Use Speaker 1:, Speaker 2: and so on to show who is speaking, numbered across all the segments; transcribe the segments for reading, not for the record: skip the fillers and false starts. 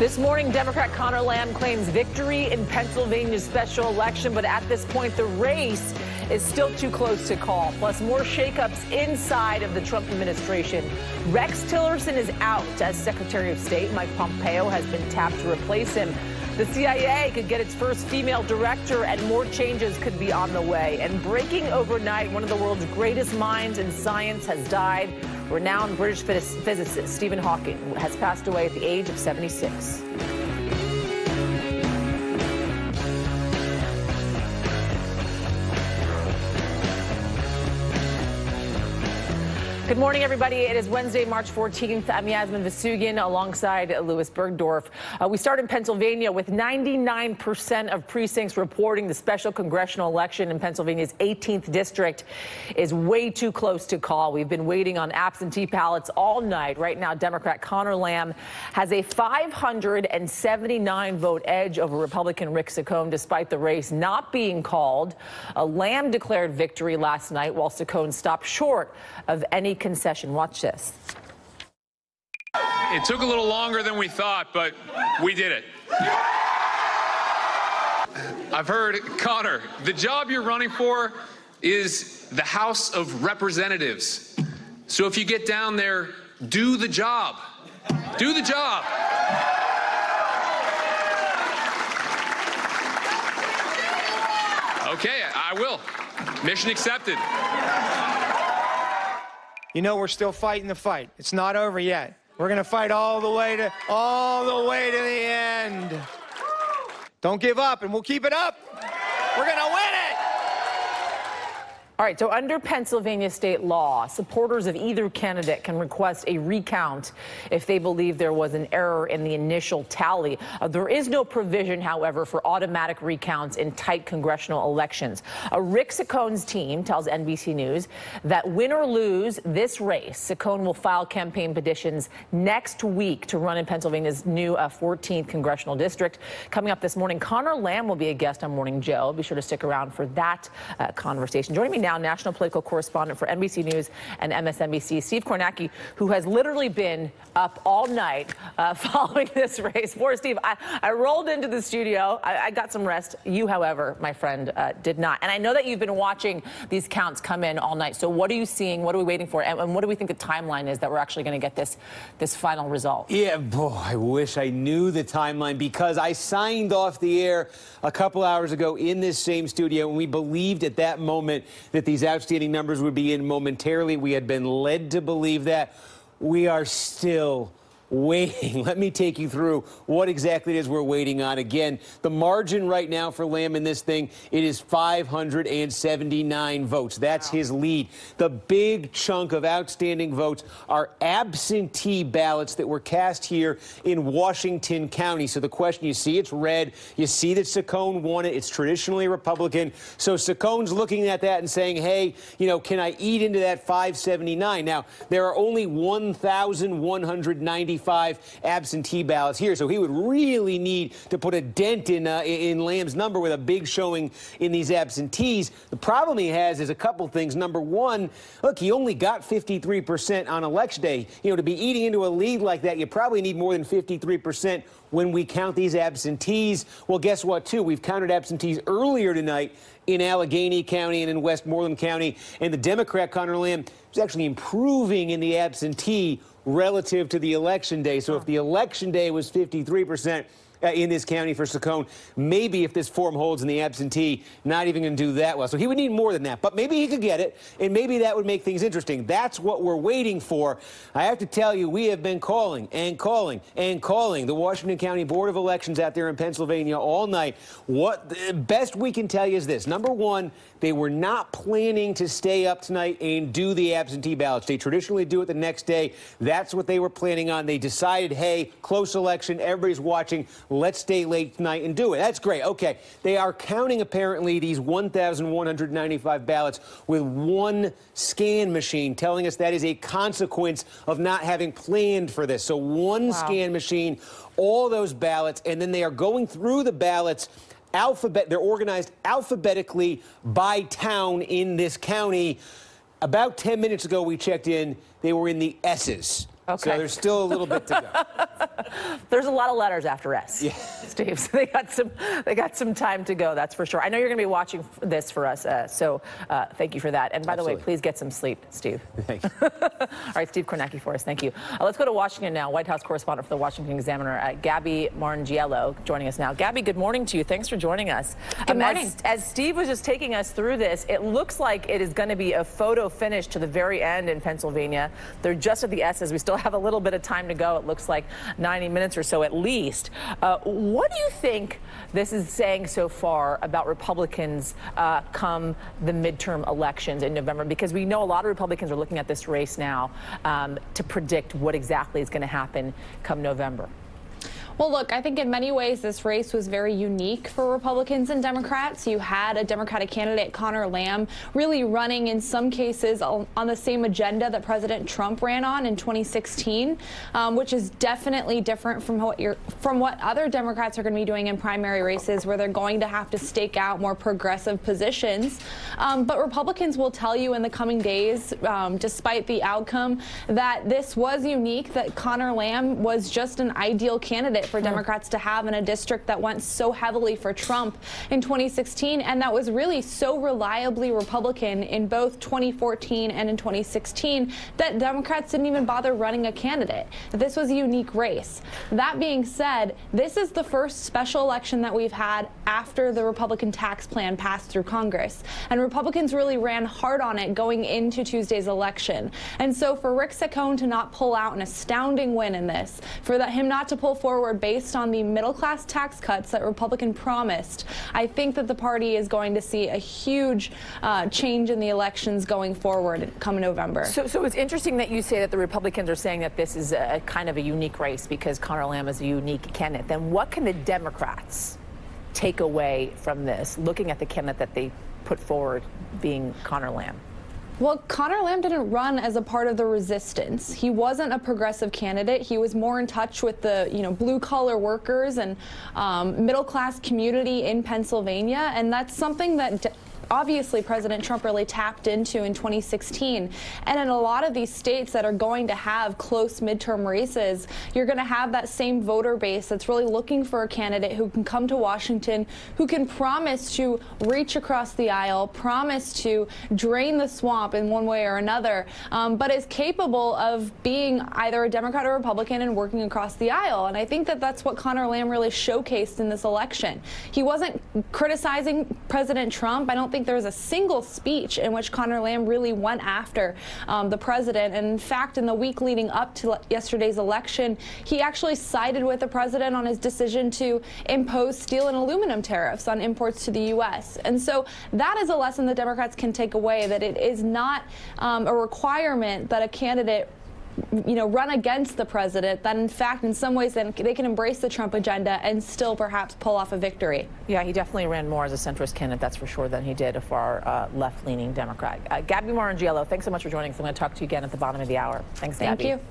Speaker 1: This morning, Democrat Conor Lamb claims victory in Pennsylvania's special election, but at this point, the race is still too close to call. Plus, more shakeups inside of the Trump administration. Rex Tillerson is out as Secretary of State. Mike Pompeo has been tapped to replace him. The CIA could get its first female director, and more changes could be on the way. And breaking overnight, one of the world's greatest minds in science has died. Renowned British physicist Stephen Hawking has passed away at the age of 76. Good morning, everybody. It is Wednesday, March 14th. I'm Yasmin Vasugian alongside Louis Bergdorf. We start in Pennsylvania with 99% of precincts reporting the special congressional election in Pennsylvania's 18th district is way too close to call. We've been waiting on absentee ballots all night. Right now, Democrat Conor Lamb has a 579 vote edge over Republican Rick Saccone, despite the race not being called. Lamb declared victory last night, while Saccone stopped short of any concession. Watch this.
Speaker 2: It took a little longer than we thought, but we did it. I've heard, Conor, the job you're running for is the House of Representatives. So if you get down there, do the job. Do the job. Okay, I will. Mission accepted.
Speaker 3: You know, we're still fighting the fight. It's not over yet. We're going to fight all the way to the end. Don't give up, and we'll keep it up. We're going to win it.
Speaker 1: All right, so under Pennsylvania state law, supporters of either candidate can request a recount if they believe there was an error in the initial tally. There is no provision, however, for automatic recounts in tight congressional elections. Rick Saccone's team tells NBC News that win or lose this race, Saccone will file campaign petitions next week to run in Pennsylvania's new 14th congressional district. Coming up this morning, Conor Lamb will be a guest on Morning Joe. Be sure to stick around for that conversation. Joining me now, national political correspondent for NBC News and MSNBC, Steve Kornacki, who has literally been up all night following this race. Poor Steve, I rolled into the studio. I got some rest. You, however, my friend, did not. And I know that you've been watching these counts come in all night. So what are you seeing? What are we waiting for? And what do we think the timeline is that we're actually going to get this final result? Yeah, boy,
Speaker 4: I wish I knew the timeline, because I signed off the air a couple hours ago in this same studio, and we believed at that moment that these outstanding numbers would be in momentarily. We had been led to believe that. We are still waiting. Let me take you through what exactly it is we're waiting on. Again, the margin right now for Lamb in this thing, it is 579 votes. That's his lead. The big chunk of outstanding votes are absentee ballots that were cast here in Washington County. So the question, you see it's red. You see that Saccone won it. It's traditionally Republican. So Saccone's looking at that and saying, hey, you know, can I eat into that 579? Now, there are only 1,195 absentee ballots here, so he would really need to put a dent in Lamb's number with a big showing in these absentees. The problem he has is a couple things. Number one, look, he only got 53% on election day. You know, to be eating into a lead like that, you probably need more than 53% when we count these absentees. Well, guess what, too? We've counted absentees earlier tonight in Allegheny County and in Westmoreland County, and the Democrat Conor Lamb is actually improving in the absentee relative to the election day. So if the election day was 53% in this county for Saccone, maybe if this form holds in the absentee, not even going to do that well. So he would need more than that, but maybe he could get it, and maybe that would make things interesting. That's what we're waiting for. I have to tell you, we have been calling and calling and calling the Washington County Board of Elections out there in Pennsylvania all night. What the best we can tell you is this. Number one, they were not planning to stay up tonight and do the absentee ballots. They traditionally do it the next day. That's what they were planning on. They decided, hey, close election, everybody's watching. Let's stay late tonight and do it. That's great. Okay. They are counting, apparently, these 1,195 ballots with one scan machine, telling us that is a consequence of not having planned for this. So one scan machine, all those ballots, and then they are going through the ballots. They're organized alphabetically by town in this county. About 10 minutes ago, we checked in. They were in the S's.
Speaker 1: Okay.
Speaker 4: So there's still a little bit to go.
Speaker 1: There's a lot of letters after S,
Speaker 4: yeah.
Speaker 1: Steve. So they got some time to go. That's for sure. I know you're going to be watching this for us, so thank you for that. And by the way, please get some sleep, Steve.
Speaker 4: Thank you.
Speaker 1: All right, Steve Kornacki for us. Thank you. Let's go to Washington now. White House correspondent for the Washington Examiner, Gabby Maranghello, joining us now. Gabby, good morning to you. Thanks for joining us.
Speaker 5: Good morning.
Speaker 1: As Steve was just taking us through this, it looks like it is going to be a photo finish to the very end in Pennsylvania. They're just at the S's. We still have a little bit of time to go. It looks like 90 minutes or so at least. What do you think this is saying so far about Republicans come the midterm elections in November? Because we know a lot of Republicans are looking at this race now to predict what exactly is going to happen come November.
Speaker 5: Well, look, I think in many ways this race was very unique for Republicans and Democrats. You had a Democratic candidate, Conor Lamb, really running in some cases on the same agenda that President Trump ran on in 2016, which is definitely different from what other Democrats are going to be doing in primary races, where they're going to have to stake out more progressive positions. But Republicans will tell you in the coming days, despite the outcome, that this was unique, that Conor Lamb was just an ideal candidate for Democrats to have in a district that went so heavily for Trump in 2016, and that was really so reliably Republican in both 2014 and in 2016 that Democrats didn't even bother running a candidate. This was a unique race. That being said, this is the first special election that we've had after the Republican tax plan passed through Congress, and Republicans really ran hard on it going into Tuesday's election. And so for Rick Saccone to not pull out an astounding win in this, for him not to pull forward based on the middle-class tax cuts that Republican promised, I think that the party is going to see a huge change in the elections going forward come November.
Speaker 1: So it's interesting that you say that the Republicans are saying that this is a kind of a unique race because Conor Lamb is a unique candidate. Then what can the Democrats take away from this, looking at the candidate that they put forward being Conor Lamb?
Speaker 5: Well, Conor Lamb didn't run as a part of the resistance. He wasn't a progressive candidate. He was more in touch with the, blue-collar workers and middle-class community in Pennsylvania, and that's something that obviously President Trump really tapped into in 2016. And in a lot of these states that are going to have close midterm races, you're going to have that same voter base that's really looking for a candidate who can come to Washington, who can promise to reach across the aisle, promise to drain the swamp in one way or another, but is capable of being either a Democrat or Republican and working across the aisle. And I think that that's what Conor Lamb really showcased in this election. He wasn't criticizing President Trump. I don't think there was a single speech in which Conor Lamb really went after the president. And in fact, in the week leading up to yesterday's election, he actually sided with the president on his decision to impose steel and aluminum tariffs on imports to the U.S. And so that is a lesson that Democrats can take away, that it is not a requirement that a candidate run against the president, that in fact, in some ways, then they can embrace the Trump agenda and still perhaps pull off a victory. Yeah, he definitely ran more as a centrist candidate, that's for sure, than he did a far left-leaning Democrat. Gabby Maranghello, thanks so much for joining us. I'm going to talk to you again at the bottom of the hour. Thanks, Gabby. Thank you.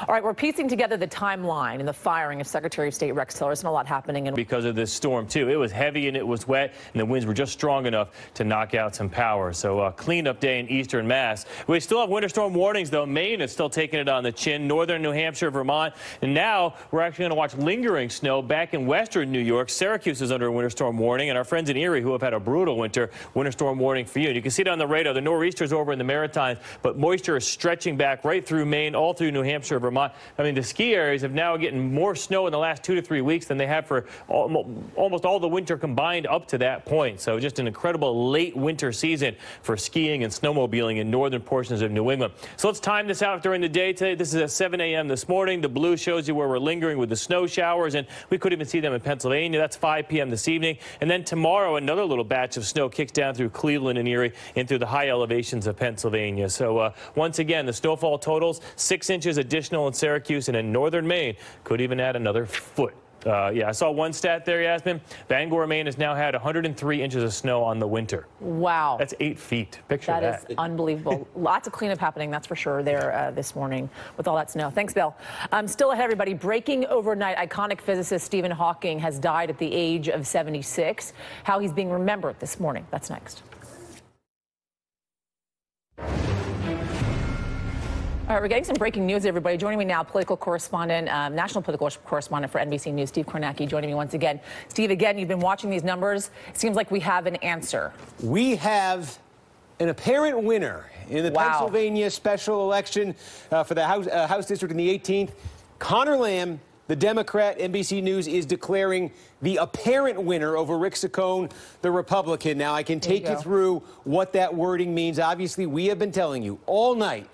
Speaker 5: All right, we're piecing together the timeline and the firing of Secretary of State Rex Tillerson. A lot happening.
Speaker 6: Because of this storm, too. It was heavy and it was wet, and the winds were just strong enough to knock out some power. So cleanup day in eastern Mass. We still have winter storm warnings, though. Maine is still taking it on the chin. Northern New Hampshire, Vermont. And now we're actually going to watch lingering snow back in western New York. Syracuse is under a winter storm warning. And our friends in Erie, who have had a brutal winter storm warning for you. And you can see it on the radar. The nor'easter's over in the Maritimes, but moisture is stretching back right through Maine, all through New Hampshire, Vermont. I mean, the ski areas have now getting more snow in the last 2 to 3 weeks than they have for almost all the winter combined up to that point. So just an incredible late winter season for skiing and snowmobiling in northern portions of New England. So let's time this out during the day today. This is at 7 a.m. this morning. The blue shows you where we're lingering with the snow showers, and we could even see them in Pennsylvania. That's 5 p.m. this evening. And then tomorrow, another little batch of snow kicks down through Cleveland and Erie and through the high elevations of Pennsylvania. So once again, the snowfall totals 6 inches additional in Syracuse, and in northern Maine could even add another foot. Yeah, I saw one stat there, Yasmin. Bangor, Maine has now had 103 inches of snow on the winter. Wow. That's 8 feet. Picture that.
Speaker 1: That is unbelievable. Lots of cleanup happening, that's for sure, there this morning with all that snow. Thanks, Bill. Still ahead, everybody. Breaking overnight, iconic physicist Stephen Hawking has died at the age of 76. How he's being remembered this morning. That's next. All right, we're getting some breaking news, everybody. Joining me now, political correspondent, national political correspondent for NBC News, Steve Kornacki, joining me once again. Steve, again, you've been watching these numbers. It seems like we have an answer.
Speaker 4: We have an apparent winner in the Pennsylvania special election for the House District in the 18th. Conor Lamb, the Democrat. NBC News is declaring the apparent winner over Rick Saccone, the Republican. Now, I can take you through what that wording means. Obviously, we have been telling you all night,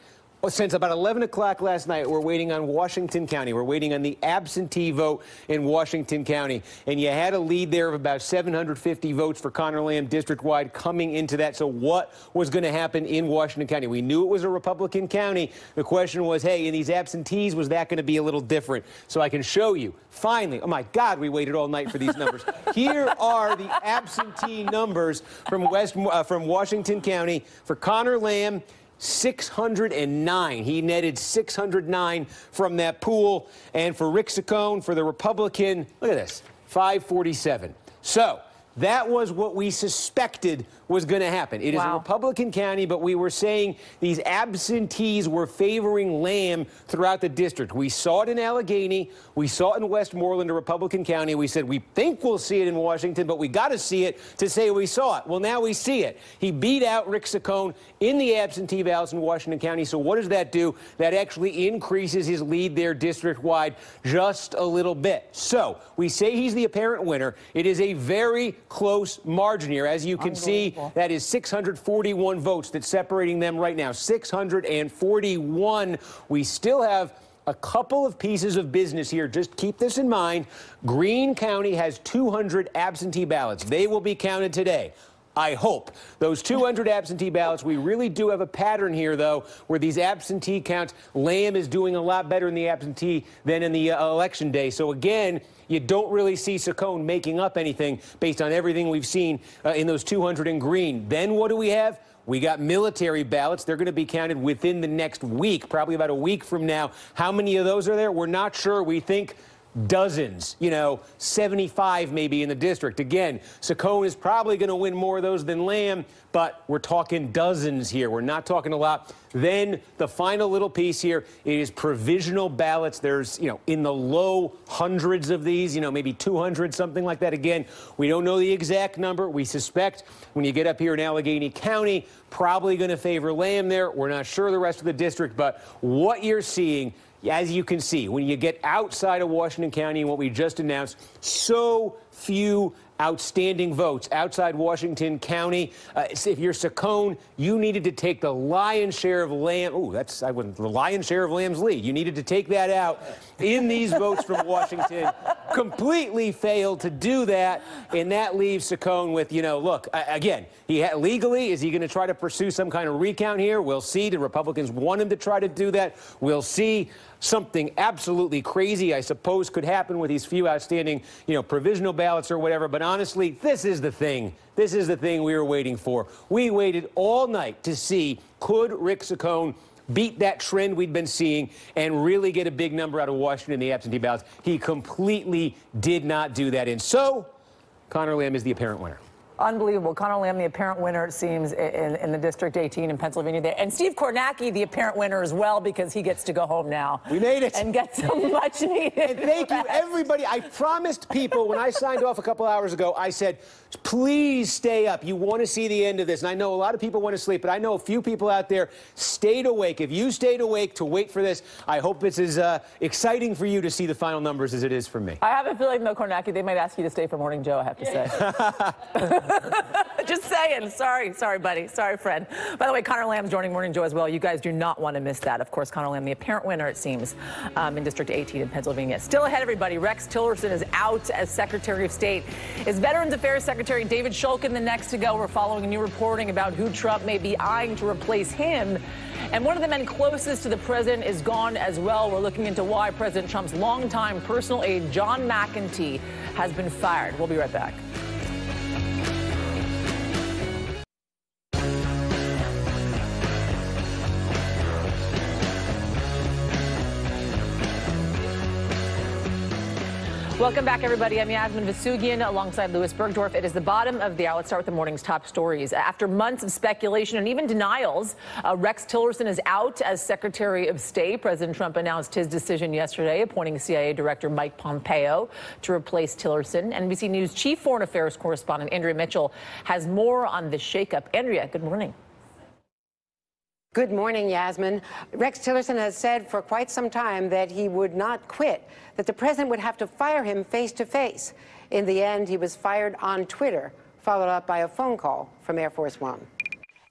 Speaker 4: since about 11 o'clock last night, we're waiting on Washington County. We're waiting on the absentee vote in Washington County. And you had a lead there of about 750 votes for Conor Lamb district-wide coming into that. So what was going to happen in Washington County? We knew it was a Republican county. The question was, hey, in these absentees, was that going to be a little different? So I can show you. Finally, oh my God, we waited all night for these numbers. Here are the absentee numbers from Washington County for Conor Lamb. 609. He netted 609 from that pool. And for Rick Saccone, for the Republican, look at this, 547. So that was what we suspected was going to happen. It is a Republican county, but we were saying these absentees were favoring Lamb throughout the district. We saw it in Allegheny. We saw it in Westmoreland, a Republican county. We said we think we'll see it in Washington, but we got to see it to say we saw it. Well, now we see it. He beat out Rick Saccone in the absentee ballots in Washington County. So what does that do? That actually increases his lead there district-wide just a little bit. So we say he's the apparent winner. It is a very close margin here. As you can see, that is 641 votes that's separating them right now. 641. We still have a couple of pieces of business here. Just keep this in mind. Greene County has 200 absentee ballots. They will be counted today. I hope. Those 200 absentee ballots, we really do have a pattern here, though, where these absentee counts, Lamb is doing a lot better in the absentee than in the election day. So, again, you don't really see Saccone making up anything based on everything we've seen in those 200 in Greene. Then what do we have? We got military ballots. They're going to be counted within the next week, probably about a week from now. How many of those are there? We're not sure. We think dozens, 75 maybe in the district. Again, Saccone is probably going to win more of those than Lamb, but we're talking dozens here. We're not talking a lot. Then the final little piece here is provisional ballots. There's, in the low hundreds of these, maybe 200, something like that. Again, we don't know the exact number. We suspect when you get up here in Allegheny County, probably going to favor Lamb there. We're not sure the rest of the district, but what you're seeing, as you can see, when you get outside of Washington County and what we just announced, so few outstanding votes outside Washington County. If you're Saccone, you needed to take the lion's share of Lamb. Ooh, the lion's share of Lamb's lead. You needed to take that out in these votes from Washington. Completely failed to do that, and that leaves Saccone with, look, again, legally, is he going to try to pursue some kind of recount here? We'll see. Do Republicans want him to try to do that? We'll see. Something absolutely crazy, I suppose, could happen with these few outstanding, provisional ballots or whatever. But honestly, this is the thing. This is the thing we were waiting for. We waited all night to see, could Rick Saccone beat that trend we'd been seeing and really get a big number out of Washington in the absentee ballots? He completely did not do that. And so, Conor Lamb is the apparent winner.
Speaker 1: Unbelievable. Conor Lamb, the apparent winner, it seems, in the District 18 in Pennsylvania there. And Steve Kornacki, the apparent winner as well, because he gets to go home now.
Speaker 4: We made it.
Speaker 1: And get some much needed.
Speaker 4: And thank you, everybody. I promised people when I signed off a couple hours ago, I said, please stay up. You want to see the end of this. And I know a lot of people want to sleep, but I know a few people out there stayed awake. If you stayed awake to wait for this, I hope it's as exciting for you to see the final numbers as it is for me.
Speaker 1: I have a feeling, though, Kornacki, they might ask you to stay for Morning Joe, I have to say. Just saying. Sorry, buddy. Sorry, friend. By the way, Conor Lamb's joining Morning Joe as well. You guys do not want to miss that. Of course, Conor Lamb, the apparent winner, it seems, in District 18 in Pennsylvania. Still ahead, everybody. Rex Tillerson is out as Secretary of State. Is Veterans Affairs Secretary David Shulkin the next to go? We're following a new reporting about who Trump may be eyeing to replace him. And one of the men closest to the president is gone as well. We're looking into why President Trump's longtime personal aide, John McEntee, has been fired. We'll be right back. Welcome back, everybody. I'm Yasmin Vasugian alongside Louis Bergdorf. It is the bottom of the hour. Let's start with the morning's top stories. After months of speculation and even denials, Rex Tillerson is out as Secretary of State. President Trump announced his decision yesterday, appointing CIA Director Mike Pompeo to replace Tillerson. NBC News Chief Foreign Affairs Correspondent Andrea Mitchell has more on this shakeup. Andrea, good morning.
Speaker 7: Good morning, Yasmin. Rex Tillerson has said for quite some time that he would not quit, that the president would have to fire him face to face. In the end, he was fired on Twitter, followed up by a phone call from Air Force One.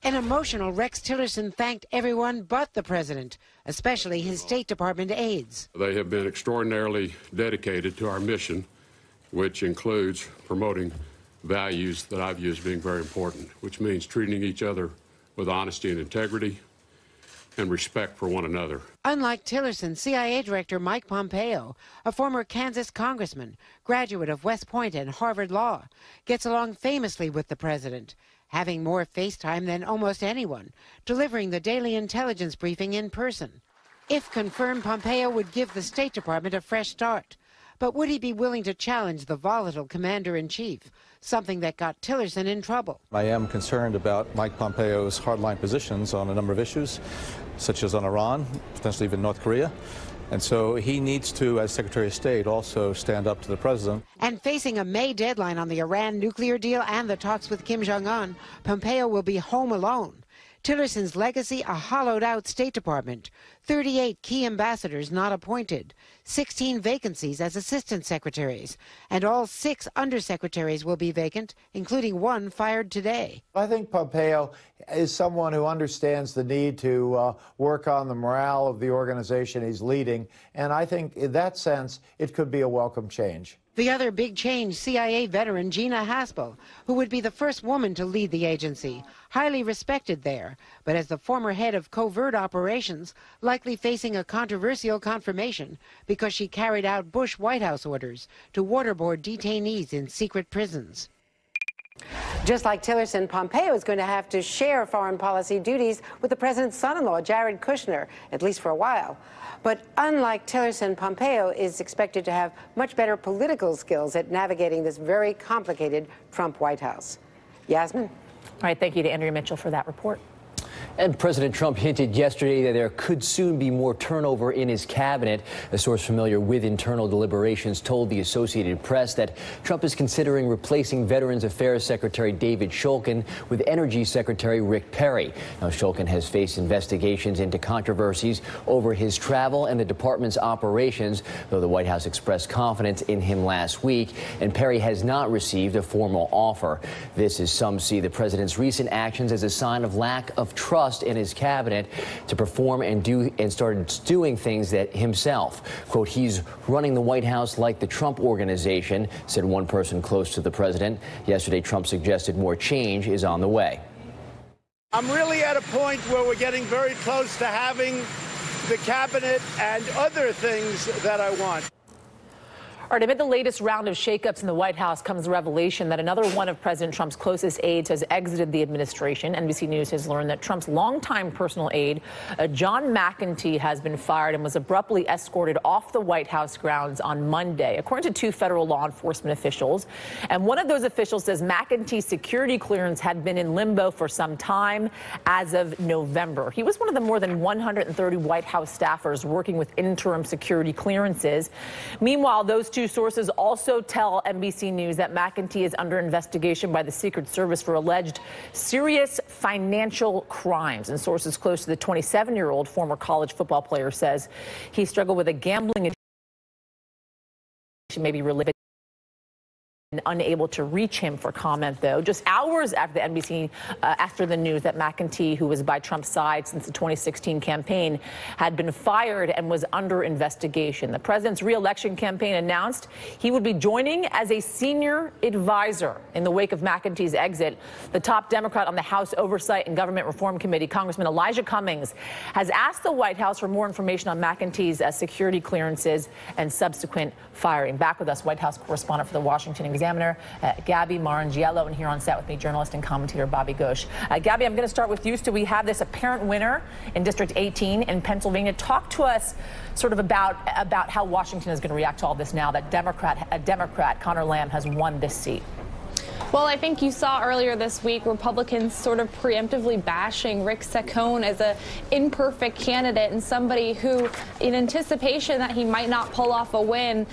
Speaker 7: An emotional Rex Tillerson thanked everyone but the president, especially his State Department aides.
Speaker 8: They have been extraordinarily dedicated to our mission, which includes promoting values that I view as being very important, which means treating each other with honesty and integrity and respect for one another.
Speaker 7: Unlike Tillerson, CIA Director Mike Pompeo, a former Kansas congressman, graduate of West Point and Harvard Law, gets along famously with the president, having more FaceTime than almost anyone, delivering the daily intelligence briefing in person. If confirmed, Pompeo would give the State Department a fresh start. But would he be willing to challenge the volatile commander-in-chief, something that got Tillerson in trouble?
Speaker 9: I am concerned about Mike Pompeo's hardline positions on a number of issues, such as on Iran, potentially even North Korea. And so he needs to, as Secretary of State, also stand up to the president.
Speaker 7: And facing a May deadline on the Iran nuclear deal and the talks with Kim Jong-un, Pompeo will be home alone. Tillerson's legacy, a hollowed-out State Department, 38 key ambassadors not appointed, 16 vacancies as assistant secretaries, and all 6 undersecretaries will be vacant, including one fired today.
Speaker 10: I think Pompeo is someone who understands the need to work on the morale of the organization he's leading, and I think in that sense it could be a welcome change.
Speaker 7: The other big change, CIA veteran Gina Haspel, who would be the first woman to lead the agency, highly respected there, but as the former head of covert operations, likely facing a controversial confirmation because she carried out Bush White House orders to waterboard detainees in secret prisons. Just like Tillerson, Pompeo is going to have to share foreign policy duties with the president's son-in-law, Jared Kushner, at least for a while. But unlike Tillerson, Pompeo is expected to have much better political skills at navigating this very complicated Trump White House. Yasmin?
Speaker 1: All right, thank you to Andrea Mitchell for that report.
Speaker 11: And President Trump hinted yesterday that there could soon be more turnover in his cabinet. A source familiar with internal deliberations told the Associated Press that Trump is considering replacing Veterans Affairs Secretary David Shulkin with Energy Secretary Rick Perry. Now, Shulkin has faced investigations into controversies over his travel and the department's operations, though the White House expressed confidence in him last week, and Perry has not received a formal offer. This, as some see the president's recent actions, as a sign of lack of trust in his cabinet to perform and started doing things that himself. Quote, he's running the White House like the Trump Organization, said one person close to the president. Yesterday, Trump suggested more change is on the way.
Speaker 12: I'm really at a point where we're getting very close to having the cabinet and other things that I want.
Speaker 1: All right, amid the latest round of shakeups in the White House comes the revelation that another one of President Trump's closest aides has exited the administration. NBC News has learned that Trump's longtime personal aide, John McEntee, has been fired and was abruptly escorted off the White House grounds on Monday, according to 2 federal law enforcement officials. And one of those officials says McEntee's security clearance had been in limbo for some time as of November. He was one of the more than 130 White House staffers working with interim security clearances. Meanwhile, those 2 sources also tell NBC News that McEntee is under investigation by the Secret Service for alleged serious financial crimes. And sources close to the 27-year-old former college football player says he struggled with a gambling addiction, maybe related. Unable to reach him for comment, though. Just hours after the NBC, after the news that McEntee, who was by Trump's side since the 2016 campaign, had been fired and was under investigation. The president's re-election campaign announced he would be joining as a senior advisor in the wake of McEntee's exit. The top Democrat on the House Oversight and Government Reform Committee, Congressman Elijah Cummings, has asked the White House for more information on McEntee's security clearances and subsequent firing. Back with us, White House correspondent for the Washington Examiner, Gabby Marangiello, and here on set with me, journalist and commentator Bobby Ghosh. Gabby, I'm going to start with you. So we have this apparent winner in District 18 in Pennsylvania. Talk to us sort of about how Washington is going to react to all this now that Democrat Conor Lamb has won this seat.
Speaker 5: Well, I think you saw earlier this week Republicans sort of preemptively bashing Rick Saccone as an imperfect candidate and somebody who, in anticipation that he might not pull off a win,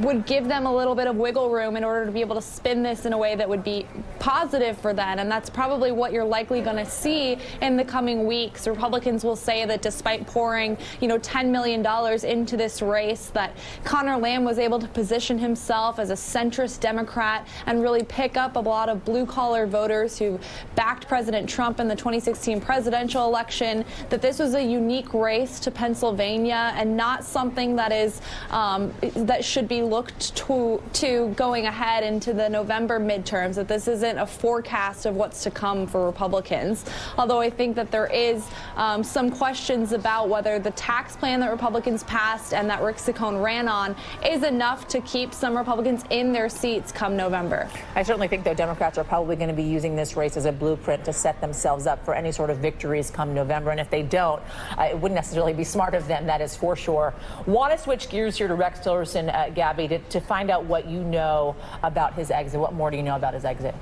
Speaker 5: would give them a little bit of wiggle room in order to be able to spin this in a way that would be positive for them. And that's probably what you're likely going to see in the coming weeks. Republicans will say that despite pouring, $10 million into this race, that Conor Lamb was able to position himself as a centrist Democrat and really pick up a lot of blue-collar voters who backed President Trump in the 2016 presidential election, that this was a unique race to Pennsylvania and not something that is that should be looked to going ahead into the November midterms, that this isn't a forecast of what's to come for Republicans. Although I think that there is some questions about whether the tax plan that Republicans passed and that Rick Saccone ran on is enough to keep some Republicans in their seats come November.
Speaker 1: I certainly think, though, Democrats are probably going to be using this race as a blueprint to set themselves up for any sort of victories come November. And if they don't, it wouldn't necessarily be smart of them, that is for sure. Want to switch gears here to Rex Tillerson, Gabby, to find out what you know about his exit. What more do you know about his exit?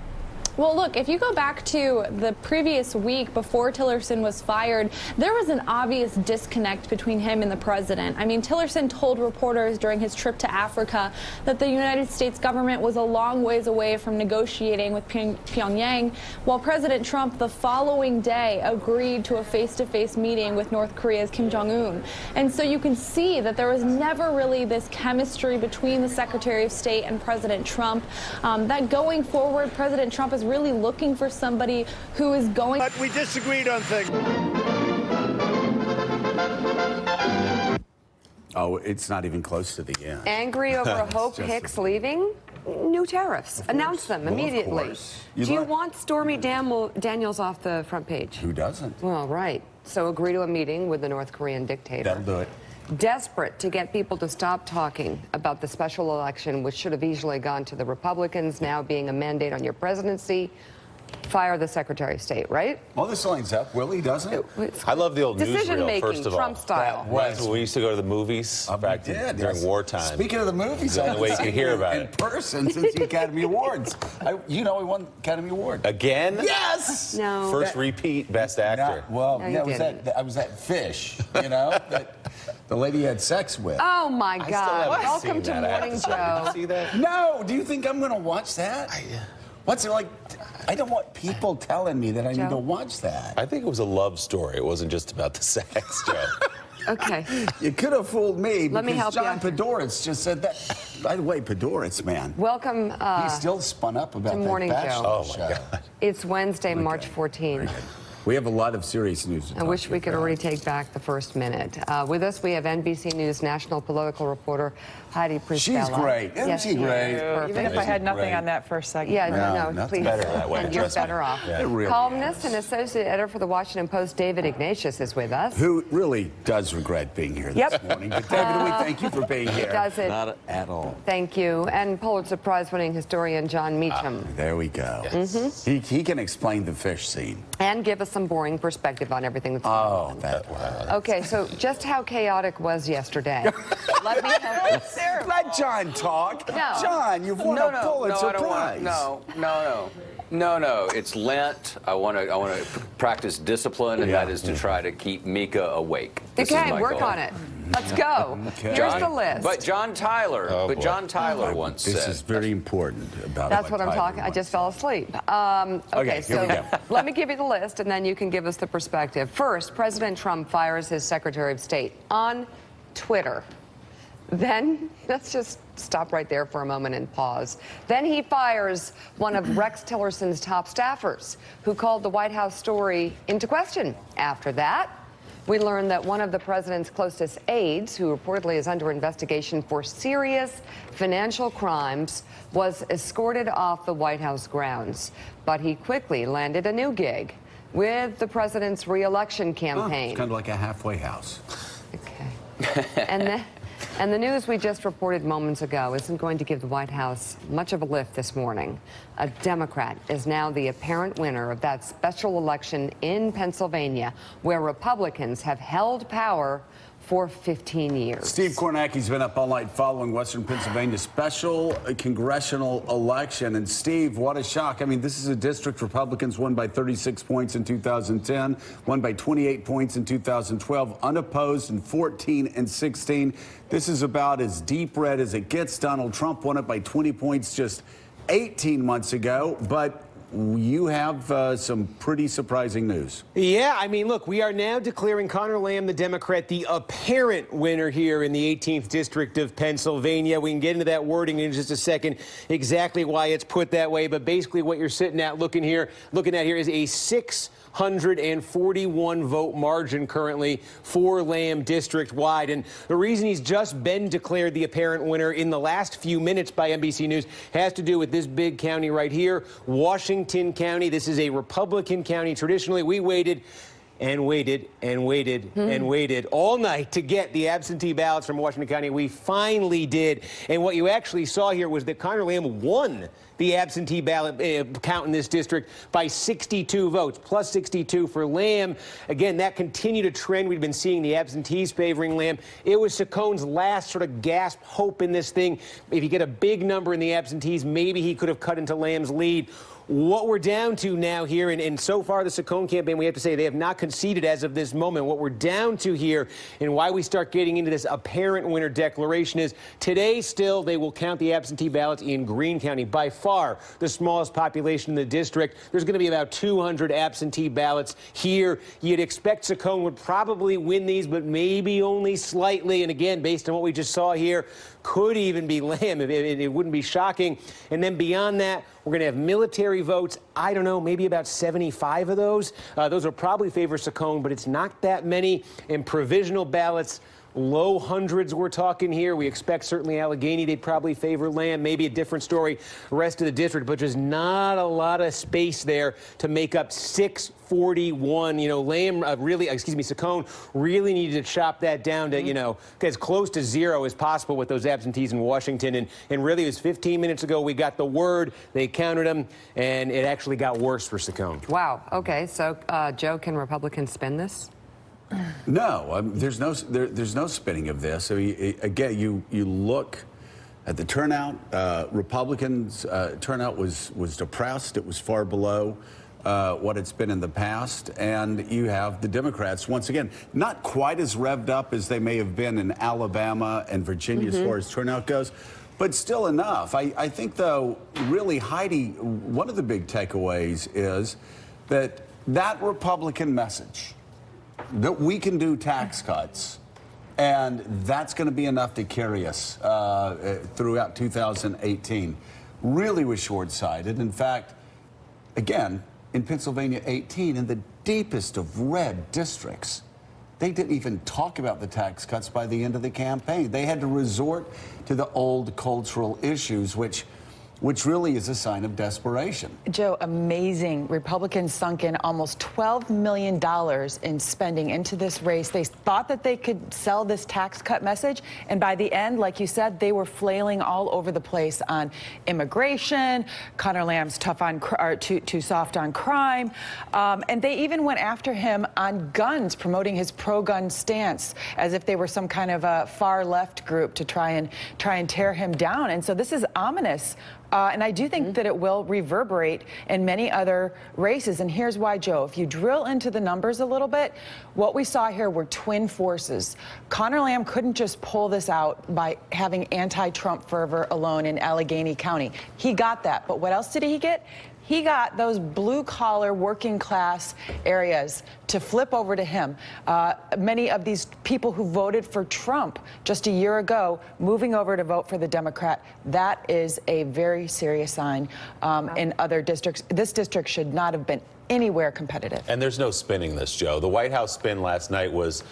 Speaker 5: Well, look, if you go back to the previous week before Tillerson was fired, there was an obvious disconnect between him and the president. I mean, Tillerson told reporters during his trip to Africa that the United States government was a long ways away from negotiating with Pyongyang, while President Trump the following day agreed to a face-to-face meeting with North Korea's Kim Jong-un. And so you can see that there was never really this chemistry between the Secretary of State and President Trump, that going forward, President Trump is really looking for somebody who is going.
Speaker 12: But we disagreed on things.
Speaker 13: Oh, it's not even close to the end.
Speaker 14: Angry over Hope Hicks leaving? New tariffs. Announce them immediately. Do you want Stormy Daniels off the front page?
Speaker 13: Who doesn't?
Speaker 14: Well, right. So agree to a meeting with the North Korean dictator.
Speaker 13: That'll do it.
Speaker 14: Desperate to get people to stop talking about the special election, which should have easily gone to the Republicans, now being a mandate on your presidency. Fire the Secretary of State, right?
Speaker 13: Well, this lines up, Willie, doesn't it?
Speaker 15: I love the old
Speaker 14: decision
Speaker 15: newsreel,
Speaker 14: making,
Speaker 15: first of all.
Speaker 14: Trump style.
Speaker 15: When we used to go to the movies back during wartime.
Speaker 13: Speaking of the movies,
Speaker 15: the only way you could hear about
Speaker 13: in person since the Academy Awards. We won Academy Award.
Speaker 15: Again?
Speaker 13: Yes!
Speaker 14: No.
Speaker 15: First repeat Best Actor.
Speaker 13: No, I was that fish, that the lady had sex with.
Speaker 14: Oh, my God. Welcome to Morning Joe.
Speaker 15: Did you see that?
Speaker 13: No, do you think I'm going to watch that? What's it like? I don't want people telling me that I need to watch that.
Speaker 15: I think it was a love story. It wasn't just about the sex, Joe.
Speaker 14: Okay.
Speaker 13: You could have fooled me.
Speaker 14: Let me help you.
Speaker 13: John Podhoretz just said that. By the way, Podhoretz, man.
Speaker 14: Welcome.
Speaker 13: He's still spun up about
Speaker 14: to
Speaker 13: that
Speaker 14: Morning
Speaker 13: Bachelor
Speaker 14: Joe.
Speaker 15: Oh, my God.
Speaker 14: It's Wednesday, March 14th.
Speaker 13: We have a lot of serious news to talk
Speaker 14: I wish we could
Speaker 13: about.
Speaker 14: already take back the first minute. With us, we have NBC News national political reporter Heidi Priestella.
Speaker 13: She's great. Isn't she great?
Speaker 14: Perfect.
Speaker 16: Even if I had nothing on that first segment.
Speaker 14: Yeah, no, please.
Speaker 15: better that way.
Speaker 14: And you're better off.
Speaker 13: It really
Speaker 14: Columnist
Speaker 13: is.
Speaker 14: and associate editor for the Washington Post, David Ignatius, is with us.
Speaker 13: Who really does regret being here this morning. But David, we thank you for being here.
Speaker 14: Does it?
Speaker 15: Not at all.
Speaker 14: Thank you. And Pulitzer Prize-winning historian John Meacham.
Speaker 13: There we go.
Speaker 15: Yes.
Speaker 13: He can explain the fish scene.
Speaker 14: And give us some boring perspective on everything that's going on. Okay, so just how chaotic was yesterday? Let me help you.
Speaker 13: Let John talk.
Speaker 14: No.
Speaker 13: John, you've won a Pulitzer Prize.
Speaker 17: No. It's Lent. I want to practice discipline, and that is to try to keep Mika awake.
Speaker 14: Okay, work on it. Let's go. Here's the list.
Speaker 17: But John Tyler. Once said.
Speaker 13: This is very important about.
Speaker 14: That's what I'm talking. I just fell asleep. Okay, so let me give you the list, and then you can give us the perspective. First, President Trump fires his Secretary of State on Twitter. Then, let's just stop right there for a moment and pause. Then he fires one of Rex Tillerson's top staffers, who called the White House story into question. After that, we learned that one of the president's closest aides, who reportedly is under investigation for serious financial crimes, was escorted off the White House grounds. But he quickly landed a new gig with the president's re-election campaign.
Speaker 13: It's kind of like a halfway house.
Speaker 14: Okay. And the news we just reported moments ago isn't going to give the White House much of a lift this morning. A Democrat is now the apparent winner of that special election in Pennsylvania, where Republicans have held power for 15 years.
Speaker 13: Steve Kornacki's been up all night following Western Pennsylvania's special congressional election. And Steve, what a shock. I mean, this is a district Republicans won by 36 points in 2010, won by 28 points in 2012, unopposed in 14 and 16. This is about as deep red as it gets. Donald Trump won it by 20 points just 18 months ago, but you have some pretty surprising news.
Speaker 4: Yeah, I mean, look, we are now declaring Conor Lamb, the Democrat, the apparent winner here in the 18th District of Pennsylvania. We can get into that wording in just a second, exactly why it's put that way. But basically what you're looking at here is a 641 vote margin currently for Lamb district-wide. And the reason he's just been declared the apparent winner in the last few minutes by NBC News has to do with this big county right here, Washington County. This is a Republican county. Traditionally, we waited and waited and waited and waited all night to get the absentee ballots from Washington County. We finally did. And what you actually saw here was that Conor Lamb won the absentee ballot count in this district by 62 votes, plus 62 for Lamb. Again, that continued a trend we've been seeing, the absentees favoring Lamb. It was Saccone's last sort of gasp hope in this thing. If you get a big number in the absentees, maybe he could have cut into Lamb's lead. What we're down to now here, and so far the Saccone campaign, we have to say they have not conceded as of this moment. What we're down to here and why we start getting into this apparent winner declaration is today still they will count the absentee ballots in Greene County, by far the smallest population in the district. There's going to be about 200 absentee ballots here. You'd expect Saccone would probably win these, but maybe only slightly. And again, based on what we just saw here, could even be Lamb. It wouldn't be shocking. And then beyond that, we're going to have military votes. I don't know, maybe about 75 of those. Those will probably favor Saccone, but it's not that many. And provisional ballots, low hundreds we're talking here. We expect certainly Allegheny, they'd probably favor Lamb. Maybe a different story, rest of the district, but there's not a lot of space there to make up 641. You know, Saccone really needed to chop that down to, you know, as close to zero as possible with those absentees in Washington. And really, it was 15 minutes ago we got the word, they counted them, and it actually got worse for Saccone.
Speaker 14: Wow. Okay. So, Joe, can Republicans spin this?
Speaker 13: No, there's no spinning of this. So again, you look at the turnout. Republicans' turnout was depressed. It was far below what it's been in the past. And you have the Democrats, once again, not quite as revved up as they may have been in Alabama and Virginia as far as turnout goes, but still enough. I think, though, really, Heidi, one of the big takeaways is that Republican message that we can do tax cuts, and that's going to be enough to carry us throughout 2018, really was short-sighted. In fact, again, in Pennsylvania 18, in the deepest of red districts, they didn't even talk about the tax cuts by the end of the campaign. They had to resort to the old cultural issues, which really is a sign of desperation.
Speaker 16: Joe, amazing. Republicans sunk in almost $12 million in spending into this race. They thought that they could sell this tax cut message, and by the end, like you said, they were flailing all over the place on immigration, Conor Lamb's too soft on crime, and they even went after him on guns, promoting his pro-gun stance, as if they were some kind of a far-left group to try and tear him down. And so this is ominous. And I do think that it will reverberate in many other races. And here's why, Joe. If you drill into the numbers a little bit, what we saw here were twin forces. Conor Lamb couldn't just pull this out by having anti-Trump fervor alone in Allegheny County. He got that. But what else did he get? He got those blue-collar, working-class areas to flip over to him. Many of these people who voted for Trump just a year ago moving over to vote for the Democrat. That is a very serious sign in other districts. This district should not have been anywhere competitive.
Speaker 15: And there's no spinning this, Joe. The White House spin last night was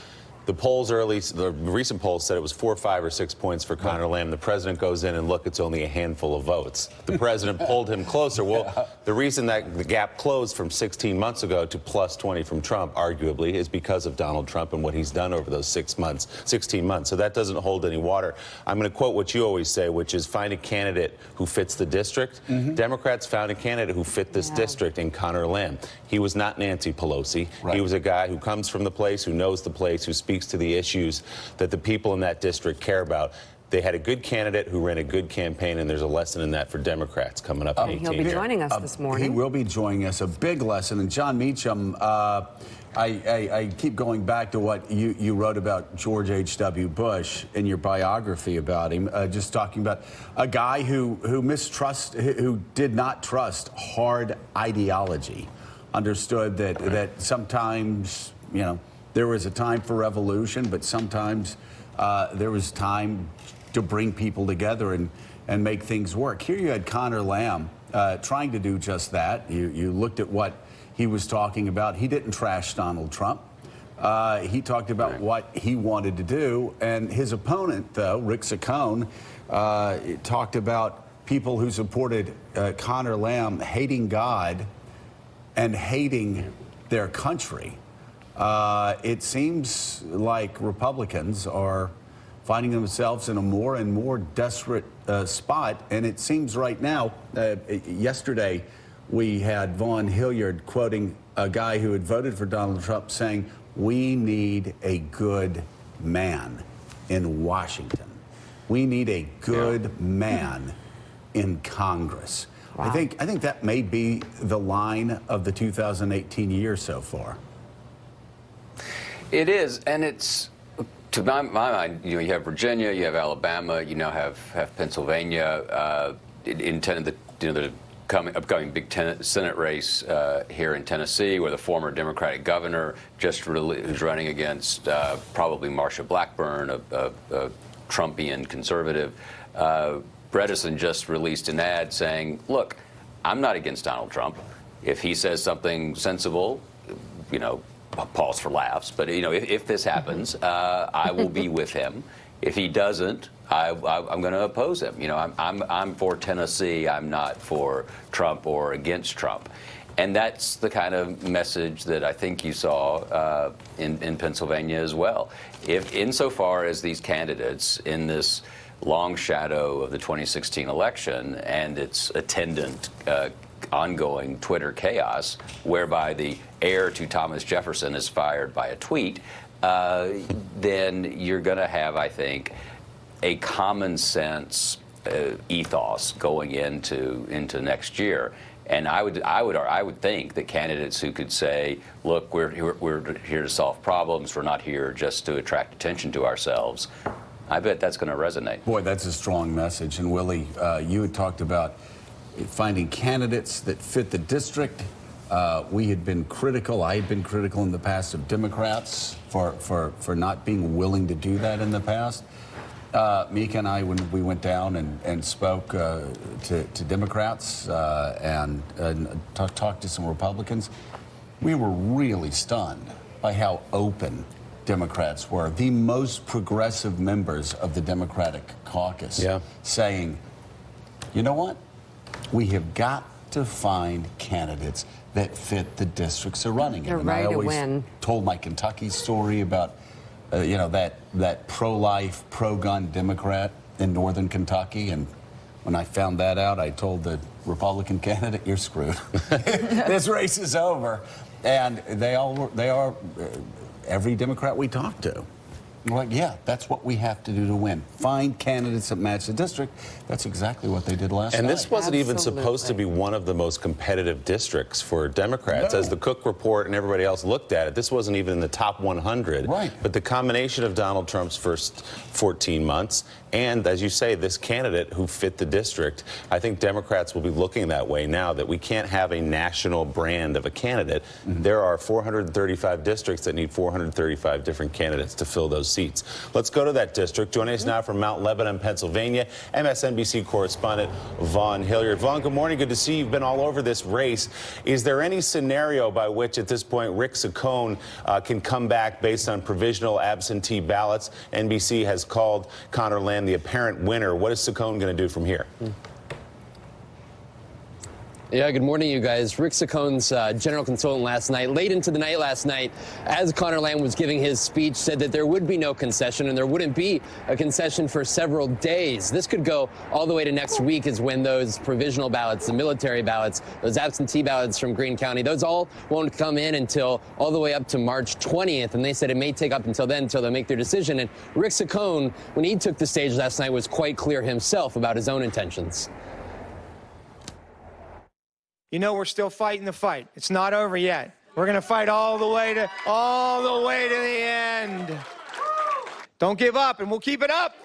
Speaker 15: The polls the recent polls said it was 4, 5, or 6 points for Conor Lamb. The president goes in and look, it's only a handful of votes. The president pulled him closer. Well, the reason that the gap closed from 16 months ago to plus 20 from Trump, arguably, is because of Donald Trump and what he's done over those 16 months. So that doesn't hold any water. I'm going to quote what you always say, which is find a candidate who fits the district. Democrats found a candidate who fit this district in Conor Lamb. He was not Nancy Pelosi. He was a guy who comes from the place, who knows the place, who speaks to the issues that the people in that district care about. They had a good candidate who ran a good campaign, and there's a lesson in that for Democrats coming up in 18.
Speaker 14: He'll be joining us this morning.
Speaker 13: He will be joining us, a big lesson. And John Meacham, I keep going back to what you wrote about George H.W. Bush in your biography about him, just talking about a guy who did not trust hard ideology, understood that sometimes, you know, there was a time for revolution, but sometimes there was time to bring people together and make things work. Here you had Conor Lamb trying to do just that. You looked at what he was talking about. He didn't trash Donald Trump. He talked about what he wanted to do. And his opponent, though, Rick Saccone, talked about people who supported Conor Lamb hating God and hating their country. It seems like Republicans are finding themselves in a more and more desperate spot. And it seems right now, yesterday, we had Vaughn Hilliard quoting a guy who had voted for Donald Trump saying, "We need a good man in Washington. We need a good man in Congress." Wow. I think that may be the line of the 2018 year so far.
Speaker 17: It is, and it's, to my mind, you know, you have Virginia, you have Alabama, you now have Pennsylvania, the upcoming big Senate race here in Tennessee, where the former Democratic governor who's running against probably Marsha Blackburn, a Trumpian conservative. Bredesen just released an ad saying, "Look, I'm not against Donald Trump. If he says something sensible, you know, pause for laughs. But you know, if this happens, I will be with him. If he doesn't, I'm going to oppose him. You know, I'm for Tennessee. I'm not for Trump or against Trump." And that's the kind of message that I think you saw in Pennsylvania as well. Insofar as these candidates in this long shadow of the 2016 election and its attendant ongoing Twitter chaos, whereby the heir to Thomas Jefferson is fired by a tweet, then you're going to have, I think, a common sense ethos going into next year. And I would think that candidates who could say, "Look, we're here to solve problems. We're not here just to attract attention to ourselves," I bet that's going to resonate.
Speaker 13: Boy, that's a strong message. And Willie, you had talked about finding candidates that fit the district. We had been critical. I had been critical in the past of Democrats for not being willing to do that in the past. Mika and I, when we went down and spoke to Democrats and talked to some Republicans, we were really stunned by how open Democrats were. The most progressive members of the Democratic caucus saying, "You know what? We have got to find candidates that fit the districts they're running in."
Speaker 14: They're ready to win.
Speaker 13: I always told my Kentucky story about you know, that pro-life, pro-gun Democrat in northern Kentucky, and when I found that out, I told the Republican candidate, "You're screwed. This race is over." And they are every Democrat we talked to. We're like, yeah, that's what we have to do to win. Find candidates that match the district. That's exactly what they did last night.
Speaker 15: And this wasn't even supposed to be one of the most competitive districts for Democrats. No. As the Cook Report and everybody else looked at it, this wasn't even in the top 100. Right. But the combination of Donald Trump's first 14 months and, as you say, this candidate who fit the district, I think Democrats will be looking that way now, that we can't have a national brand of a candidate. There are 435 districts that need 435 different candidates to fill those seats. Let's go to that district. Joining us now from Mount Lebanon, Pennsylvania, MSNBC correspondent Vaughn Hilliard. Vaughn, good morning. Good to see you. You've been all over this race. Is there any scenario by which at this point Rick Saccone can come back based on provisional absentee ballots? NBC has called Conor Lamb the apparent winner. What is Saccone going to do from here?
Speaker 18: Yeah, good morning, you guys. Rick Saccone's general consultant late into the night last night, as Conor Lamb was giving his speech, said that there would be no concession and there wouldn't be a concession for several days. This could go all the way to next week, is when those provisional ballots, the military ballots, those absentee ballots from Greene County, those all won't come in until all the way up to March 20th. And they said it may take up until then, until they make their decision. And Rick Saccone, when he took the stage last night, was quite clear himself about his own intentions.
Speaker 3: You know, we're still fighting the fight. It's not over yet. We're going to fight all the way to the end. Don't give up, and we'll keep it up.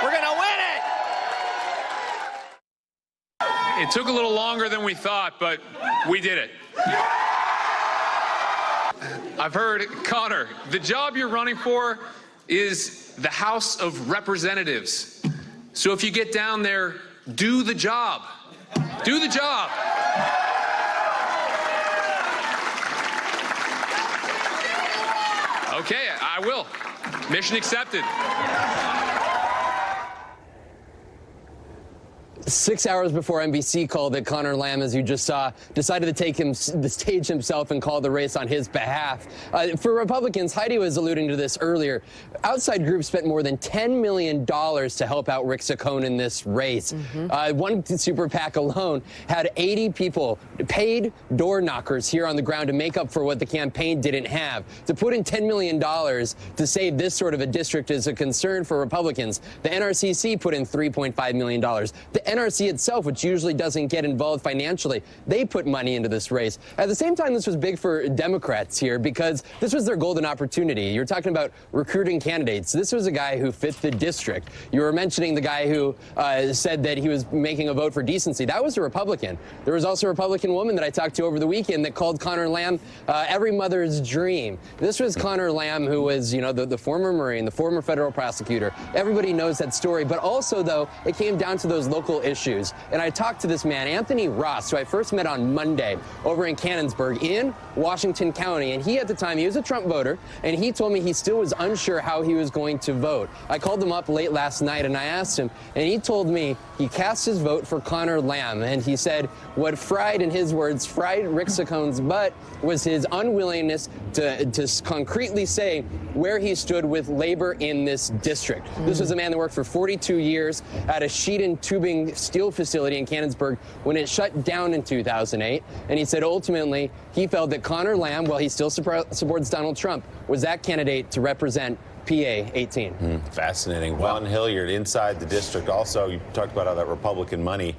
Speaker 3: We're going to win it.
Speaker 2: It took a little longer than we thought, but we did it. I've heard, Conor, the job you're running for is the House of Representatives. So if you get down there, do the job. Do the job. Okay, I will. Mission accepted.
Speaker 18: 6 hours before NBC called it, Conor Lamb, as you just saw, decided to take the stage himself and call the race on his behalf. For Republicans, Heidi was alluding to this earlier, outside groups spent more than $10 million to help out Rick Saccone in this race. One super PAC alone had 80 people, paid door knockers here on the ground to make up for what the campaign didn't have. To put in $10 million to save this sort of a district is a concern for Republicans. The NRCC put in $3.5 million. The NRC itself, which usually doesn't get involved financially, they put money into this race. At the same time, this was big for Democrats here because this was their golden opportunity. You're talking about recruiting candidates. This was a guy who fit the district. You were mentioning the guy who said that he was making a vote for decency. That was a Republican. There was also a Republican woman that I talked to over the weekend that called Conor Lamb every mother's dream. This was Conor Lamb, who was, you know, the former Marine, the former federal prosecutor. Everybody knows that story. But also, though, it came down to those local issues. And I talked to this man, Anthony Ross, who I first met on Monday over in Cannonsburg in Washington County. And he, at the time, he was a Trump voter, and he told me he still was unsure how he was going to vote. I called him up late last night and I asked him, and he told me he cast his vote for Conor Lamb. And he said what fried, in his words, fried Rick Saccone's butt was his unwillingness to concretely say where he stood with labor in this district. This was a man that worked for 42 years at a sheet and tubing steel facility in Cannonsburg when it shut down in 2008. And he said ultimately he felt that Conor Lamb, while he still supports Donald Trump, was that candidate to represent PA-18.
Speaker 15: Fascinating. Vaughn Hilliard, inside the district. Also, you talked about how that Republican money,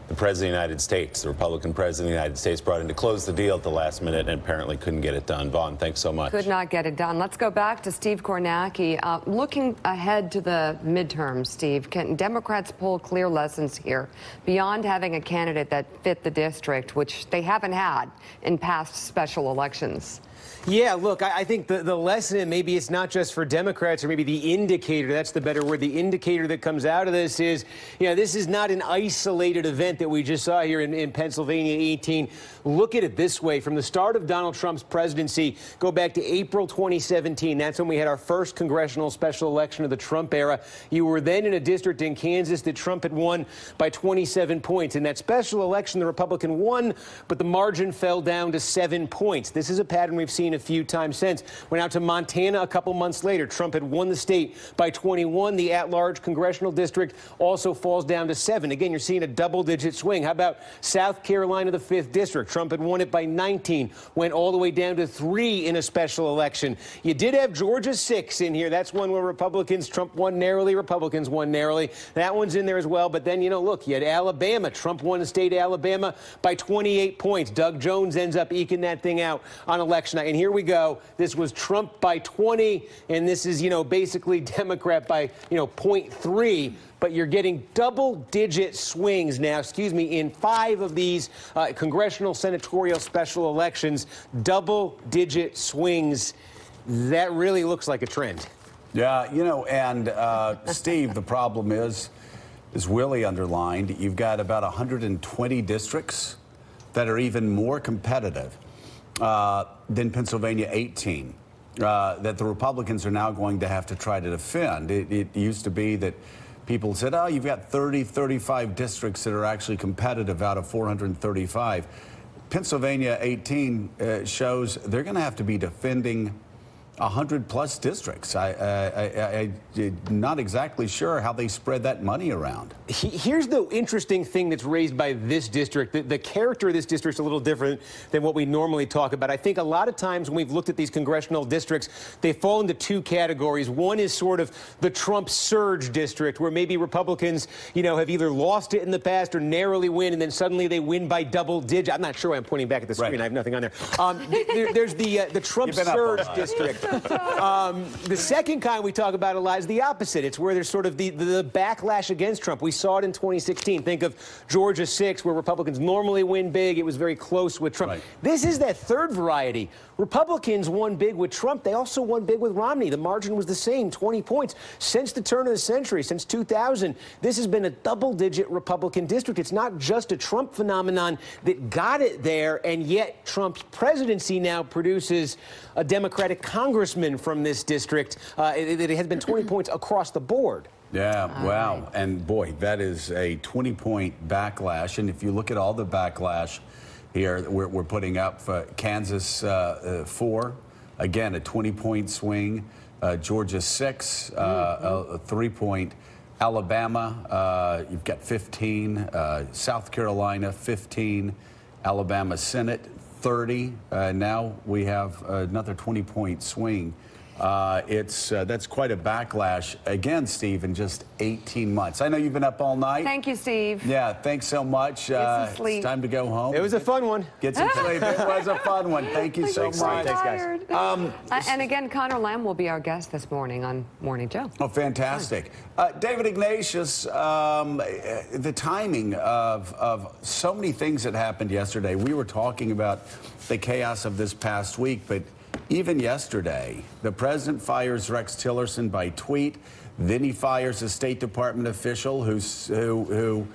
Speaker 15: the President of the United States, the Republican President of the United States brought in to close the deal at the last minute and apparently couldn't get it done. Vaughn, thanks so much.
Speaker 14: Could not get it done. Let's go back to Steve Kornacki. Looking ahead to the midterms, Steve, can Democrats pull clear lessons here beyond having a candidate that fit the district, which they haven't had in past special elections?
Speaker 4: Yeah, look, I think the lesson, and maybe it's not just for Democrats, or maybe the indicator, that's the better word, the indicator that comes out of this is, you know, this is not an isolated event that we just saw here in Pennsylvania 18. Look at it this way. From the start of Donald Trump's presidency, go back to April 2017. That's when we had our first congressional special election of the Trump era. You were then in a district in Kansas that Trump had won by 27 points. In that special election, the Republican won, but the margin fell down to 7 points. This is a pattern we've seen a few times since. Went out to Montana a couple months later. Trump had won the state by 21. The at-large congressional district also falls down to 7. Again, you're seeing a double-digit swing. How about South Carolina, the 5th district? Trump had won it by 19. Went all the way down to 3 in a special election. You did have Georgia 6 in here. That's one where Republicans, Trump won narrowly, Republicans won narrowly. That one's in there as well. But then, you know, look, you had Alabama. Trump won the state of Alabama by 28 points. Doug Jones ends up eking that thing out on election night. And here we go. This was Trump by 20, and this is, you know, basically Democrat by, you know, 0.3. But you're getting double-digit swings now, in 5 of these congressional senatorial special elections. Double-digit swings. That really looks like a trend.
Speaker 13: Yeah, you know, and Steve, the problem is, as Willie underlined, you've got about 120 districts that are even more competitive than Pennsylvania 18 that the Republicans are now going to have to try to defend. It used to be that people said, oh, you've got 30, 35 districts that are actually competitive out of 435. Pennsylvania 18 shows they're going to have to be defending 100+ districts. I'm not exactly sure how they spread that money around.
Speaker 4: Here's the interesting thing that's raised by this district. The character of this district is a little different than what we normally talk about. I think a lot of times when we've looked at these congressional districts, they fall into two categories. One is sort of the Trump surge district, where maybe Republicans, you know, have either lost it in the past or narrowly win, and then suddenly they win by double digits. I'm not sure why I'm pointing back at the screen. Right. I have nothing on there. There's the Trump surge district. The second kind we talk about a lot is the opposite. It's where there's sort of the backlash against Trump. We saw it in 2016. Think of Georgia 6, where Republicans normally win big. It was very close with Trump. Right. This is that third variety. Republicans won big with Trump. They also won big with Romney. The margin was the same, 20 points. Since the turn of the century, since 2000, this has been a double-digit Republican district. It's not just a Trump phenomenon that got it there, and yet Trump's presidency now produces a Democratic congressman from this district. It has been 20 points across the board.
Speaker 13: Yeah, wow. And boy, that is a 20-point backlash. And if you look at all the backlash here, we're putting up Kansas 4, again, a 20-point swing. Georgia 6, a 3-point. Alabama, you've got 15. South Carolina, 15. Alabama Senate, 30. Now we have another 20-point swing. That's quite a backlash, again, Steve, in just 18 months. I know you've been up all night.
Speaker 14: Thank you, Steve.
Speaker 13: Yeah, thanks so much.
Speaker 14: Get some sleep.
Speaker 13: It's time to go home.
Speaker 4: It was a fun one.
Speaker 13: Get some sleep. It was a fun one. Thank you so much.
Speaker 14: Thanks, guys. And again, Conor Lamb will be our guest this morning on Morning Joe.
Speaker 13: Oh, fantastic. David Ignatius, the timing of so many things that happened yesterday. We were talking about the chaos of this past week, but even yesterday, the president fires Rex Tillerson by tweet. Then he fires a State Department official who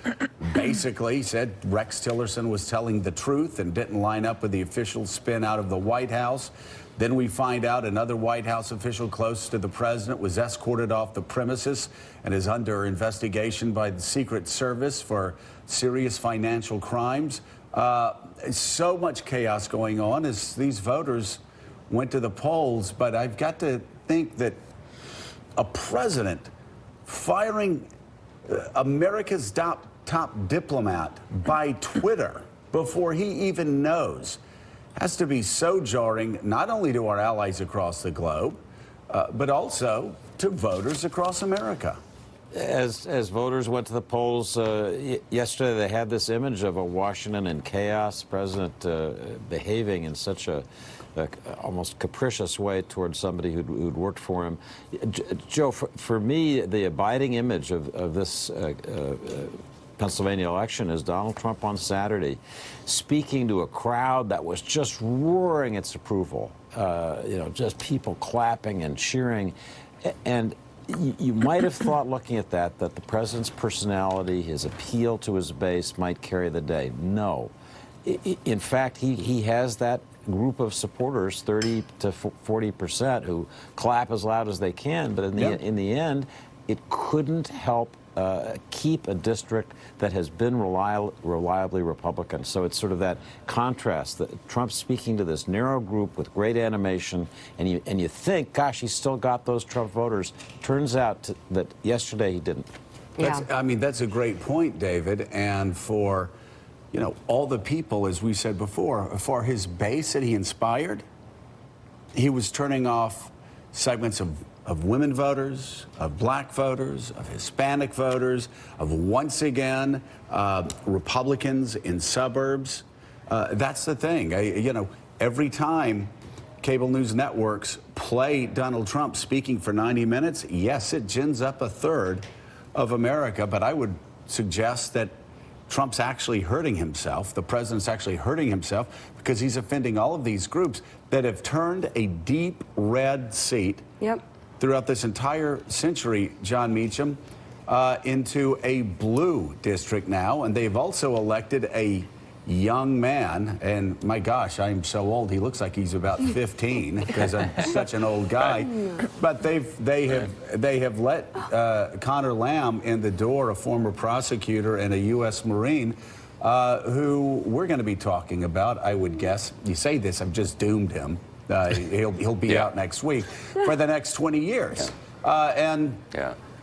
Speaker 13: basically said Rex Tillerson was telling the truth and didn't line up with the official spin out of the White House. Then we find out another White House official close to the president was escorted off the premises and is under investigation by the Secret Service for serious financial crimes. So much chaos going on as these voters went to the polls, but I've got to think that a president firing America's top diplomat by Twitter before he even knows has to be so jarring, not only to our allies across the globe, but also to voters across America.
Speaker 19: As voters went to the polls yesterday, they had this image of a Washington in chaos, president behaving in such a almost capricious way towards somebody who'd worked for him. Joe, for me, the abiding image of this Pennsylvania election is Donald Trump on Saturday speaking to a crowd that was just roaring its approval, just people clapping and cheering. And you might have thought, looking at that the president's personality, his appeal to his base might carry the day. No. In fact, he has that group of supporters, 30 to 40%, who clap as loud as they can, but in the end, it couldn't help keep a district that has been reliably Republican. So it's sort of that contrast, that Trump speaking to this narrow group with great animation, and you think, gosh, he's still got those Trump voters. Turns out that yesterday he didn't.
Speaker 13: I mean, that's a great point, David, and for all the people, as we said before, for his base that he inspired, he was turning off segments of women voters, of black voters, of Hispanic voters, of, once again, Republicans in suburbs. That's the thing. Every time cable news networks play Donald Trump speaking for 90 minutes, yes, it gins up a third of America, but I would suggest that Trump's actually hurting himself. The president's actually hurting himself because he's offending all of these groups that have turned a deep red seat throughout this entire century, John Meacham, into a blue district now, and they've also elected a young man, and my gosh, I'm so old. He looks like he's about 15 because I'm such an old guy. But they have let Conor Lamb in the door, a former prosecutor and a U.S. Marine, who we're going to be talking about. I would guess. You say this, I've just doomed him. He'll be out next week for the next 20 years.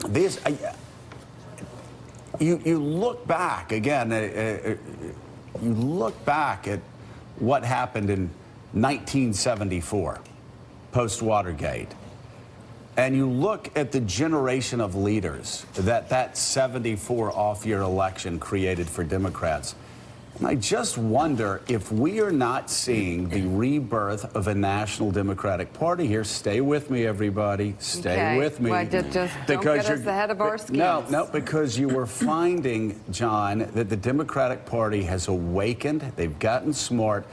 Speaker 13: This. You look back again. You look back at what happened in 1974, post-Watergate, and you look at the generation of leaders that 74 off-year election created for Democrats. And I just wonder if we are not seeing the rebirth of a national Democratic Party here. Stay with me, everybody. Stay with me.
Speaker 14: Well, just don't get us ahead of our skis.
Speaker 13: No, because you were finding, John, that the Democratic Party has awakened. They've gotten smart.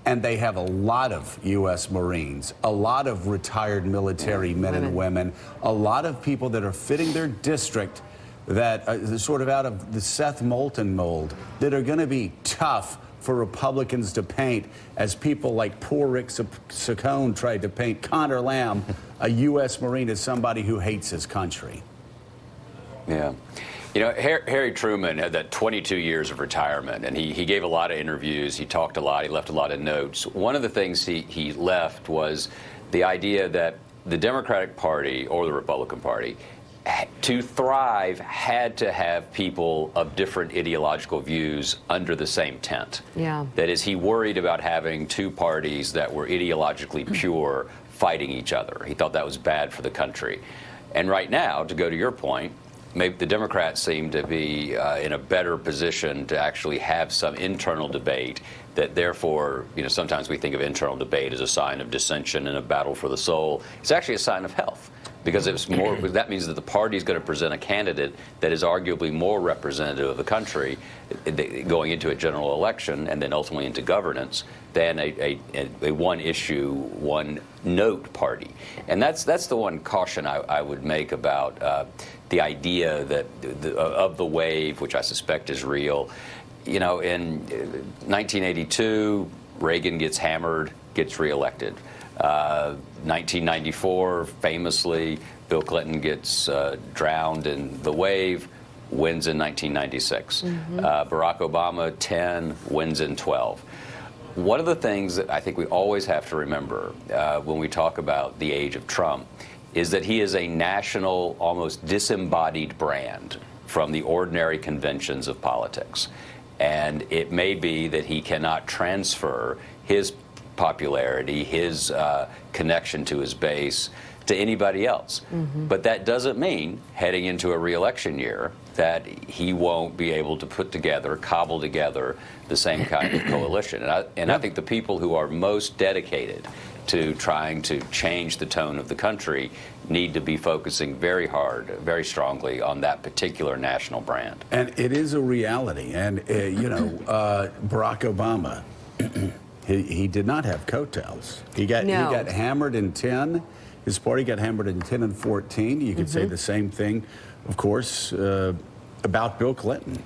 Speaker 13: And they have a lot of U.S. Marines, a lot of retired military men and women, a lot of people that are fitting their district that are sort of out of the Seth Moulton mold, that are going to be tough for Republicans to paint, as people like poor Rick Saccone tried to paint Conor Lamb, a U.S. Marine, as somebody who hates his country.
Speaker 17: Yeah. You know, Harry Truman had that 22 years of retirement, and he gave a lot of interviews. He talked a lot. He left a lot of notes. One of the things he left was the idea that the Democratic Party or the Republican Party, to thrive, had to have people of different ideological views under the same tent.
Speaker 14: Yeah.
Speaker 17: That is, he worried about having two parties that were ideologically pure fighting each other. He thought that was bad for the country. And right now, to go to your point, maybe the Democrats seem to be in a better position to actually have some internal debate, that therefore, you know, sometimes we think of internal debate as a sign of dissension and a battle for the soul. It's actually a sign of health, because it's more, that means that the party is going to present a candidate that is arguably more representative of the country going into a general election and then ultimately into governance than a one-issue, one-note party. And that's the one caution I would make about the idea that of the wave, which I suspect is real. You know, in 1982, Reagan gets hammered, gets reelected. 1994, famously, Bill Clinton gets drowned in the wave, wins in 1996. Barack Obama, 10, wins in 12. One of the things that I think we always have to remember when we talk about the age of Trump is that he is a national, almost disembodied brand from the ordinary conventions of politics. And it may be that he cannot transfer his popularity, his connection to his base, to anybody else. But that doesn't mean, heading into a re-election year, that he won't be able to put together, cobble together the same kind of coalition. And I think the people who are most dedicated to trying to change the tone of the country need to be focusing very hard, very strongly on that particular national brand.
Speaker 13: And it is a reality. And, you know, Barack Obama, he did not have coattails. He got hammered in 10. His party got hammered in 10 and 14. You could say the same thing, of course, about Bill Clinton.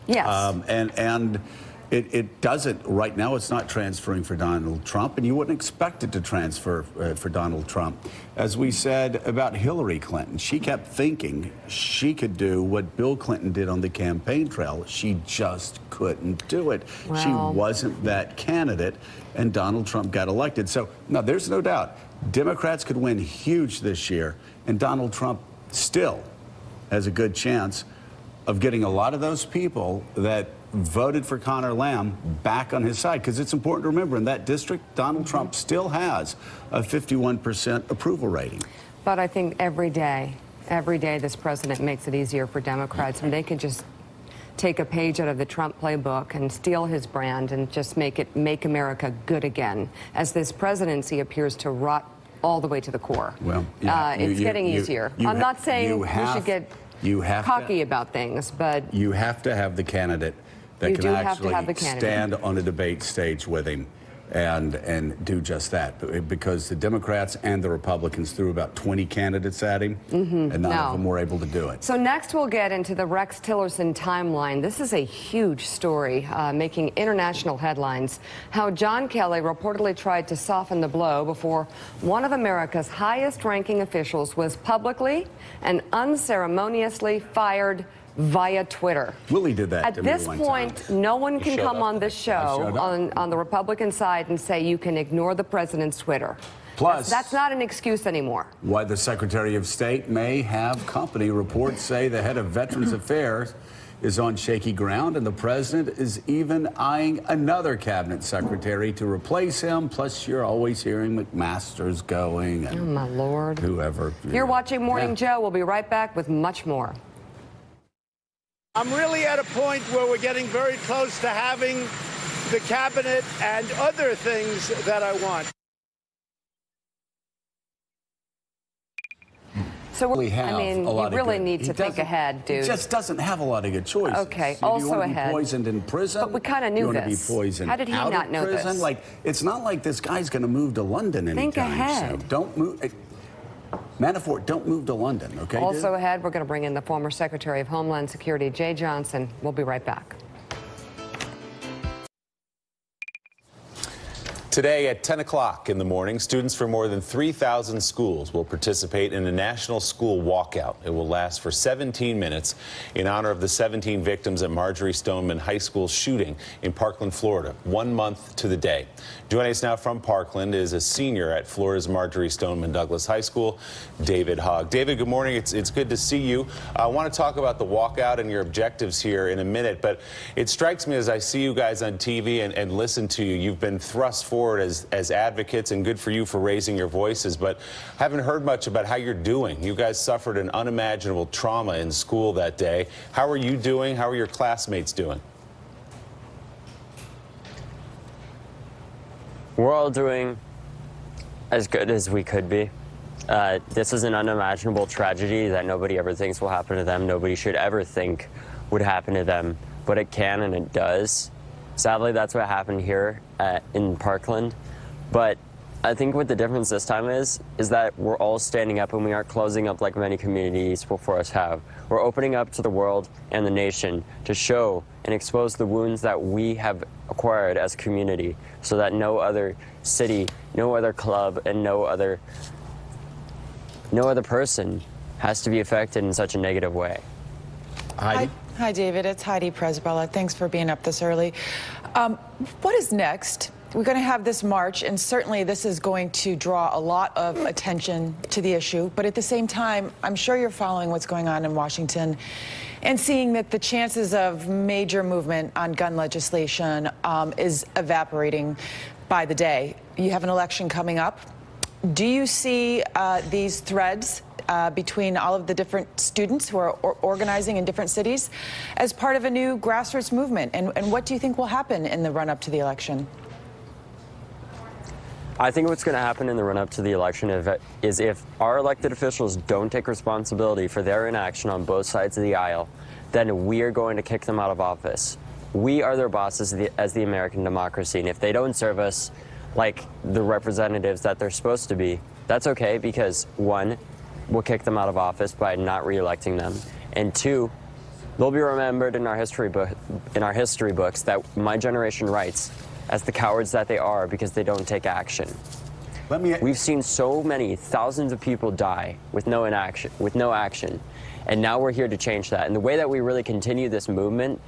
Speaker 14: Yes.
Speaker 13: And it doesn't, right now, it's not transferring for Donald Trump, and you wouldn't expect it to transfer for Donald Trump. As we said about Hillary Clinton, she kept thinking she could do what Bill Clinton did on the campaign trail. She just couldn't do it.
Speaker 14: Wow.
Speaker 13: She wasn't that candidate, and Donald Trump got elected. So, no, there's no doubt. Democrats could win huge this year, and Donald Trump still has a good chance of getting a lot of those people that voted for Conor Lamb back on his side. Because it's important to remember, in that district, Donald Trump still has a 51% approval rating.
Speaker 14: But I think every day this president makes it easier for Democrats, and they can just take a page out of the Trump playbook and steal his brand and just make America good again, as this presidency appears to rot all the way to the core.
Speaker 13: Well,
Speaker 14: it's getting easier. I'm not saying we should get cocky about things, but
Speaker 13: you have to have the candidate that can actually stand on a debate stage with him and do just that, because the Democrats and the Republicans threw about 20 candidates at him, and none of them were able to do it.
Speaker 14: So next we'll get into the Rex Tillerson timeline. This is a huge story making international headlines. How John Kelly reportedly tried to soften the blow before one of America's highest-ranking officials was publicly and unceremoniously fired via Twitter.
Speaker 13: Willie did that
Speaker 14: At
Speaker 13: to me
Speaker 14: this
Speaker 13: one
Speaker 14: point,
Speaker 13: time.
Speaker 14: no one can
Speaker 13: showed
Speaker 14: come
Speaker 13: up.
Speaker 14: on this show on the Republican side and say you can ignore the president's Twitter.
Speaker 13: Plus,
Speaker 14: that's not an excuse anymore.
Speaker 13: Why the Secretary of State may have company. Reports say the head of Veterans Affairs is on shaky ground, and the president is even eyeing another cabinet secretary to replace him. Plus, you're always hearing McMaster's going. And
Speaker 14: oh, my Lord.
Speaker 13: Whoever.
Speaker 14: You're watching Morning Joe. We'll be right back with much more.
Speaker 12: I'm really at a point where we're getting very close to having the cabinet and other things that I want.
Speaker 14: So
Speaker 13: we have
Speaker 14: I mean,
Speaker 13: a lot
Speaker 14: you really
Speaker 13: of good.
Speaker 14: need to think ahead, dude.
Speaker 13: He just doesn't have a lot of good choices.
Speaker 14: Okay,
Speaker 13: Do
Speaker 14: also
Speaker 13: you want to
Speaker 14: ahead.
Speaker 13: be poisoned in prison?
Speaker 14: But we kind of knew
Speaker 13: you want
Speaker 14: this.
Speaker 13: to be poisoned
Speaker 14: How did he
Speaker 13: out
Speaker 14: not
Speaker 13: of
Speaker 14: know
Speaker 13: prison?
Speaker 14: this?
Speaker 13: Like, it's not like this guy's going to move to London anytime
Speaker 14: Think ahead.
Speaker 13: soon. Don't move. Manafort, don't move to London, okay?
Speaker 14: Also
Speaker 13: dude?
Speaker 14: ahead, we're going to bring in the former Secretary of Homeland Security, Jay Johnson. We'll be right back.
Speaker 15: Today at 10 o'clock in the morning, students from more than 3,000 schools will participate in a national school walkout. It will last for 17 minutes in honor of the 17 victims at Marjorie Stoneman High School shooting in Parkland, Florida, 1 month to the day. Joining us now from Parkland is a senior at Florida's Marjorie Stoneman Douglas High School, David Hogg. David, good morning. It's good to see you. I want to talk about the walkout and your objectives here in a minute, but it strikes me as I see you guys on TV and listen to you, you've been thrust forward as advocates, and good for you for raising your voices, but haven't heard much about how you're doing. You guys suffered an unimaginable trauma in school that day. How are you doing? How are your classmates doing?
Speaker 20: We're all doing as good as we could be. This is an unimaginable tragedy that nobody ever thinks will happen to them. Nobody should ever think would happen to them, but it can and it does. Sadly, that's what happened here in Parkland. But I think what the difference this time is that we're all standing up and we aren't closing up like many communities before us have. We're opening up to the world and the nation to show and expose the wounds that we have acquired as a community so that no other city, no other club, and no other person has to be affected in such a negative way.
Speaker 16: Hi, David. It's Heidi Presbella. Thanks for being up this early. What is next? We're going to have this march, and certainly this is going to draw a lot of attention to the issue. But at the same time, I'm sure you're following what's going on in Washington and seeing that the chances of major movement on gun legislation is evaporating by the day. You have an election coming up. Do you see these threads between all of the different students who are organizing in different cities as part of a new grassroots movement? And what do you think will happen in the run-up to the election?
Speaker 20: I think what's going to happen in the run-up to the election is if our elected officials don't take responsibility for their inaction on both sides of the aisle, then we are going to kick them out of office. We are their bosses as the American democracy, and if they don't serve us like the representatives that they're supposed to be, that's okay, because one, we'll kick them out of office by not re-electing them, and two, they'll be remembered in our history books that my generation writes as the cowards that they are because they don't take action. We've seen so many thousands of people die with no action, and now we're here to change that. And the way that we really continue this movement,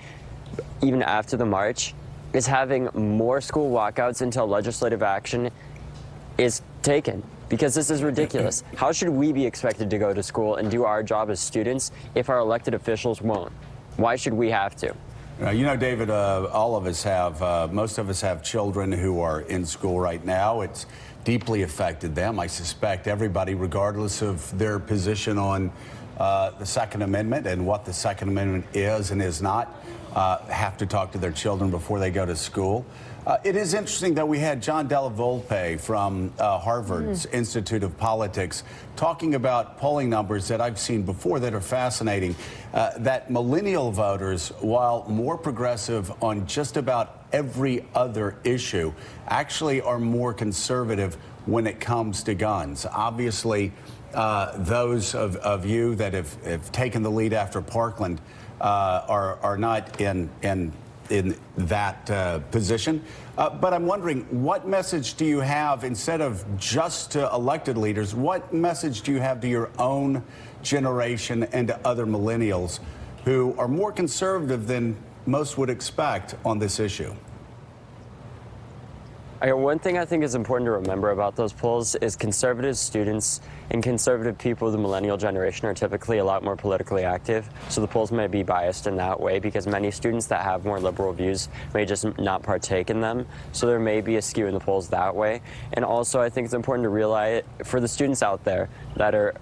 Speaker 20: even after the march, is having more school walkouts until legislative action is taken. Because this is ridiculous. How should we be expected to go to school and do our job as students if our elected officials won't? Why should we have to?
Speaker 13: You know, David, all of us have, most of us have children who are in school right now. It's deeply affected them. I suspect everybody, regardless of their position on the Second Amendment and what the Second Amendment is and is not, have to talk to their children before they go to school. It is interesting that we had John Della Volpe from Harvard's Institute of Politics talking about polling numbers that I've seen before that are fascinating, that millennial voters, while more progressive on just about every other issue, actually are more conservative when it comes to guns. Obviously, those of you that have taken the lead after Parkland are not in that position. But I'm wondering, what message do you have, instead of just to elected leaders, what message do you have to your own generation and to other millennials who are more conservative than most would expect on this issue?
Speaker 20: One thing I think is important to remember about those polls is conservative students and conservative people of the millennial generation are typically a lot more politically active. So the polls may be biased in that way because many students that have more liberal views may just not partake in them. So there may be a skew in the polls that way. And also I think it's important to realize for the students out there that are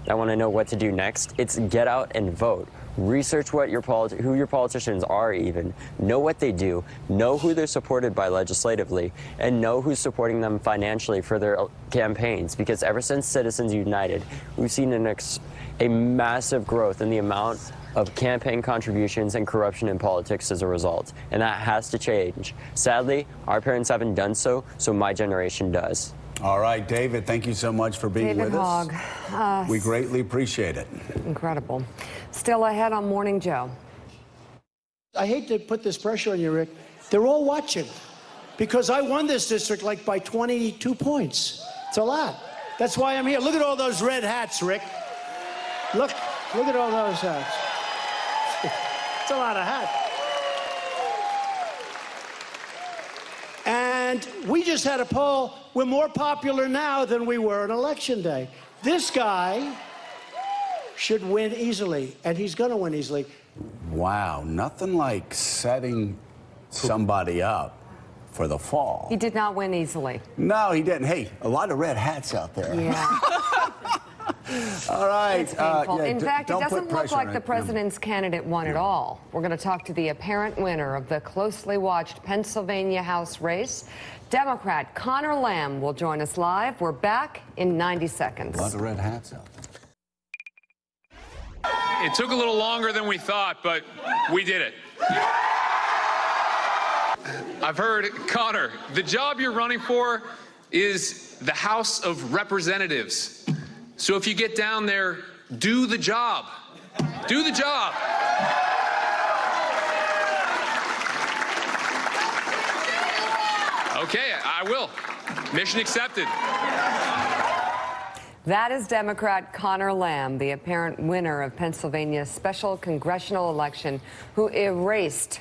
Speaker 20: that want to know what to do next, it's get out and vote. Research what who your politicians are even. Know what they do. Know who they're supported by legislatively. And know who's supporting them financially for their campaigns. Because ever since Citizens United, we've seen a massive growth in the amount of campaign contributions and corruption in politics as a result. And that has to change. Sadly, our parents haven't done so, so my generation does.
Speaker 13: All right, David, thank you so much for being with us.
Speaker 14: Hogg.
Speaker 13: We greatly appreciate it.
Speaker 14: Incredible. Still ahead on Morning Joe.
Speaker 12: I hate to put this pressure on you, Rick. They're all watching because I won this district like by 22 points. It's a lot. That's why I'm here. Look at all those red hats, Rick. Look at all those hats. It's a lot of hats. And we just had a poll. We're more popular now than we were on Election Day. This guy should win easily, and he's going to win easily.
Speaker 13: Wow, nothing like setting somebody up for the fall.
Speaker 14: He did not win easily.
Speaker 13: No, he didn't. Hey, a lot of red hats out there.
Speaker 14: Yeah.
Speaker 13: All right.
Speaker 14: It's painful.
Speaker 13: Yeah,
Speaker 14: In fact, it doesn't look like the
Speaker 13: president's
Speaker 14: president's candidate won at all. We're going to talk to the apparent winner of the closely watched Pennsylvania House race. Democrat Conor Lamb will join us live. We're back in 90 seconds.
Speaker 13: A lot of red hats out there.
Speaker 2: It took a little longer than we thought, but we did it. I've heard, Conor, the job you're running for is the House of Representatives. So if you get down there, do the job. Do the job. Okay, I will. Mission accepted.
Speaker 14: That is Democrat Conor Lamb, the apparent winner of Pennsylvania's special congressional election, who erased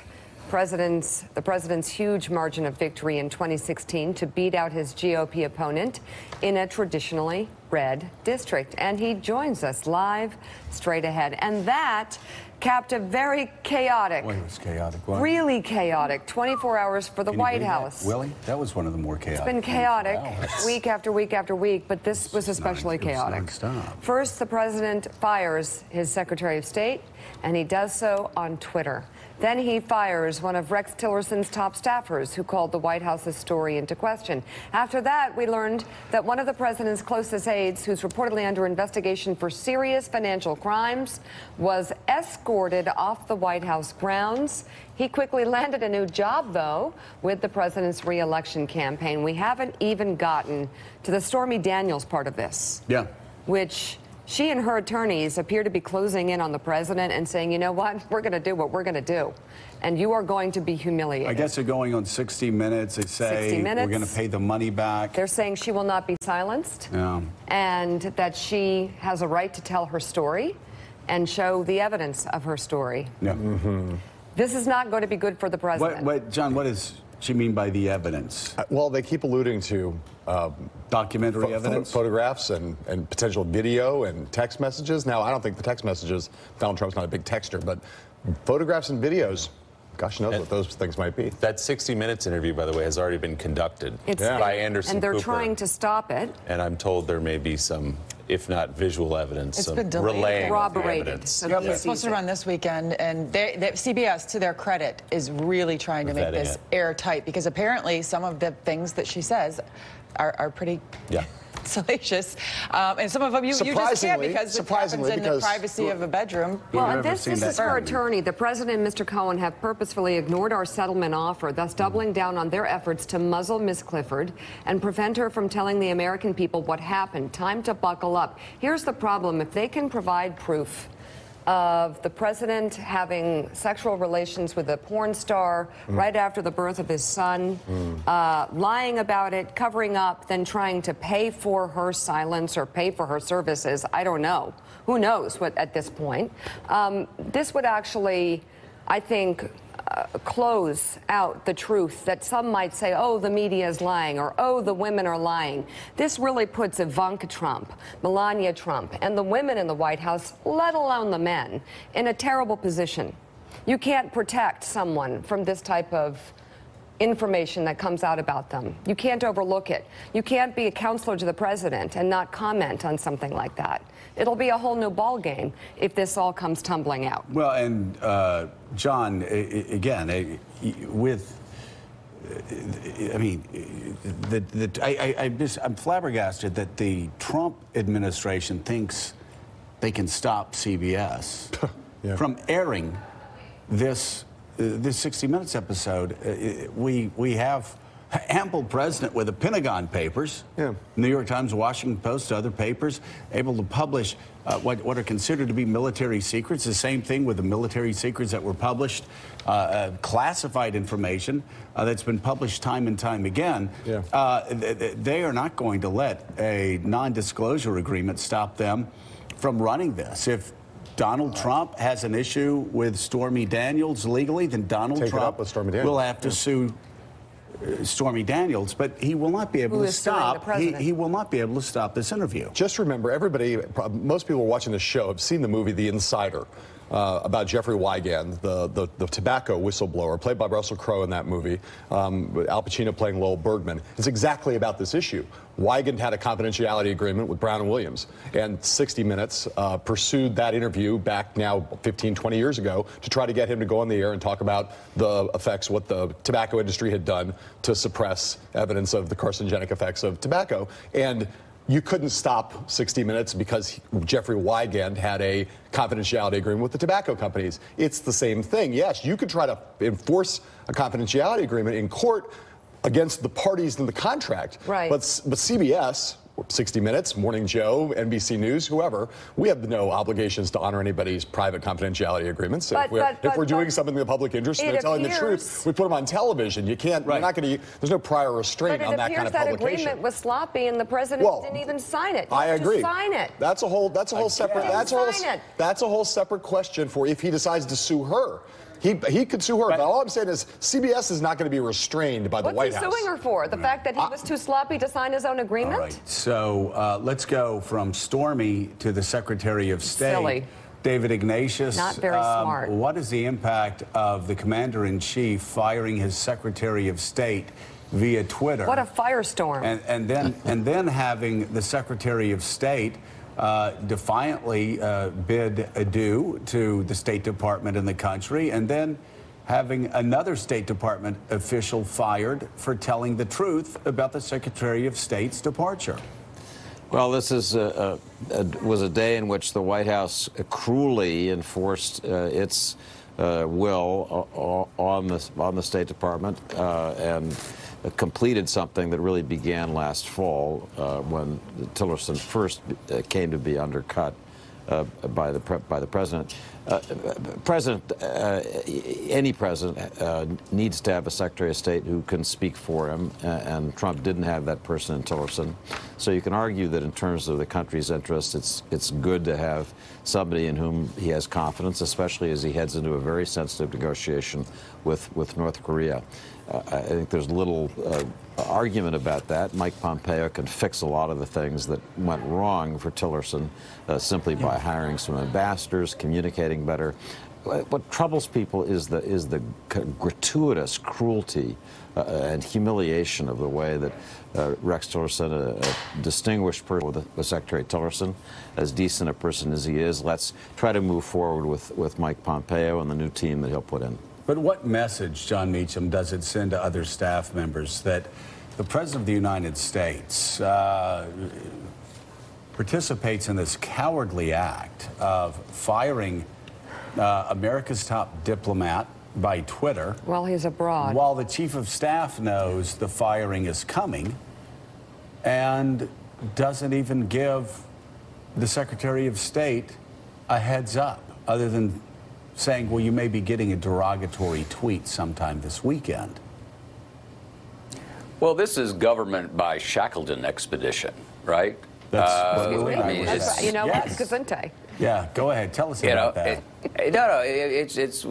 Speaker 14: the president's huge margin of victory in 2016 to beat out his GOP opponent in a traditionally red district. And he joins us live straight ahead. And that capped a very chaotic,
Speaker 13: Boy, it was chaotic. What?
Speaker 14: really chaotic 24 hours for the White House.
Speaker 13: Willie, that was one of the more chaotic.
Speaker 14: It's been chaotic week after week after week, but this was especially chaotic. First, the president fires his Secretary of State, and he does so on Twitter. Then he fires one of Rex Tillerson's top staffers who called the White House's story into question. After that, we learned that one of the president's closest aides, who's reportedly under investigation for serious financial crimes, was escorted off the White House grounds. He quickly landed a new job, though, with the president's re-election campaign. We haven't even gotten to the Stormy Daniels part of this.
Speaker 13: Yeah.
Speaker 14: Which she and her attorneys appear to be closing in on the president and saying, you know what, we're going to do what we're going to do. And you are going to be humiliated.
Speaker 13: I guess they're going on 60 Minutes. They say we're going to pay the money back.
Speaker 14: They're saying she will not be silenced.
Speaker 13: Yeah.
Speaker 14: And that she has a right to tell her story and show the evidence of her story.
Speaker 13: Yeah.
Speaker 14: This is not going to be good for the president.
Speaker 13: John, what does she mean by the evidence?
Speaker 21: Well, they keep alluding to
Speaker 13: documentary evidence,
Speaker 21: photographs, and potential video and text messages. Now, I don't think the text messages, Donald Trump's not a big texter, but photographs and videos, gosh knows what those things might be.
Speaker 15: That 60 Minutes interview, by the way, has already been conducted by Anderson
Speaker 14: And they're
Speaker 15: Cooper.
Speaker 14: trying to stop it.
Speaker 15: And I'm told there may be some if not visual evidence,
Speaker 16: It's
Speaker 15: some
Speaker 16: been delayed.
Speaker 15: relaying
Speaker 14: Corroborated.
Speaker 15: evidence.
Speaker 14: So
Speaker 16: Yep. It's supposed to run this weekend, and CBS, to their credit, is really trying to make
Speaker 15: Vetting
Speaker 16: this
Speaker 15: it.
Speaker 16: airtight, because apparently some of the things that she says are pretty salacious, and some of them you just can't, because it happens in the privacy of a bedroom.
Speaker 14: Well, and this is her attorney. The president and Mr. Cohen have purposefully ignored our settlement offer, thus doubling down on their efforts to muzzle Ms. Clifford and prevent her from telling the American people what happened. Time to buckle up. Here's the problem. If they can provide proof of the president having sexual relations with a porn star right after the birth of his son, lying about it, covering up, then trying to pay for her silence or pay for her services. I don't know. Who knows what at this point? This would actually, I think, close out the truth that some might say, oh, the media is lying, or oh, the women are lying. This really puts Ivanka Trump, Melania Trump, and the women in the White House, let alone the men, in a terrible position. You can't protect someone from this type of information that comes out about them. You can't overlook it. You can't be a counselor to the president and not comment on something like that. It'll be a whole new ball game if this all comes tumbling out.
Speaker 13: Well, and John, again, I'm flabbergasted that the Trump administration thinks they can stop CBS from airing this 60 Minutes episode. We have ample precedent with the Pentagon Papers, New York Times, Washington Post, other papers, able to publish what are considered to be military secrets. The same thing with the military secrets that were published, classified information that's been published time and time again. They are not going to let a non-disclosure agreement stop them from running this. If Donald Trump has an issue with Stormy Daniels legally, then Donald Trump will have to sue Stormy Daniels, but he will not be able to stop. He will not be able to stop this interview.
Speaker 21: Just remember, most people watching this show have seen the movie The Insider about Jeffrey Wigand, the tobacco whistleblower, played by Russell Crowe in that movie. Al Pacino playing Lowell Bergman. It's exactly about this issue. Wigand had a confidentiality agreement with Brown and Williams, and 60 Minutes pursued that interview back now 15, 20 years ago to try to get him to go on the air and talk about the effects, what the tobacco industry had done to suppress evidence of the carcinogenic effects of tobacco. And you couldn't stop 60 Minutes because Jeffrey Wigand had a confidentiality agreement with the tobacco companies. It's the same thing. Yes, you could try to enforce a confidentiality agreement in court against the parties in the contract. Right. But CBS, 60 Minutes, Morning Joe, NBC News, whoever, we have no obligations to honor anybody's private confidentiality agreements. If we're doing something in the public interest and they're telling the truth, we put them on television. You can't, you're not going to, there's no prior restraint on that kind of publication.
Speaker 14: But it appears that agreement was sloppy and the president didn't even sign it.
Speaker 21: I agree.
Speaker 14: Sign it.
Speaker 21: That's a whole separate question for if he decides to sue her. He could sue her, but all I'm saying is CBS is not going to be restrained by the White House.
Speaker 14: What's he suing her for? The fact that he was too sloppy to sign his own agreement?
Speaker 13: All right. So let's go from Stormy to the Secretary of State.
Speaker 14: Silly.
Speaker 13: David Ignatius.
Speaker 14: Not very smart.
Speaker 13: What is the impact of the Commander-in-Chief firing his Secretary of State via Twitter?
Speaker 14: What a firestorm.
Speaker 13: And then having the Secretary of State defiantly bid adieu to the State Department in the country, and then having another State Department official fired for telling the truth about the Secretary of State's departure.
Speaker 19: Well, this is was a day in which the White House cruelly enforced its will on the State Department and completed something that really began last fall when Tillerson first came to be undercut by the president. Any president needs to have a Secretary of State who can speak for him, and Trump didn't have that person in Tillerson. So you can argue that in terms of the country's interests, it's good to have somebody in whom he has confidence, especially as he heads into a very sensitive negotiation with North Korea. I think there's little argument about that. Mike Pompeo can fix a lot of the things that went wrong for Tillerson simply by hiring some ambassadors, communicating better. what troubles people is the gratuitous cruelty and humiliation of the way that Rex Tillerson, a distinguished person with Secretary Tillerson, as decent a person as he is, let's try to move forward with Mike Pompeo and the new team that he'll put in.
Speaker 13: But what message, John Meacham, does it send to other staff members that the President of the United States participates in this cowardly act of firing America's top diplomat by Twitter?
Speaker 14: While he's abroad.
Speaker 13: While the Chief of Staff knows the firing is coming and doesn't even give the Secretary of State a heads up, other than saying, well, you may be getting a derogatory tweet sometime this weekend.
Speaker 17: Well, this is government by Shackleton expedition, right?
Speaker 13: That's
Speaker 14: you know, yes. Gesundheit.
Speaker 13: Yeah, go ahead. Tell us about that.
Speaker 17: It's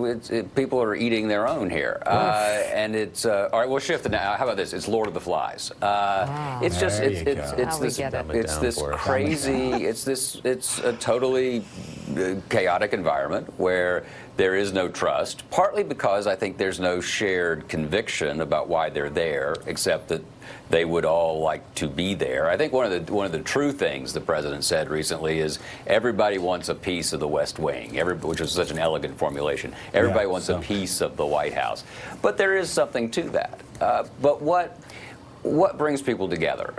Speaker 17: people are eating their own here, and it's all right. We'll shift it now. How about this? It's Lord of the Flies. It's just it's this crazy. It's a totally chaotic environment where there is no trust. Partly because I think there's no shared conviction about why they're there, except that they would all like to be there. I think one of the true things the president said recently is everybody wants a piece of the West Wing, which is such an elegant formulation. Everybody wants a piece of the White House. But there is something to that. But what brings people together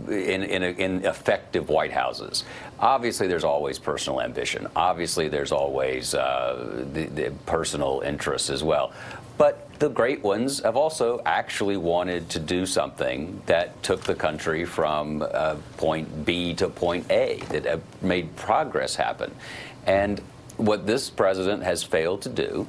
Speaker 17: in effective White Houses? Obviously, there's always personal ambition. Obviously, there's always the personal interests as well. But the great ones have also actually wanted to do something that took the country from point B to point A, that made progress happen. And what this president has failed to do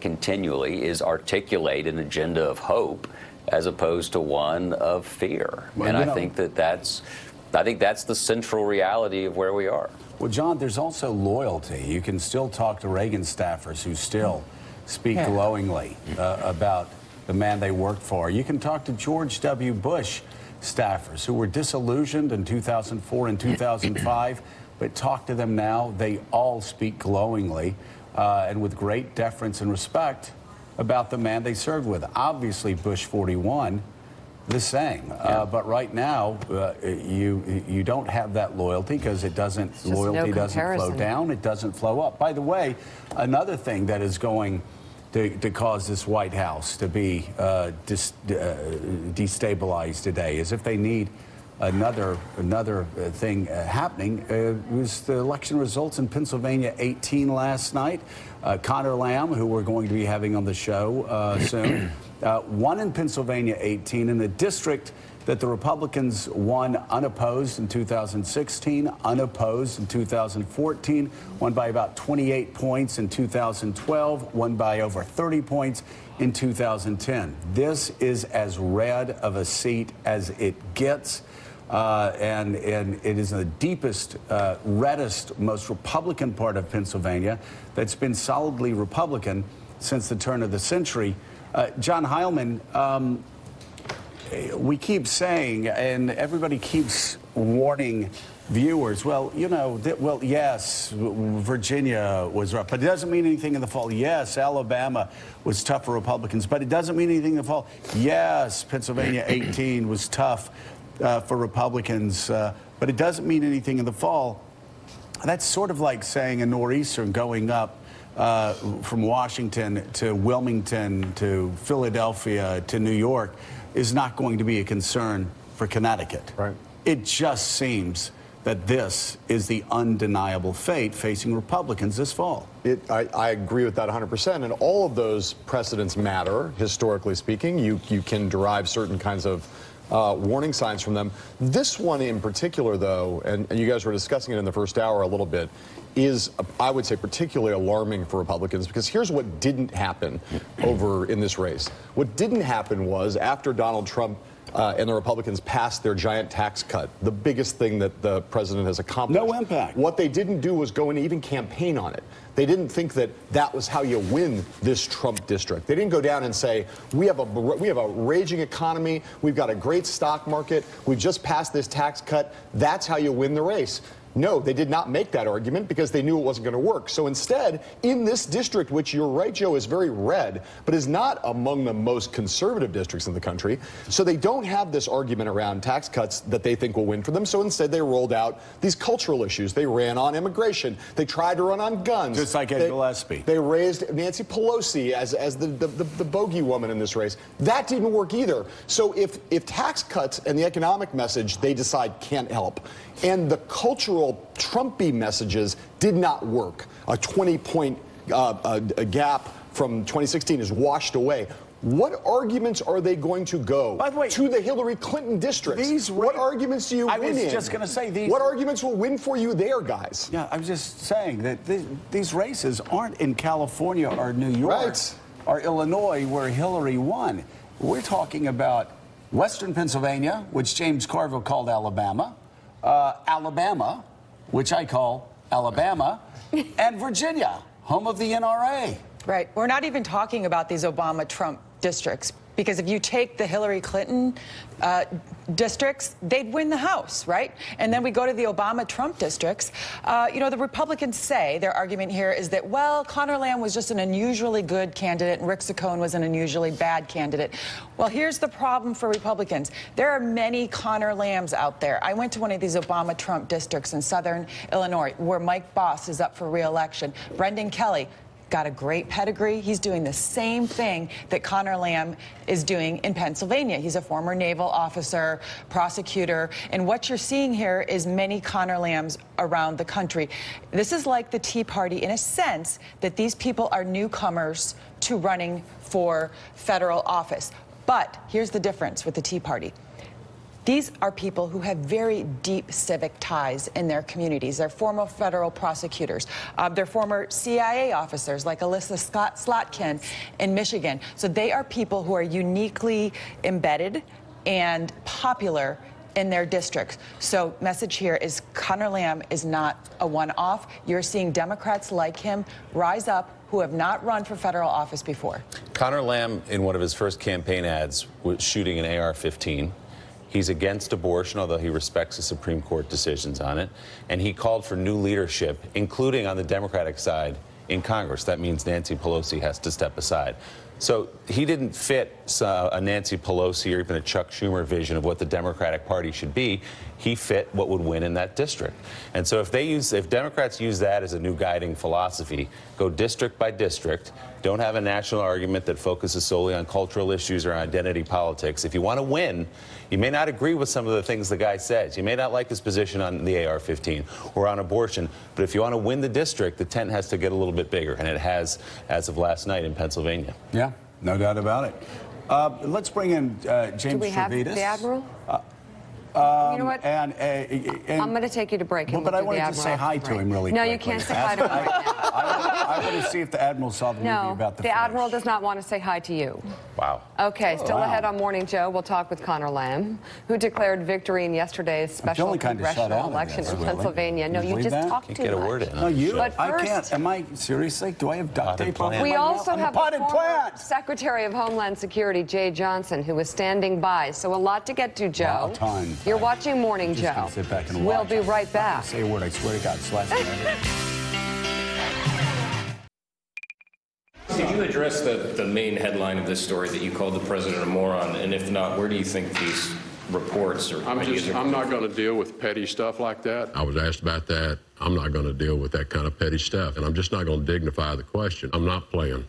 Speaker 17: continually is articulate an agenda of hope as opposed to one of fear. Well, and I think that's the central reality of where we are.
Speaker 13: Well, John, there's also loyalty. You can still talk to Reagan staffers who still speak glowingly about the man they worked for. You can talk to George W. Bush staffers who were disillusioned in 2004 and 2005, but talk to them now. They all speak glowingly and with great deference and respect about the man they served with. Obviously, Bush 41, the same. But right now, you don't have that loyalty because loyalty doesn't flow down, it doesn't flow up. By the way, another thing that is going to cause this White House to be destabilized today is if they need another thing happening was the election results in Pennsylvania 18 last night. Conor Lamb, who we're going to be having on the show soon, won in Pennsylvania 18 in a district that the Republicans won unopposed in 2016, unopposed in 2014, won by about 28 points in 2012, won by over 30 points in 2010. This is as red of a seat as it gets. And it is the deepest, reddest, most Republican part of Pennsylvania that's been solidly Republican since the turn of the century. John Heilman, we keep saying, and everybody keeps warning viewers, well, you know, yes, Virginia was rough, but it doesn't mean anything in the fall. Yes, Alabama was tough for Republicans, but it doesn't mean anything in the fall. Yes, Pennsylvania 18 was tough for Republicans, but it doesn't mean anything in the fall. That's sort of like saying a nor'easter going up from Washington to Wilmington to Philadelphia to New York is not going to be a concern for Connecticut. Right. It just seems that this is the undeniable fate facing Republicans this fall.
Speaker 21: I agree with that 100%, and all of those precedents matter, historically speaking. You can derive certain kinds of warning signs from them. This one in particular, though, and you guys were discussing it in the first hour a little bit, is, I would say, particularly alarming for Republicans, because here's what didn't happen over in this race. What didn't happen was after Donald Trump and the Republicans passed their giant tax cut, the biggest thing that the president has accomplished. No impact. What they didn't do was go and even campaign on it. They didn't think that that was how you win this Trump district. They didn't go down and say, we have a raging economy, we've got a great stock market, we've just passed this tax cut, that's how you win the race. No, they did not make that argument because they knew it wasn't going to work. So instead, in this district, which you're right, Joe, is very red, but is not among the most conservative districts in the country, so they don't have this argument around tax cuts that they think will win for them. So instead, they rolled out these cultural issues. They ran on immigration. They tried to run on guns.
Speaker 13: Just like Ed Gillespie.
Speaker 21: They raised Nancy Pelosi as the bogey woman in this race. That didn't work either. So if tax cuts and the economic message they decide can't help, and the cultural Trumpy messages did not work, a 20-point gap from 2016 is washed away. What arguments are they going to go to the Hillary Clinton districts? What arguments do you win in?
Speaker 13: I was just going to say these.
Speaker 21: What arguments will win for you there, guys?
Speaker 13: Yeah, I was just saying that these races aren't in California or New York or Illinois where Hillary won. We're talking about Western Pennsylvania, which James Carville called Alabama, Alabama, which I call Alabama, and Virginia, home of the NRA.
Speaker 16: Right. We're not even talking about these Obama-Trump districts, because if you take the Hillary Clinton districts, they'd win the House, right? And then we go to the Obama-Trump districts. You know, the Republicans say their argument here is that, well, Conor Lamb was just an unusually good candidate and Rick Saccone was an unusually bad candidate. Well, here's the problem for Republicans. There are many Conor Lambs out there. I went to one of these Obama-Trump districts in southern Illinois where Mike Boss is up for re-election. Brendan Kelly got a great pedigree. He's doing the same thing that Conor Lamb is doing in Pennsylvania. He's a former naval officer, prosecutor, and what you're seeing here is many Conor Lambs around the country. This is like the Tea Party in a sense that these people are newcomers to running for federal office. But here's the difference with the Tea Party. These are people who have very deep civic ties in their communities. They're former federal prosecutors. They're former CIA officers like Alyssa Slotkin in Michigan. So they are people who are uniquely embedded and popular in their districts. So message here is Conor Lamb is not a one-off. You're seeing Democrats like him rise up who have not run for federal office before.
Speaker 15: Conor Lamb, in one of his first campaign ads, was shooting an AR-15. He's against abortion, although he respects the Supreme Court decisions on it. And he called for new leadership, including on the Democratic side in Congress. That means Nancy Pelosi has to step aside. So he didn't fit a Nancy Pelosi or even a Chuck Schumer vision of what the Democratic Party should be. He fit what would win in that district. And so if Democrats use that as a new guiding philosophy, go district by district, don't have a national argument that focuses solely on cultural issues or identity politics. If you want to win, you may not agree with some of the things the guy says. You may not like his position on the AR-15 or on abortion, but if you want to win the district, the tent has to get a little bit bigger, and it has as of last night in Pennsylvania.
Speaker 13: Yeah, no doubt about it. Let's bring in James
Speaker 14: Do we have
Speaker 13: Stavridis.
Speaker 14: the Admiral? You know what?
Speaker 13: And
Speaker 14: I'm going to take you to break.
Speaker 13: Well, but I wanted to say hi to him really quickly.
Speaker 14: No, you can't say hi to him right now.
Speaker 13: I want to see if the Admiral saw the movie about the
Speaker 14: Admiral does not want to say hi to you.
Speaker 15: Wow.
Speaker 14: Okay, still ahead on Morning Joe, we'll talk with Conor Lamb, who declared victory in yesterday's special congressional election in Pennsylvania. No, you just talked too much.
Speaker 15: Can't get a word in.
Speaker 13: No, you.
Speaker 14: But
Speaker 13: I
Speaker 14: first,
Speaker 13: can't. Am I seriously? Do I have duct tape on?
Speaker 14: We also have the
Speaker 13: potted
Speaker 14: former
Speaker 13: plant.
Speaker 14: Secretary of Homeland Security, Jay Johnson, who is standing by. So a lot to get to, Joe. You're watching Morning Joe.
Speaker 13: Just sit back and watch.
Speaker 14: We'll be right back.
Speaker 13: Say a word. I swear to God.
Speaker 6: Could you address the main headline of this story that you called the president a moron? And if not, where do you think these reports or ideas are?
Speaker 8: I'm not going to deal with petty stuff like that. I was asked about that. I'm not going to deal with that kind of petty stuff. And I'm just not going to dignify the question. I'm not playing.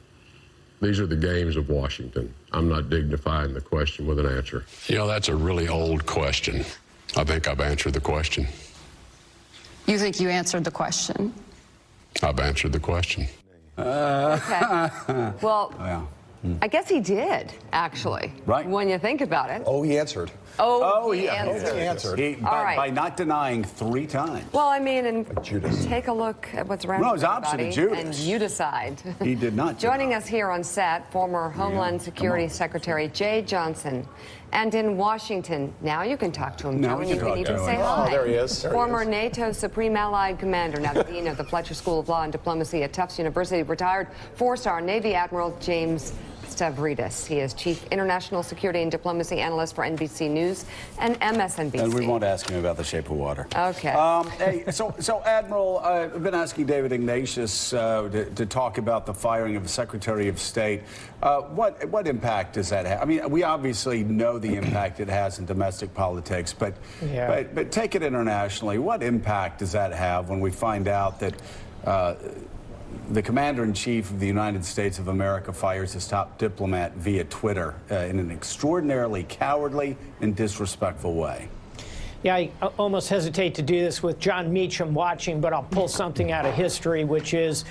Speaker 8: These are the games of Washington. I'm not dignifying the question with an answer. You know, that's a really old question. I think I've answered the question.
Speaker 22: You think you answered the question?
Speaker 8: I've answered the question.
Speaker 14: Okay. Well, I guess he did, actually.
Speaker 13: Right.
Speaker 14: When you think about it.
Speaker 21: Oh, he answered.
Speaker 14: He answered.
Speaker 13: All right. By not denying 3 times.
Speaker 14: Well, I mean, and take a look at what's around
Speaker 13: it's opposite of Judas.
Speaker 14: and you decide.
Speaker 13: He did not.
Speaker 14: Joining us here on set, former Homeland Security Secretary Jay Johnson. And in Washington, now you can talk to him, Joe, and you can even say hi.
Speaker 21: Oh, there he is.
Speaker 14: Former NATO Supreme Allied Commander, now the Dean of the Fletcher School of Law and Diplomacy at Tufts University, retired 4-star Navy Admiral James Stavridis. He is Chief International Security and Diplomacy Analyst for NBC News and MSNBC.
Speaker 13: And we won't ask him about the shape of water.
Speaker 14: Okay.
Speaker 13: Hey, so Admiral, I've been asking David Ignatius to talk about the firing of the Secretary of State. What impact does that have? I mean, we obviously know the impact it has in domestic politics, but take it internationally. What impact does that have when we find out that the Commander-in-Chief of the United States of America fires his top diplomat via Twitter in an extraordinarily cowardly and disrespectful way?
Speaker 9: Yeah, I almost hesitate to do this with John Meacham watching, but I'll pull something out of history, which is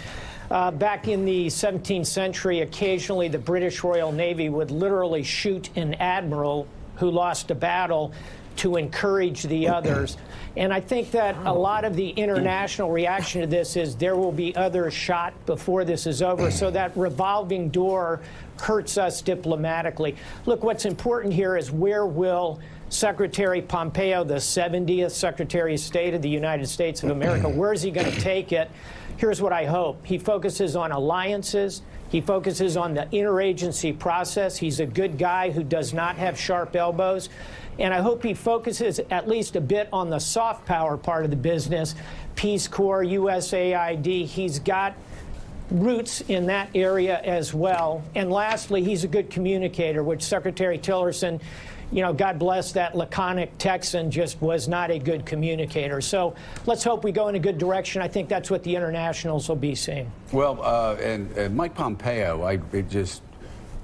Speaker 9: back in the 17th century, occasionally the British Royal Navy would literally shoot an admiral who lost a battle to encourage the others. And I think that a lot of the international reaction to this is there will be others shot before this is over. So that revolving door hurts us diplomatically. Look, what's important here is where will Secretary Pompeo, the 70th Secretary of State of the United States of America, where is he going to take it? Here's what I hope. He focuses on alliances. He focuses on the interagency process. He's a good guy who does not have sharp elbows. And I hope he focuses at least a bit on the soft power part of the business, Peace Corps, USAID. He's got roots in that area as well. And lastly, he's a good communicator, which Secretary Tillerson, you know, God bless that laconic Texan, just was not a good communicator. So let's hope we go in a good direction. I think that's what the internationals will be seeing.
Speaker 13: Well, and Mike Pompeo, just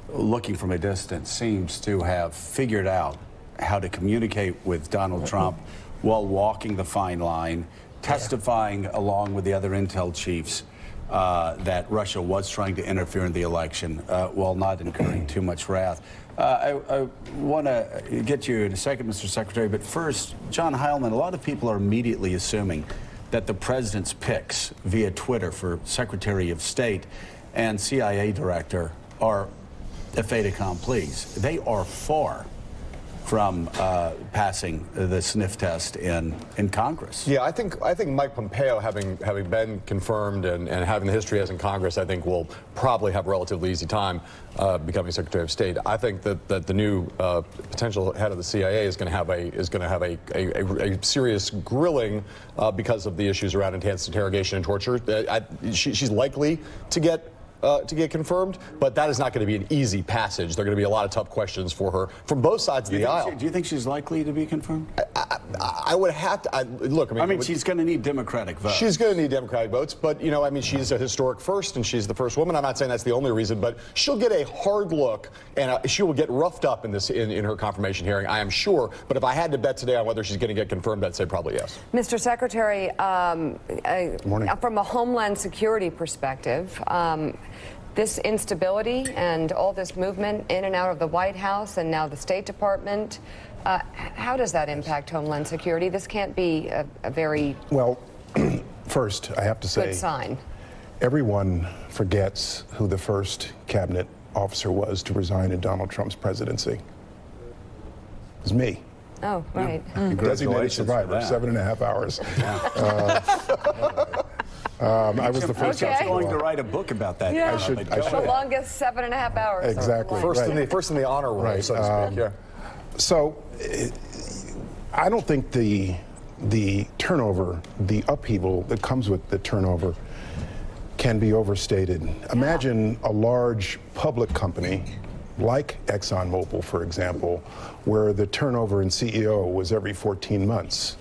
Speaker 13: looking from a distance, seems to have figured out how to communicate with Donald Trump while walking the fine line, testifying along with the other intel chiefs that Russia was trying to interfere in the election while not incurring too much wrath. I want to get you in a second, Mr. Secretary, but first, John Heilman, a lot of people are immediately assuming that the president's picks via Twitter for Secretary of State and CIA director are a fait accompli. They are far from passing the sniff test in Congress.
Speaker 21: Yeah, I think Mike Pompeo, having been confirmed and having the history he has in Congress, I think will probably have a relatively easy time becoming Secretary of State. I think that the new potential head of the CIA is going to have a serious grilling because of the issues around enhanced interrogation and torture. She's likely to get confirmed, but that is not going to be an easy passage. There are going to be a lot of tough questions for her from both sides of the aisle.
Speaker 13: Do you think she's likely to be confirmed?
Speaker 21: I would have to look.
Speaker 13: I mean, she's going to need Democratic votes.
Speaker 21: She's going to need Democratic votes, but you know, I mean, she's a historic first, and she's the first woman. I'm not saying that's the only reason, but she'll get a hard look, and she will get roughed up in her confirmation hearing, I am sure. But if I had to bet today on whether she's going to get confirmed, I'd say probably yes.
Speaker 14: Mr. Secretary, from a Homeland Security perspective, this instability and all this movement in and out of the White House and now the State Department, how does that impact Homeland Security? This can't be a very
Speaker 10: well. First, I have to say,
Speaker 14: good sign.
Speaker 10: Everyone forgets who the first cabinet officer was to resign in Donald Trump's presidency. It was me.
Speaker 14: Oh, right.
Speaker 10: Designated survivor, 7.5 hours. I was the first.
Speaker 13: I'm going to write a book about that.
Speaker 14: Yeah.
Speaker 10: I should.
Speaker 14: The longest 7.5 hours.
Speaker 10: Exactly.
Speaker 21: First in the honor roll, so to speak. Yeah.
Speaker 10: So, I don't think the turnover, the upheaval that comes with the turnover, can be overstated. Yeah. Imagine a large public company like ExxonMobil, for example, where the turnover in CEO was every 14 months.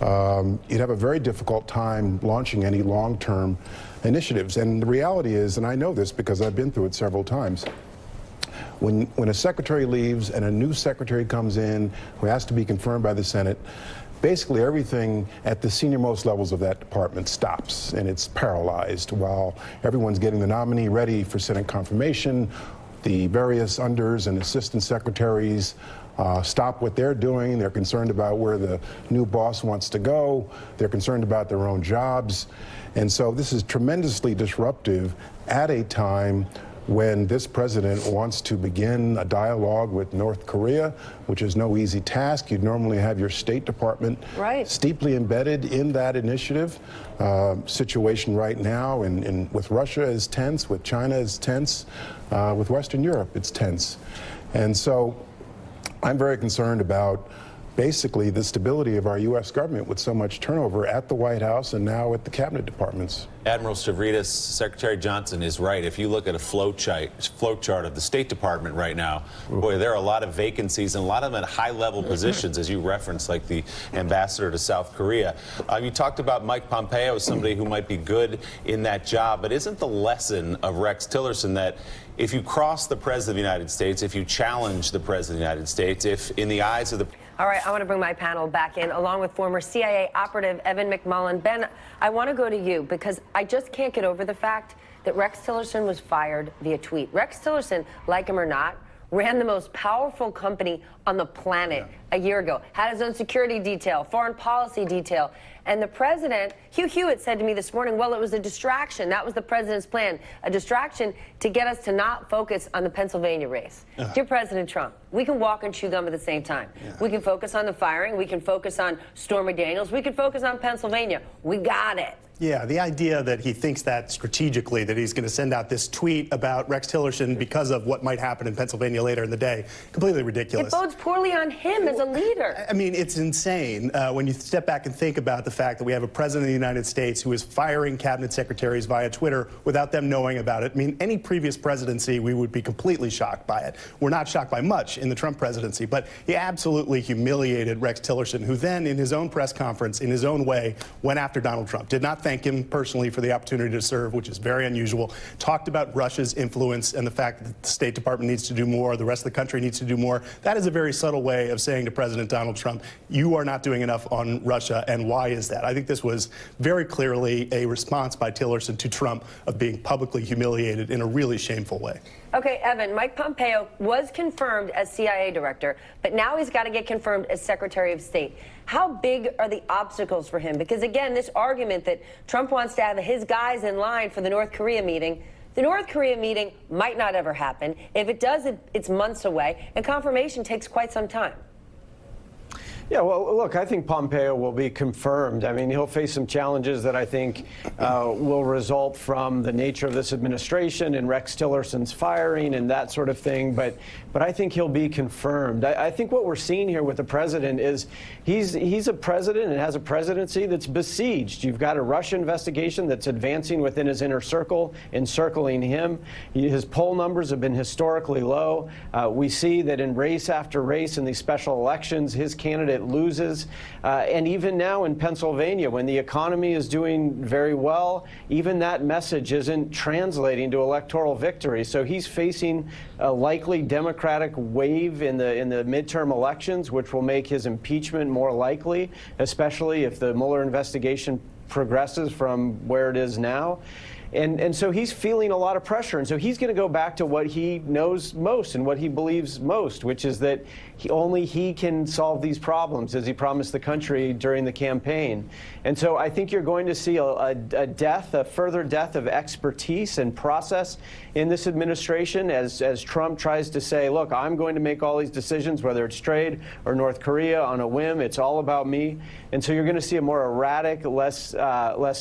Speaker 10: You'd have a very difficult time launching any long-term initiatives. And the reality is, and I know this because I've been through it several times, when a secretary leaves and a new secretary comes in who has to be confirmed by the Senate, basically everything at the senior-most levels of that department stops, and it's paralyzed while everyone's getting the nominee ready for Senate confirmation. The various unders and assistant secretaries stop what they're doing. They're concerned about where the new boss wants to go. They're concerned about their own jobs. And so this is tremendously disruptive at a time when this president wants to begin a dialogue with North Korea, which is no easy task. You'd normally have your State Department steeply embedded in that initiative. Situation right now with Russia is tense, with China is tense, with Western Europe it's tense. And so I'm very concerned about basically the stability of our U.S. government with so much turnover at the White House and now at the cabinet departments.
Speaker 15: Admiral Stavridis, Secretary Johnson is right. If you look at a flow chart of the State Department right now, boy, there are a lot of vacancies and a lot of them at high-level positions, as you referenced, like the ambassador to South Korea. You talked about Mike Pompeo as somebody who might be good in that job, but isn't the lesson of Rex Tillerson that if you cross the President of the United States, if you challenge the President of the United States, if in the eyes of the...
Speaker 7: All right, I want to bring my panel back in, along with former CIA operative Evan McMullin. Ben, I want to go to you because I just can't get over the fact that Rex Tillerson was fired via tweet. Rex Tillerson, like him or not, ran the most powerful company on the planet a year ago, had his own security detail, foreign policy detail. And the president, Hugh Hewitt, said to me this morning, well, it was a distraction. That was the president's plan, a distraction to get us to not focus on the Pennsylvania race. Dear President Trump, we can walk and chew gum at the same time. We can focus on the firing. We can focus on Stormy Daniels. We can focus on Pennsylvania. We got it.
Speaker 11: Yeah, the idea that he thinks that strategically, that he's going to send out this tweet about Rex Tillerson because of what might happen in Pennsylvania later in the day, completely ridiculous.
Speaker 7: It bodes poorly on him as a leader.
Speaker 11: I mean, it's insane when you step back and think about the fact that we have a president of the United States who is firing cabinet secretaries via Twitter without them knowing about it. I mean, any previous presidency, we would be completely shocked by it. We're not shocked by much in the Trump presidency, but he absolutely humiliated Rex Tillerson, who then, in his own press conference, in his own way, went after Donald Trump. Did not thank him personally for the opportunity to serve, which is very unusual. Talked about Russia's influence and the fact that the State Department needs to do more, the rest of the country needs to do more. That is a very subtle way of saying to President Donald Trump, you are not doing enough on Russia, and why is that? I think this was very clearly a response by Tillerson to Trump of being publicly humiliated in a really shameful way.
Speaker 7: Okay, Evan, Mike Pompeo was confirmed as CIA director, but now he's got to get confirmed as Secretary of State. How big are the obstacles for him? Because, again, this argument that Trump wants to have his guys in line for the North Korea meeting, the North Korea meeting might not ever happen. If it does, it's months away, and confirmation takes quite some time.
Speaker 9: Yeah, well, look, I think Pompeo will be confirmed. I mean, he'll face some challenges that I think will result from the nature of this administration and Rex Tillerson's firing and that sort of thing. But I think he'll be confirmed. I think what we're seeing here with the president is he's a president and has a presidency that's besieged. You've got a Russia investigation that's advancing within his inner circle, encircling him. His poll numbers have been historically low. We see that in race after race in these special elections, his candidate loses. And even now in Pennsylvania, when the economy is doing very well, even that message isn't translating to electoral victory. So he's facing a likely Democratic wave in the midterm elections, which will make his impeachment more likely, especially if the Mueller investigation progresses from where it is now. And so he's feeling a lot of pressure. And so he's going to go back to what he knows most and what he believes most, which is that only he can solve these problems, as he promised the country during the campaign. And so I think you're going to see a further death of expertise and process in this administration as Trump tries to say, look, I'm going to make all these decisions, whether it's trade or North Korea, on a whim. It's all about me. And so you're going to see a more erratic, less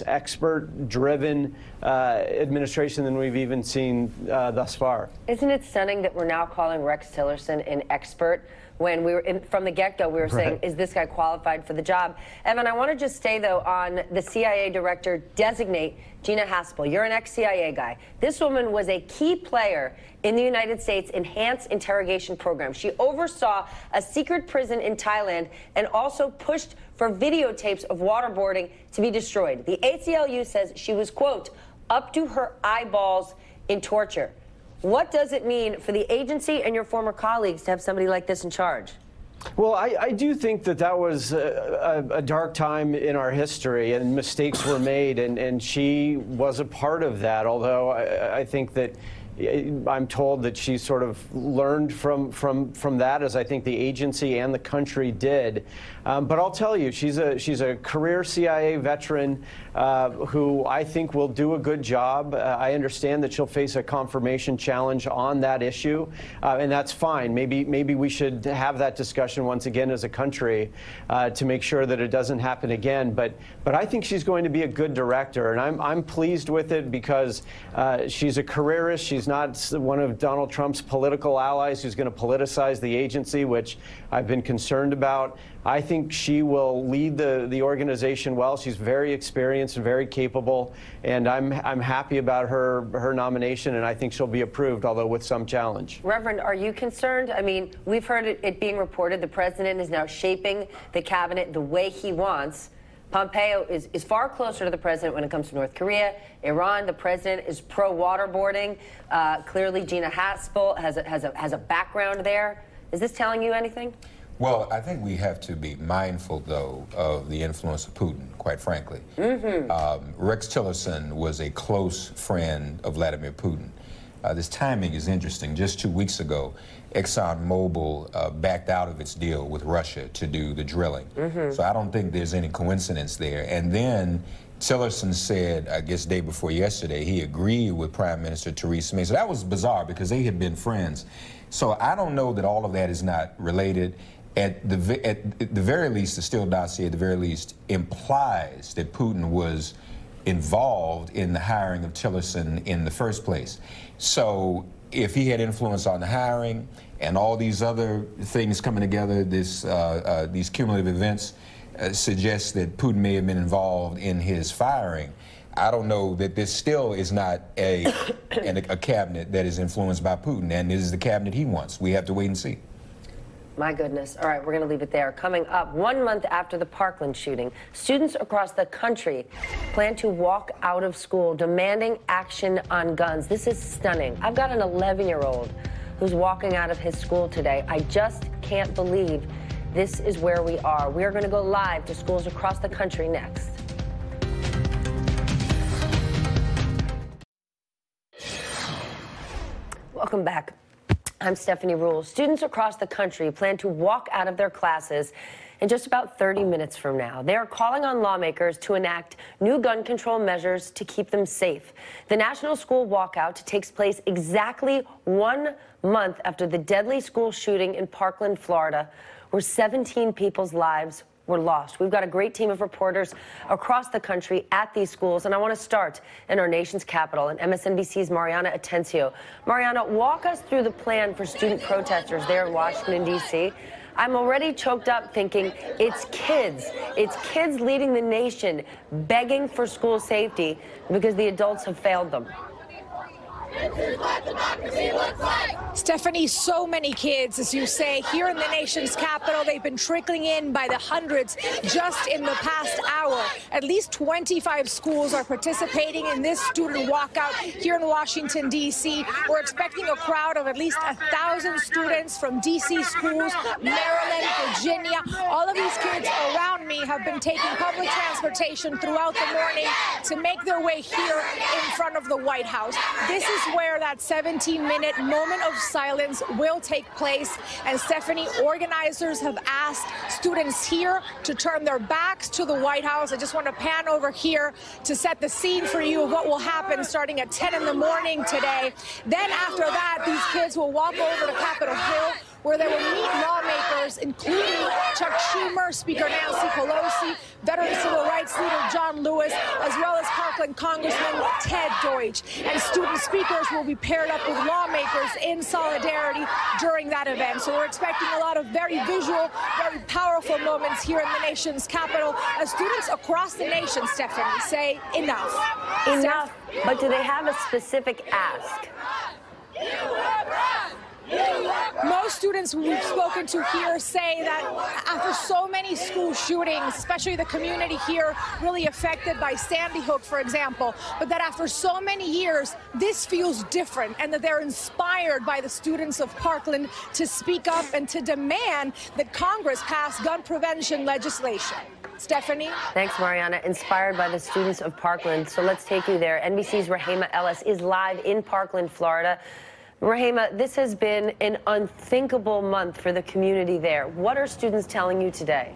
Speaker 9: expert-driven administration than we've even seen thus far.
Speaker 7: Isn't it stunning that we're now calling Rex Tillerson an expert when we were from the get-go we were saying, is this guy qualified for the job? Evan, I want to just stay, though, on the CIA director designate, Gina Haspel. You're an ex-CIA guy. This woman was a key player in the United States Enhanced Interrogation Program. She oversaw a secret prison in Thailand and also pushed for videotapes of waterboarding to be destroyed. The ACLU says she was, quote, up to her eyeballs in torture. What does it mean for the agency and your former colleagues to have somebody like this in charge?
Speaker 9: Well, I do think that was a dark time in our history, and mistakes were made, and she was a part of that, although I think that
Speaker 1: I'm told that she sort of learned from that, as I think the agency and the country did. But I'll tell you, she's a career CIA veteran who I think will do a good job. I understand that she'll face a confirmation challenge on that issue, and that's fine. Maybe we should have that discussion once again as a country to make sure that it doesn't happen again. But I think she's going to be a good director, and I'm pleased with it because she's a careerist. She's not one of Donald Trump's political allies who's going to politicize the agency, which I've been concerned about. I think she will lead the organization well. She's very experienced and very capable, and I'm happy about her nomination, and I think she'll be approved, although with some challenge.
Speaker 7: Reverend, are you concerned? I mean, we've heard it being reported the president is now shaping the cabinet the way he wants. Pompeo is far closer to the president when it comes to North Korea. Iran, the president is pro-waterboarding. Clearly, Gina Haspel has a background there. Is this telling you anything?
Speaker 5: Well, I think we have to be mindful, though, of the influence of Putin, quite frankly. Rex Tillerson was a close friend of Vladimir Putin. This timing is interesting. Just 2 weeks ago, ExxonMobil backed out of its deal with Russia to do the drilling. So I don't think there's any coincidence there. And then Tillerson said, I guess day before yesterday, he agreed with Prime Minister Theresa May. So that was bizarre because they had been friends. So I don't know that all of that is not related. At the very least, the Steele dossier, at the very least, implies that Putin was involved in the hiring of Tillerson in the first place. So if he had influence on the hiring and all these other things coming together, these cumulative events suggest that Putin may have been involved in his firing. I don't know that this still is not a cabinet that is influenced by Putin, and this is the cabinet he wants. We have to wait and see.
Speaker 7: My goodness. All right, we're going to leave it there. Coming up, 1 month after the Parkland shooting, students across the country plan to walk out of school demanding action on guns. This is stunning. I've got an 11-year-old who's walking out of his school today. I just can't believe this is where we are. We are going to go live to schools across the country next. Welcome back. I'm Stephanie Ruhle. Students across the country plan to walk out of their classes in just about 30 minutes from now. They are calling on lawmakers to enact new gun control measures to keep them safe. The National School Walkout takes place exactly 1 month after the deadly school shooting in Parkland, Florida, where 17 people's lives were lost. We've got a great team of reporters across the country at these schools, and I want to start in our nation's capital, in MSNBC's Mariana Atencio. Mariana, walk us through the plan for student protesters there in Washington, D.C. I'm already choked up thinking it's kids leading the nation, begging for school safety because the adults have failed them.
Speaker 23: This is what democracy looks like. Stephanie, so many kids, as you say, here in the nation's capital. They've been trickling in by the hundreds just in the past hour. At least 25 schools are participating in this student walkout here in Washington, D.C. We're expecting a crowd of at least 1,000 students from D.C. schools, Maryland, Virginia. All of these kids around me have been taking public transportation throughout the morning to make their way here in front of the White House. This is where that 17-minute moment of silence will take place. And Stephanie, organizers have asked students here to turn their backs to the White House. I just want to pan over here to set the scene for you of what will happen starting at 10 in the morning today. Then after that, these kids will walk over to Capitol Hill, where they will meet lawmakers, including Chuck Schumer, Speaker Nancy Pelosi, veteran civil rights leader John Lewis, as well as Parkland Congressman Ted Deutsch. And student speakers will be paired up with lawmakers in solidarity during that event. So we're expecting a lot of very visual, very powerful moments here in the nation's capital as students across the nation, Stephanie, say enough.
Speaker 7: Enough, but do they have a specific ask?
Speaker 23: Most students we've spoken to here say that after so many school shootings, especially the community here really affected by Sandy Hook, for example, but that after so many years, this feels different, and that they're inspired by the students of Parkland to speak up and to demand that Congress pass gun prevention legislation. Stephanie?
Speaker 7: Thanks, Mariana. Inspired by the students of Parkland. So let's take you there. NBC's Rahema Ellis is live in Parkland, Florida. Rahema, this has been an unthinkable month for the community there. What are students telling you today?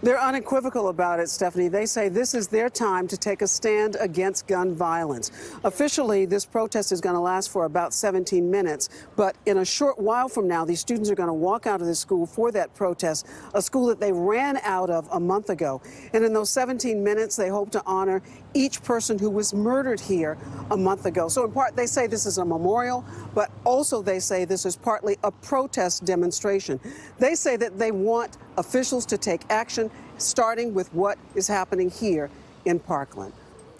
Speaker 3: They're unequivocal about it, Stephanie. They say this is their time to take a stand against gun violence. Officially, this protest is going to last for about 17 minutes, but in a short while from now, these students are going to walk out of the school for that protest, a school that they ran out of a month ago. And in those 17 minutes, they hope to honor each person who was murdered here a month ago. So in part, they say this is a memorial, but also they say this is partly a protest demonstration. They say that they want officials to take action, starting with what is happening here in Parkland.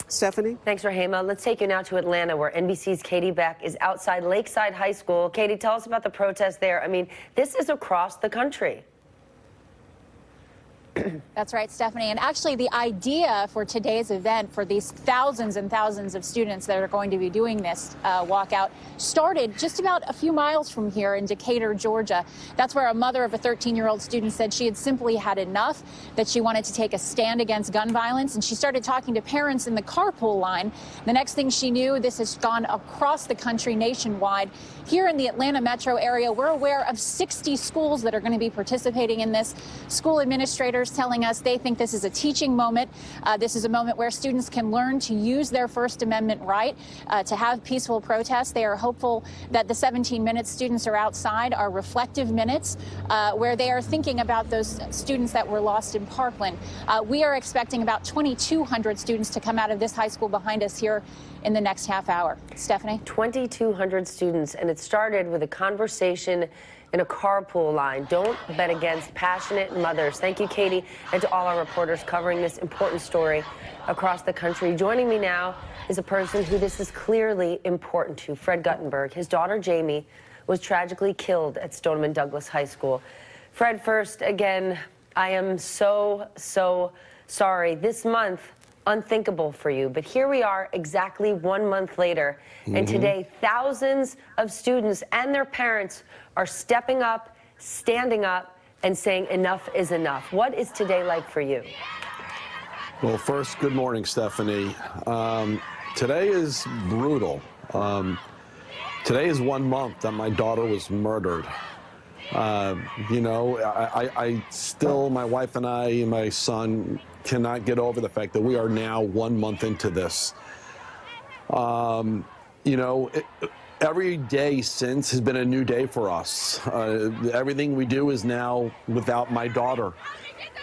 Speaker 3: Stephanie?
Speaker 7: Thanks, Rahema. Let's take you now to Atlanta, where NBC's Katie Beck is outside Lakeside High School. Katie, tell us about the protest there. I mean, this is across the country.
Speaker 4: That's right, Stephanie. And actually, the idea for today's event, for these thousands and thousands of students that are going to be doing this walkout, started just about a few miles from here in Decatur, Georgia. That's where a mother of a 13-year-old student said she had simply had enough, that she wanted to take a stand against gun violence. And she started talking to parents in the carpool line. The next thing she knew, this has gone across the country, nationwide. Here in the Atlanta metro area, we're aware of 60 schools that are going to be participating in this. School administrators telling us they think this is a teaching moment. This is a moment where students can learn to use their First Amendment right to have peaceful protests. They are hopeful that the 17 minutes students are outside are reflective minutes where they are thinking about those students that were lost in Parkland. We are expecting about 2,200 students to come out of this high school behind us here in the next half hour. Stephanie?
Speaker 7: 2,200 students, and it started with a conversation in a carpool line. Don't bet against passionate mothers. Thank you, Katie, and to all our reporters covering this important story across the country. Joining me now is a person who this is clearly important to, Fred Guttenberg. His daughter, Jamie, was tragically killed at Stoneman Douglas High School. Fred, first, again, I am so sorry. This month, unthinkable for you, but here we are exactly 1 month later, and today thousands of students and their parents are stepping up, standing up, and saying enough is enough. What is today like for you?
Speaker 21: Well, first, good morning, Stephanie. Today is brutal. Today is 1 month that my daughter was murdered. You know, I still, my wife and I and my son cannot get over the fact that we are now 1 month into this. You know, every day since has been a new day for us. Everything we do is now without my daughter.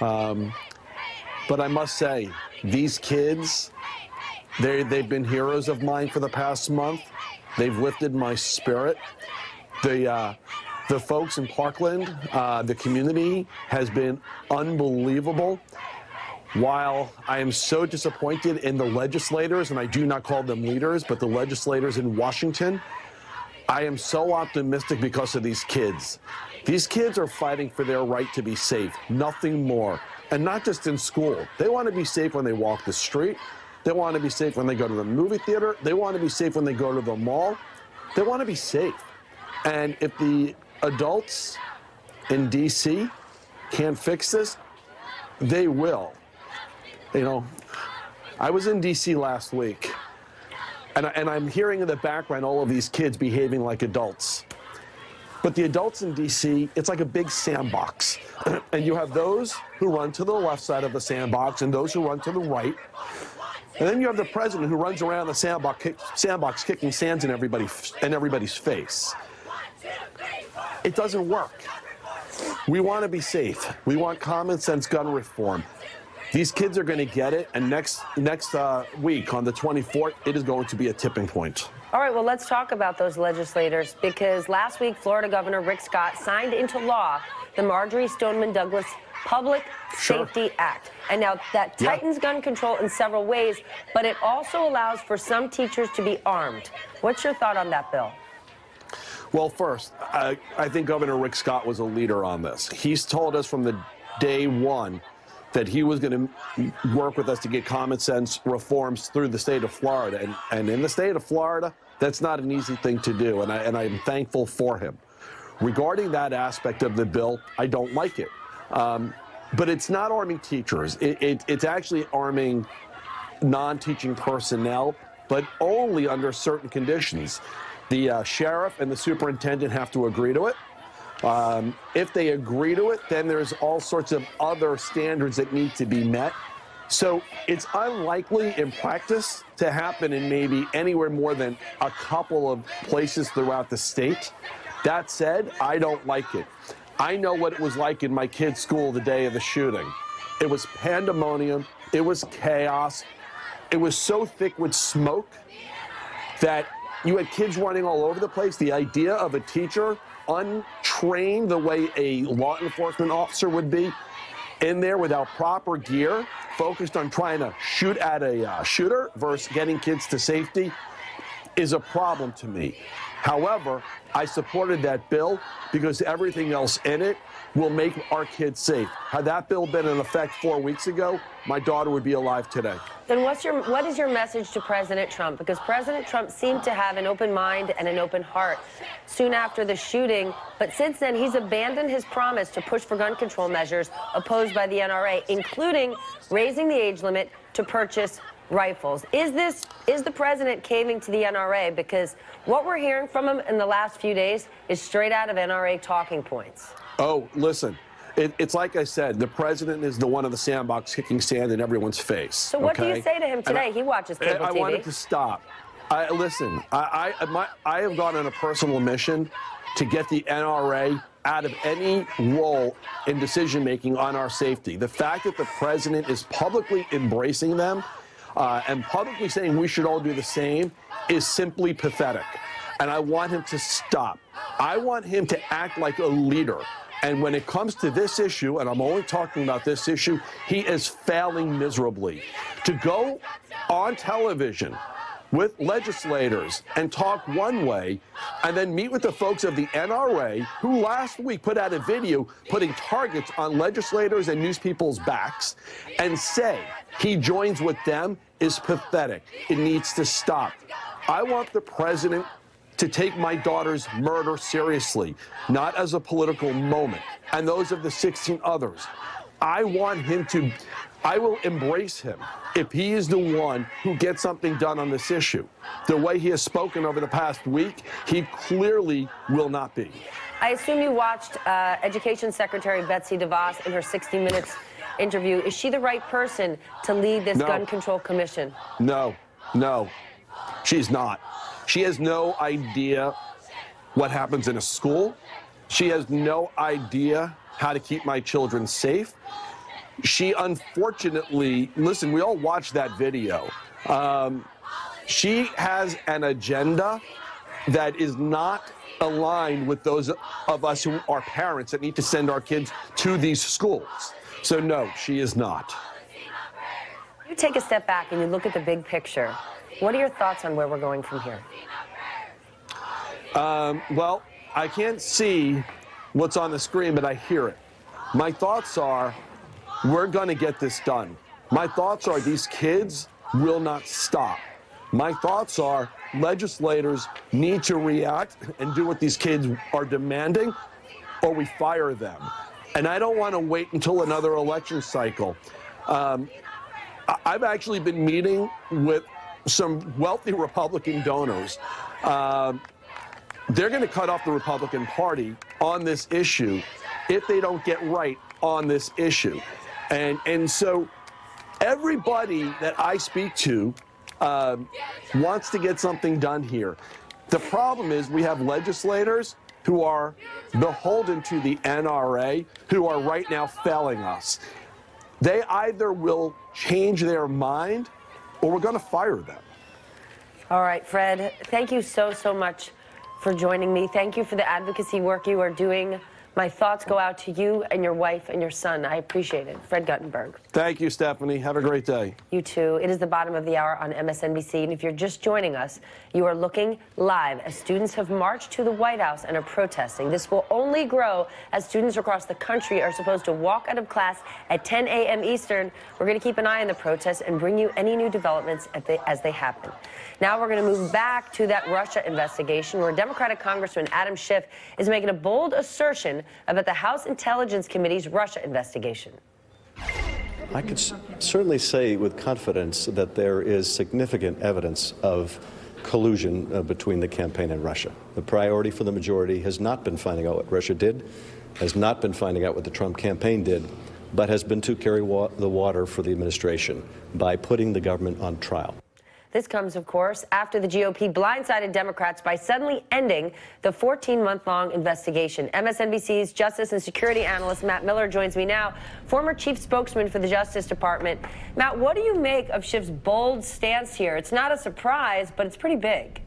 Speaker 21: But I must say, these kids, they've been heroes of mine for the past month. They've lifted my spirit. The folks in Parkland, the community has been unbelievable. While I am so disappointed in the legislators, and I do not call them leaders, but the legislators in Washington, I am so optimistic because of these kids. These kids are fighting for their right to be safe, nothing more. And not just in school. They want to be safe when they walk the street. They want to be safe when they go to the movie theater. They want to be safe when they go to the mall. They want to be safe. And if the adults in D.C. can't fix this, they will. You know, I was in D.C. last week, and I'm hearing in the background all of these kids behaving like adults. But the adults in D.C., it's like a big sandbox. And you have those who run to the left side of the sandbox and those who run to the right. And then you have the president who runs around the sandbox kicking sands in everybody's face. It doesn't work. We want to be safe. We want common sense gun reform. These kids are going to get it, and next week, on the 24th, it is going to be a tipping point.
Speaker 7: All right, well, let's talk about those legislators, because last week, Florida Governor Rick Scott signed into law the Marjorie Stoneman Douglas Public Safety Act. And now that tightens gun control in several ways, but it also allows for some teachers to be armed. What's your thought on that bill?
Speaker 12: Well, first, I think Governor Rick Scott was a leader on this. He's told us from the day one that he was going to work with us to get common sense reforms through the state of Florida. And in the state of Florida, that's not an easy thing to do, and I'm thankful for him. Regarding that aspect of the bill, I don't like it. But it's not arming teachers. It's actually arming non-teaching personnel, but only under certain conditions. The sheriff and the superintendent have to agree to it. If they agree to it, then there's all sorts of other standards that need to be met. So it's unlikely in practice to happen in maybe anywhere more than a couple of places throughout the state. That said, I don't like it. I know what it was like in my kid's school the day of the shooting. It was pandemonium. It was chaos. It was so thick with smoke that you had kids running all over the place. The idea of a teacher untrained the way a law enforcement officer would be in there without proper gear, focused on trying to shoot at a shooter versus getting kids to safety is a problem to me. However, I supported that bill because everything else in it will make our kids safe. Had that bill been in effect 4 weeks ago, my daughter would be alive today.
Speaker 7: Then what is your message to President Trump? Because President Trump seemed to have an open mind and an open heart soon after the shooting, but since then he's abandoned his promise to push for gun control measures opposed by the NRA, including raising the age limit to purchase rifles. Is the president caving to the NRA? Because what we're hearing from him in the last few days is straight out of NRA talking points.
Speaker 12: Oh, listen, it's like I said, the president is the one in the sandbox kicking sand in everyone's face.
Speaker 7: So what do you say to him today? He watches cable TV.
Speaker 12: I wanted to stop. Listen, I have gone on a personal mission to get the NRA out of any role in decision-making on our safety. The fact that the president is publicly embracing them and publicly saying we should all do the same is simply pathetic. And I want him to stop. I want him to act like a leader. And when it comes to this issue, and I'm only talking about this issue, he is failing miserably. To go on television with legislators and talk one way, and then meet with the folks of the NRA, who last week put out a video putting targets on legislators and news people's backs, and say he joins with them is pathetic. It needs to stop. I want the president to take my daughter's murder seriously, not as a political moment, and those of the 16 others. I want him to, I will embrace him if he is the one who gets something done on this issue. The way he has spoken over the past week, he clearly will not be.
Speaker 7: I assume you watched Education Secretary Betsy DeVos in her 60 Minutes interview. Is she the right person to lead this gun control commission?
Speaker 12: No, she's not. She has no idea what happens in a school. She has no idea how to keep my children safe. She unfortunately, listen, we all watched that video. She has an agenda that is not aligned with those of us who are parents that need to send our kids to these schools. So no, she is not.
Speaker 7: You take a step back and you look at the big picture. What are your thoughts on where we're going from here?
Speaker 12: Well, I can't see what's on the screen, but I hear it. My thoughts are, we're going to get this done. My thoughts are, these kids will not stop. My thoughts are, legislators need to react and do what these kids are demanding, or we fire them. And I don't want to wait until another election cycle. I've actually been meeting with some wealthy Republican donors. They're going to cut off the Republican Party on this issue if they don't get right on this issue. And so everybody that I speak to wants to get something done here. The problem is we have legislators who are beholden to the NRA, who are right now failing us. They either will change their mind or we're going to fire them.
Speaker 7: All right, Fred, thank you so much for joining me. Thank you for the advocacy work you are doing My thoughts go out to you and your wife and your son. I appreciate it. Fred Guttenberg.
Speaker 12: Thank you, Stephanie. Have a great day.
Speaker 7: You too. It is the bottom of the hour on MSNBC, and if you're just joining us, you are looking live as students have marched to the White House and are protesting. This will only grow as students across the country are supposed to walk out of class at 10 a.m. Eastern. We're going to keep an eye on the protests and bring you any new developments as they happen. Now we're going to move back to that Russia investigation, where Democratic Congressman Adam Schiff is making a bold assertion about the House Intelligence Committee's Russia investigation.
Speaker 2: I could certainly say with confidence that there is significant evidence of collusion between the campaign and Russia. The priority for the majority has not been finding out what Russia did, has not been finding out what the Trump campaign did, but has been to carry the water for the administration by putting the government on trial.
Speaker 7: This comes, of course, after the GOP blindsided Democrats by suddenly ending the 14-month-long investigation. MSNBC's Justice and Security Analyst Matt Miller joins me now, former chief spokesman for the Justice Department. Matt, what do you make of Schiff's bold stance here? It's not a surprise, but it's pretty big.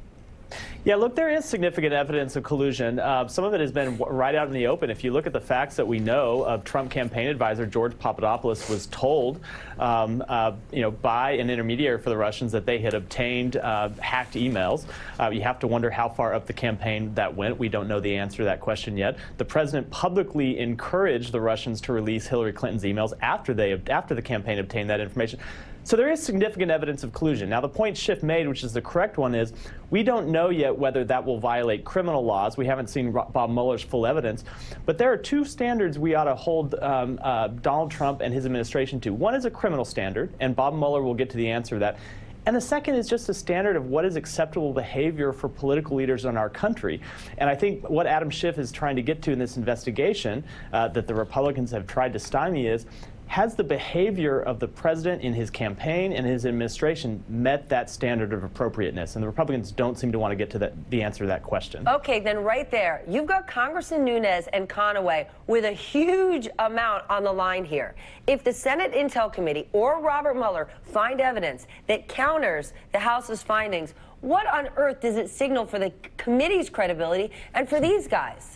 Speaker 18: Yeah, look, there is significant evidence of collusion. Some of it has been right out in the open. If you look at the facts that we know of, Trump campaign advisor George Papadopoulos was told, by an intermediary for the Russians that they had obtained hacked emails. You have to wonder how far up the campaign that went. We don't know the answer to that question yet. The president publicly encouraged the Russians to release Hillary Clinton's emails after the campaign obtained that information. So there is significant evidence of collusion. Now, the point Schiff made, which is the correct one, is we don't know yet whether that will violate criminal laws. We haven't seen Bob Mueller's full evidence. But there are two standards we ought to hold Donald Trump and his administration to. One is a criminal standard, and Bob Mueller will get to the answer to that. And the second is just a standard of what is acceptable behavior for political leaders in our country. And I think what Adam Schiff is trying to get to in this investigation that the Republicans have tried to stymie is, has the behavior of the president in his campaign and his administration met that standard of appropriateness? And the Republicans don't seem to want to get to the answer to that question.
Speaker 7: Okay, then right there, you've got Congressman Nunes and Conaway with a huge amount on the line here. If the Senate Intel Committee or Robert Mueller find evidence that counters the House's findings, what on earth does it signal for the committee's credibility and for these guys?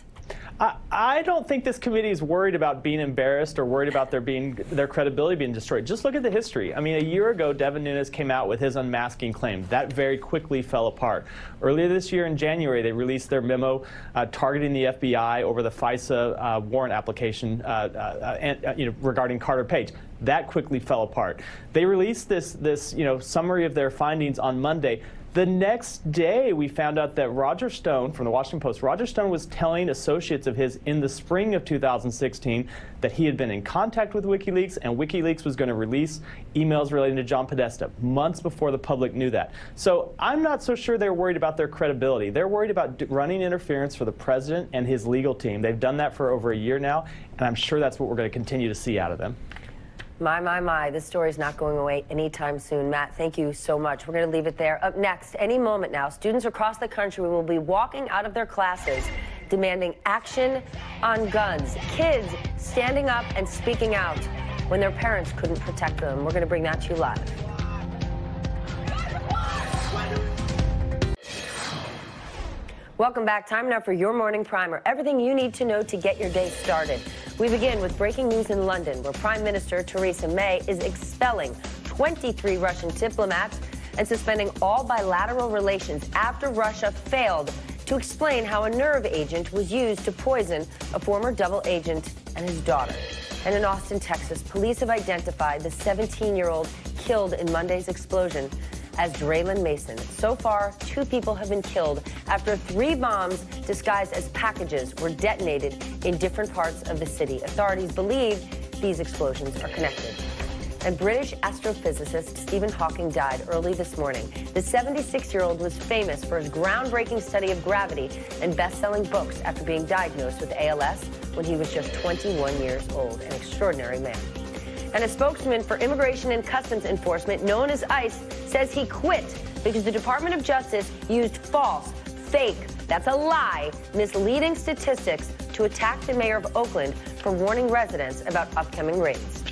Speaker 18: I don't think this committee is worried about being embarrassed or worried about their credibility being destroyed. Just look at the history. I mean, a year ago, Devin Nunes came out with his unmasking claim. That very quickly fell apart. Earlier this year in January, they released their memo targeting the FBI over the FISA warrant application regarding Carter Page. That quickly fell apart. They released this summary of their findings on Monday. The next day, we found out that Roger Stone, from the Washington Post, Roger Stone was telling associates of his in the spring of 2016 that he had been in contact with WikiLeaks, and WikiLeaks was going to release emails relating to John Podesta months before the public knew that. So I'm not so sure they're worried about their credibility. They're worried about running interference for the president and his legal team. They've done that for over a year now, and I'm sure that's what we're going to continue to see out of them.
Speaker 7: My, this story's not going away anytime soon. Matt, thank you so much. We're going to leave it there. Up next, any moment now, students across the country will be walking out of their classes demanding action on guns. Kids standing up and speaking out when their parents couldn't protect them. We're going to bring that to you live. Welcome back. Time now for your morning primer. Everything you need to know to get your day started. We begin with breaking news in London, where Prime Minister Theresa May is expelling 23 Russian diplomats and suspending all bilateral relations after Russia failed to explain how a nerve agent was used to poison a former double agent and his daughter. And in Austin, Texas, police have identified the 17-year-old killed in Monday's explosion as Draylon Mason. So far, 2 people have been killed after 3 bombs disguised as packages were detonated in different parts of the city. Authorities believe these explosions are connected. And British astrophysicist Stephen Hawking died early this morning. The 76-year-old was famous for his groundbreaking study of gravity and best-selling books after being diagnosed with ALS when he was just 21 years old. An extraordinary man. And a spokesman for Immigration and Customs Enforcement, known as ICE, says he quit because the Department of Justice used false, fake, that's a lie, misleading statistics to attack the mayor of Oakland for warning residents about upcoming raids.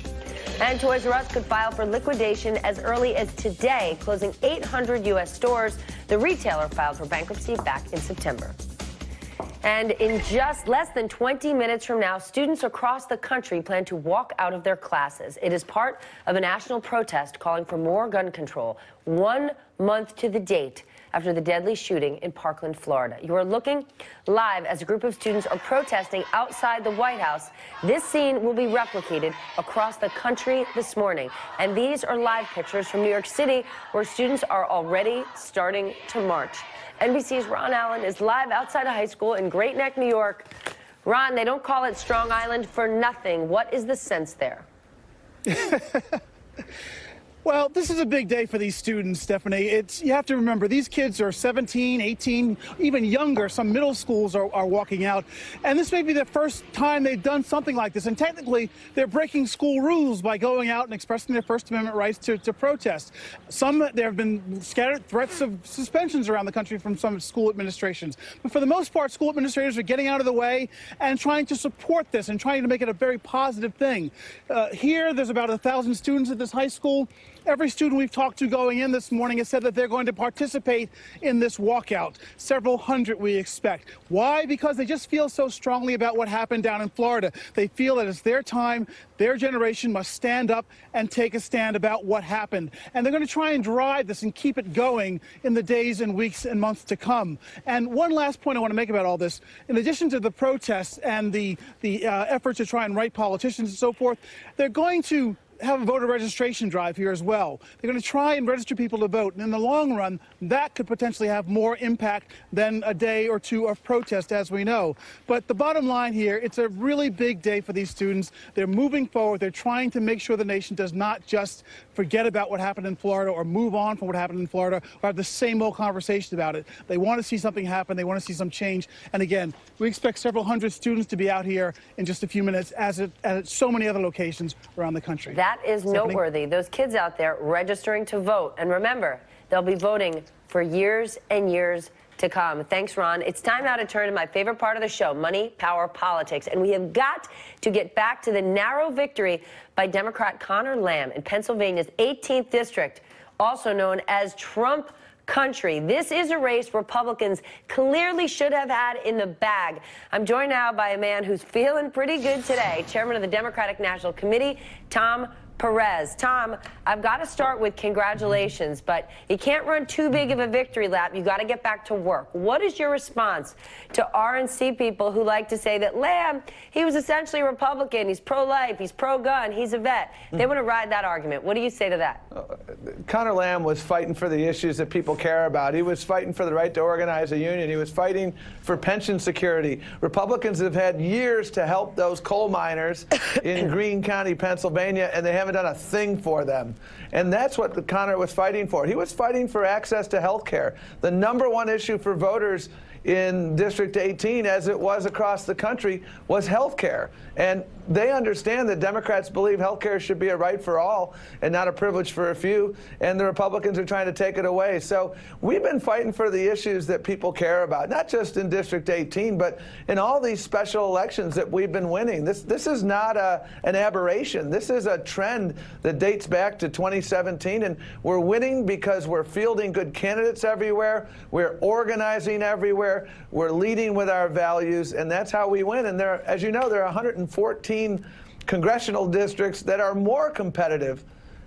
Speaker 7: And Toys R Us could file for liquidation as early as today, closing 800 U.S. stores. The retailer filed for bankruptcy back in September. And in just less than 20 minutes from now, students across the country plan to walk out of their classes. It is part of a national protest calling for more gun control, 1 month to the date after the deadly shooting in Parkland, Florida. You are looking live as a group of students are protesting outside the White House. This scene will be replicated across the country this morning. And these are live pictures from New York City, where students are already starting to march. NBC's Ron Allen is live outside a high school in Great Neck, New York. Ron, they don't call it Strong Island for nothing. What is the sense there?
Speaker 17: Well, this is a big day for these students, Stephanie. You have to remember, these kids are 17, 18, even younger. Some middle schools are walking out. And this may be the first time they've done something like this. And technically, they're breaking school rules by going out and expressing their First Amendment rights to protest. There have been scattered threats of suspensions around the country from some school administrations. But for the most part, school administrators are getting out of the way and trying to support this and trying to make it a very positive thing. Here, there's about 1,000 students at this high school. Every student we've talked to going in this morning has said that they're going to participate in this walkout. Several hundred, we expect. Why? Because they just feel so strongly about what happened down in Florida. They feel that it's their time, their generation must stand up and take a stand about what happened. And they're going to try and drive this and keep it going in the days and weeks and months to come. And one last point I want to make about all this, in addition to the protests and the effort to try and right politicians and so forth, they're going to have a voter registration drive here as well. They're going to try and register people to vote. And in the long run, that could potentially have more impact than a day or two of protest, as we know. But the bottom line here, it's a really big day for these students. They're moving forward. They're trying to make sure the nation does not just forget about what happened in Florida or move on from what happened in Florida or have the same old conversation about it. They want to see something happen. They want to see some change. And again, we expect several hundred students to be out here in just a few minutes, as at so many other locations around the country.
Speaker 7: That is noteworthy. Those kids out there registering to vote. And remember, they'll be voting for years and years to come. Thanks, Ron. It's time now to turn to my favorite part of the show, money, power, politics. And we have got to get back to the narrow victory by Democrat Conor Lamb in Pennsylvania's 18th district, also known as Trump country. This is a race Republicans clearly should have had in the bag. I'm joined now by a man who's feeling pretty good today, Chairman of the Democratic National Committee, Tom Perez. Tom, I've got to start with congratulations, but you can't run too big of a victory lap. You got to get back to work. What is your response to RNC people who like to say that Lamb, he was essentially a Republican, he's pro-life, he's pro-gun, he's a vet? They want to ride that argument. What do you say to that?
Speaker 19: Conor Lamb was fighting for the issues that people care about. He was fighting for the right to organize a union. He was fighting for pension security. Republicans have had years to help those coal miners in Greene County, Pennsylvania, and they haven't done a thing for them. And that's what Conor was fighting for. He was fighting for access to health care, the #1 issue for voters in District 18, as it was across the country, was health care. And they understand that Democrats believe health care should be a right for all and not a privilege for a few, and the Republicans are trying to take it away. So we've been fighting for the issues that people care about, not just in District 18, but in all these special elections that we've been winning. This is not an aberration. This is a trend that dates back to 2017, and we're winning because we're fielding good candidates everywhere, we're organizing everywhere, we're leading with our values, and that's how we win. And there, as you know, there are 114 congressional districts that are more competitive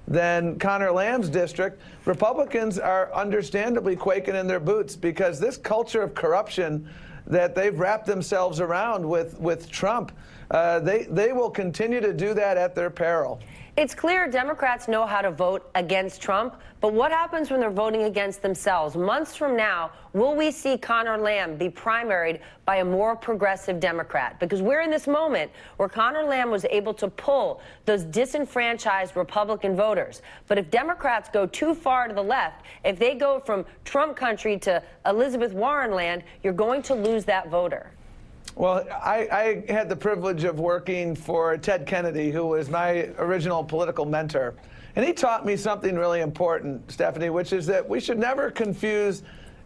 Speaker 19: than Conor Lamb's district. Republicans are understandably quaking in their boots because this culture of corruption that they've wrapped themselves around with Trump, they will continue to do that at their peril.
Speaker 7: It's clear Democrats know how to vote against Trump, but what happens when they're voting against themselves? Months from now, will we see Conor Lamb be primaried by a more progressive Democrat? Because we're in this moment where Conor Lamb was able to pull those disenfranchised Republican voters. But if Democrats go too far to the left, if they go from Trump country to Elizabeth Warren land, you're going to lose that voter.
Speaker 19: Well, I had the privilege of working for Ted Kennedy, who was my original political mentor. And he taught me something really important, Stephanie, which is that we should never confuse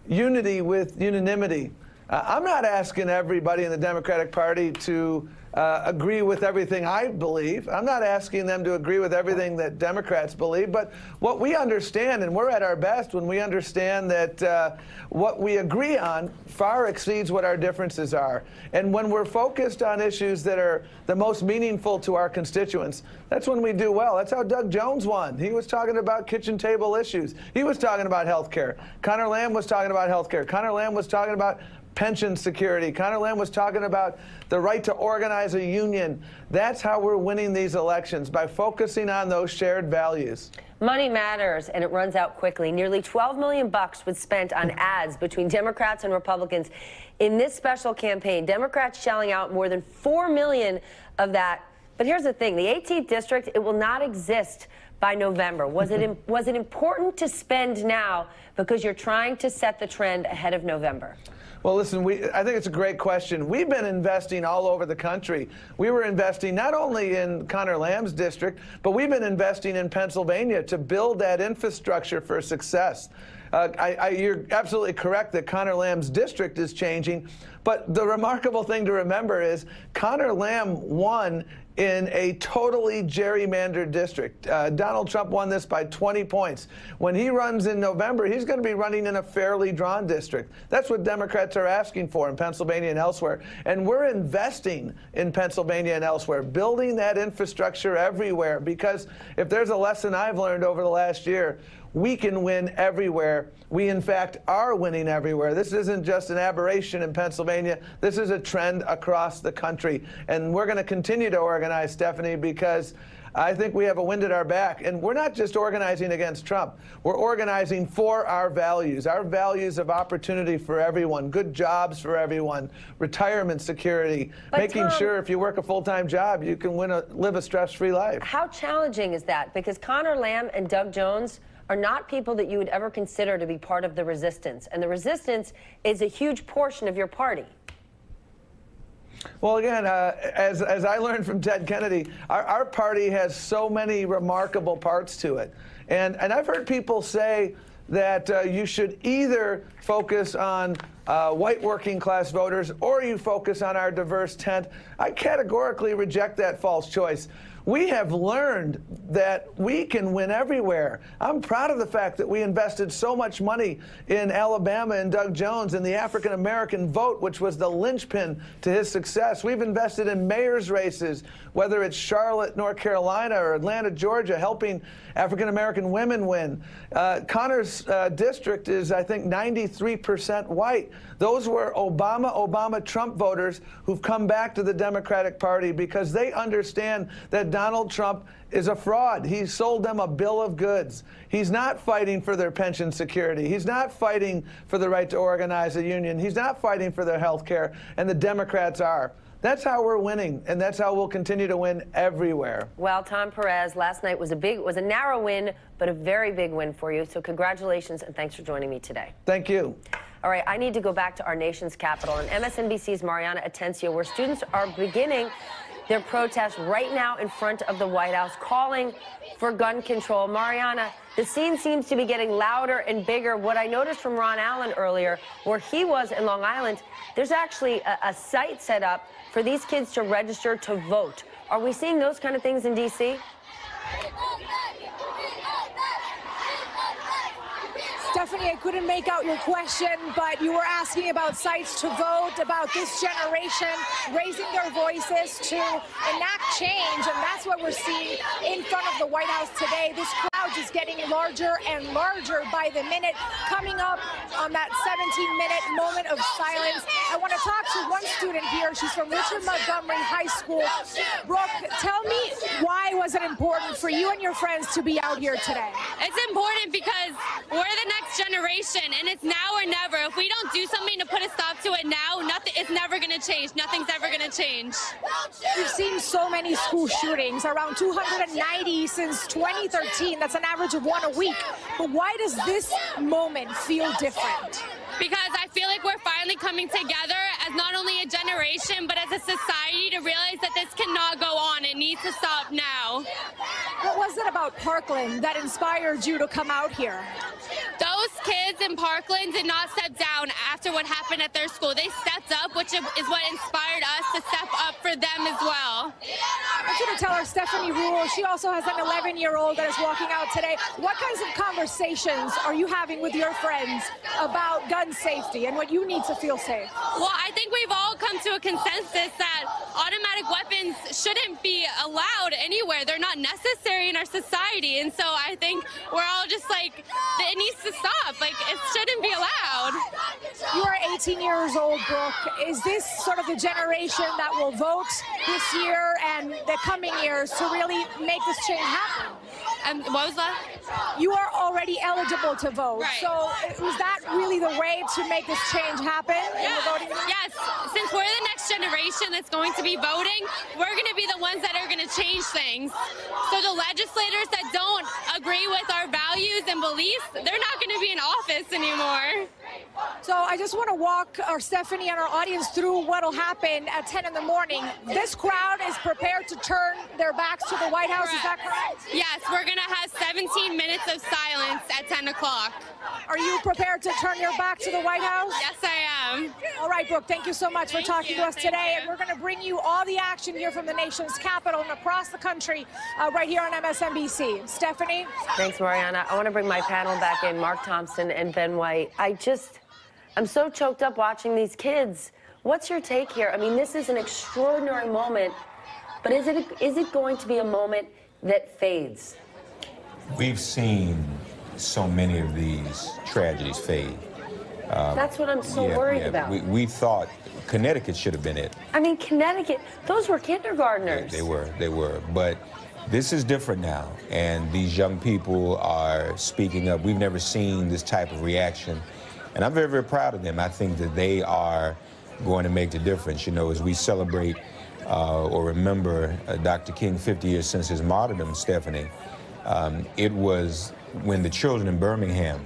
Speaker 19: unity with unanimity. I'm not asking everybody in the Democratic Party to agree with everything I believe. I'm not asking them to agree with everything that Democrats believe. But what we understand, and we're at our best when we understand that what we agree on far exceeds what our differences are. And when we're focused on issues that are the most meaningful to our constituents, that's when we do well. That's how Doug Jones won. He was talking about kitchen table issues. He was talking about health care. Conor Lamb was talking about health care. Conor Lamb was talking about pension security. Conor Lamb was talking about the right to organize a union. That's how we're winning these elections, by focusing on those shared values.
Speaker 7: Money matters, and it runs out quickly. Nearly $12 million was spent on ads between Democrats and Republicans in this special campaign. Democrats shelling out more than $4 million of that. But here's the thing, the 18th district, it will not exist by November. Was it important to spend now because you're trying to set the trend ahead of November?
Speaker 19: Well, listen, I think it's a great question. We've been investing all over the country. We were investing not only in Conor Lamb's district, but we've been investing in Pennsylvania to build that infrastructure for success. You're absolutely correct that Conor Lamb's district is changing, but the remarkable thing to remember is Conor Lamb won in a totally gerrymandered district. Donald Trump won this by 20 points. When he runs in November, he's going to be running in a fairly drawn district. That's what Democrats are asking for in Pennsylvania and elsewhere. And we're investing in Pennsylvania and elsewhere, building that infrastructure everywhere, because if there's a lesson I've learned over the last year, we can win everywhere. We, in fact, are winning everywhere. This isn't just an aberration in Pennsylvania. This is a trend across the country. And we're going to continue to organize, Stephanie, because I think we have a wind at our back. And we're not just organizing against Trump. We're organizing for our values of opportunity for everyone, good jobs for everyone, retirement security, making sure if you work a full-time job, you can live a stress-free life.
Speaker 7: How challenging is that? Because Conor Lamb and Doug Jones are not people that you would ever consider to be part of the resistance. And the resistance is a huge portion of your party.
Speaker 19: Well, again, as I learned from Ted Kennedy, our party has so many remarkable parts to it. And I've heard people say that you should either focus on white working class voters or you focus on our diverse tent. I categorically reject that false choice. We have learned that we can win everywhere. I'm proud of the fact that we invested so much money in Alabama and Doug Jones and the African-American vote, which was the linchpin to his success. We've invested in mayor's races, whether it's Charlotte, North Carolina, or Atlanta, Georgia, helping African-American women win. Conor's district is, I think, 93% white. Those were Obama-Trump voters who've come back to the Democratic Party because they understand that Donald Trump is a fraud. He sold them a bill of goods. He's not fighting for their pension security. He's not fighting for the right to organize a union. He's not fighting for their health care, and the Democrats are. That's how we're winning, and that's how we'll continue to win everywhere.
Speaker 7: Well, Tom Perez, last night was a narrow win, but a very big win for you. So congratulations, and thanks for joining me today.
Speaker 19: Thank you.
Speaker 7: All right, I need to go back to our nation's capital and MSNBC's Mariana Atencio, where students are beginning their protest right now in front of the White House, calling for gun control. Mariana, the scene seems to be getting louder and bigger. What I noticed from Ron Allen earlier, where he was in Long Island, there's actually a site set up for these kids to register to vote. Are we seeing those kind of things in D.C.?
Speaker 23: Stephanie, I couldn't make out your question, but you were asking about sites to vote, about this generation raising their voices to enact change, and that's what we're seeing in front of the White House today. This crowd just getting larger and larger by the minute, coming up on that 17-minute moment of silence. I want to talk to one student here. She's from Richard Montgomery High School. Brooke, tell me, why was it important for you and your friends to be out here today?
Speaker 6: It's important because we're the next generation, and it's now or never. If we don't do something to put a stop to it now, it's never going to change. Nothing's ever going to change.
Speaker 23: We've seen so many school shootings, around 290 since 2013. That's an average of one a week. But why does this moment feel different?
Speaker 6: because I feel like we're finally coming together as not only a generation, but as a society to realize that this cannot go on. It needs to stop now.
Speaker 23: What was it about Parkland that inspired you to come out here?
Speaker 6: Those kids in Parkland did not step down after what happened at their school. They stepped up, which is what inspired us to step up for them as well.
Speaker 23: I want you to tell her Stephanie Rule, she also has an 11-year-old that is walking out today. What kinds of conversations are you having with your friends about gun safety and what you need to feel safe?
Speaker 6: Well, I think we've all come to a consensus that automatic weapons shouldn't be allowed anywhere. They're not necessary in our society. And so I think we're all just like, it needs to stop. Like, it shouldn't be allowed.
Speaker 23: You are 18 years old, Brooke. Is this sort of the generation that will vote this year and the coming years to really make this change happen?
Speaker 6: And what was that?
Speaker 23: You are already eligible to vote.
Speaker 6: Right.
Speaker 23: So was that really the way to make this change happen in the voting?
Speaker 6: Yes. Since we're the next generation that's going to be voting, we're going to be the ones that are going to change things. So the legislators that don't agree with our values and beliefs, they're not going to be in office anymore.
Speaker 23: So I just want to walk Stephanie and our audience through what will happen at 10 in the morning. This crowd is prepared to turn their backs to the White House. Correct. Is that correct?
Speaker 6: Yes, we're going to have 17 minutes of silence at 10 o'clock.
Speaker 23: Are you prepared to turn your back to the White House?
Speaker 6: Yes, I am.
Speaker 23: All right, Brooke, thank you so much for talking to us today. And we're going to bring you all the action here from the nation's capital and across the country right here on MSNBC. Stephanie?
Speaker 7: Thanks, Mariana. I want to bring my panel back in, Mark Thompson and Ben White. I'm so choked up watching these kids. What's your take here? I mean, this is an extraordinary moment, but is it going to be a moment that fades?
Speaker 5: We've seen so many of these tragedies fade.
Speaker 7: That's what I'm so worried about.
Speaker 5: We thought Connecticut should have been it.
Speaker 7: I mean, Connecticut, those were kindergartners.
Speaker 5: They were. But this is different now, and these young people are speaking up. We've never seen this type of reaction, and I'm very, very proud of them. I think that they are going to make the difference. You know, as we celebrate or remember Dr. King 50 years since his martyrdom, Stephanie, it was when the children in Birmingham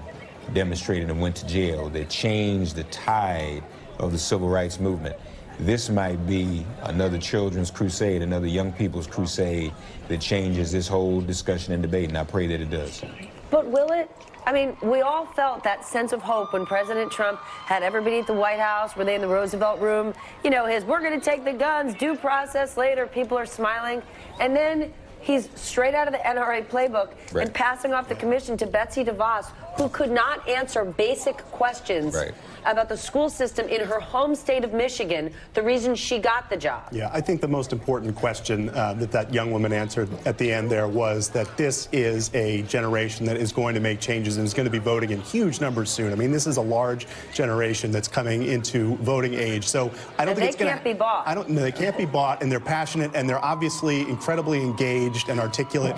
Speaker 5: demonstrated and went to jail that changed the tide of the civil rights movement. This might be another children's crusade, another young people's crusade that changes this whole discussion and debate, and I pray that it does.
Speaker 7: But will it? I mean, we all felt that sense of hope when President Trump had everybody at the White House. Were they in the Roosevelt room? You know, we're going to take the guns, due process later. People are smiling. And then he's straight out of the NRA playbook and passing off the commission to Betsy DeVos, who could not answer basic questions about the school system in her home state of Michigan, the reason she got the job.
Speaker 11: Yeah, I think the most important question that young woman answered at the end there was that this is a generation that is going to make changes and is going to be voting in huge numbers soon. I mean, this is a large generation that's coming into voting age. So I don't think it's going to...
Speaker 7: They can't be bought.
Speaker 11: They can't be bought, and they're passionate, and they're obviously incredibly engaged and articulate.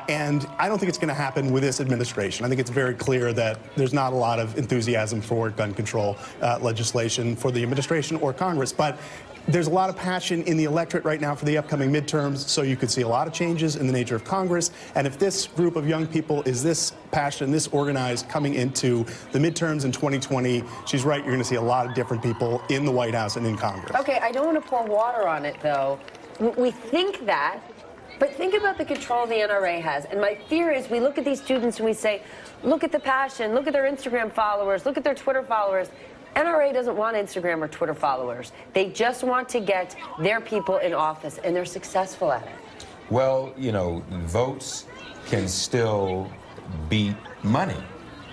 Speaker 11: And I don't think it's going to happen with this administration. I think it's very clear that there's not a lot of enthusiasm for gun control legislation for the administration or Congress. But there's a lot of passion in the electorate right now for the upcoming midterms, so you could see a lot of changes in the nature of Congress. And if this group of young people is this passionate, this organized coming into the midterms in 2020, she's right, you're going to see a lot of different people in the White House and in Congress.
Speaker 7: Okay, I don't want to pour water on it, though. We think that, but think about the control the NRA has. And my fear is we look at these students and we say, look at the passion, look at their Instagram followers, look at their Twitter followers. NRA doesn't want Instagram or Twitter followers. They just want to get their people in office, and they're successful at it.
Speaker 5: Well, you know, votes can still beat money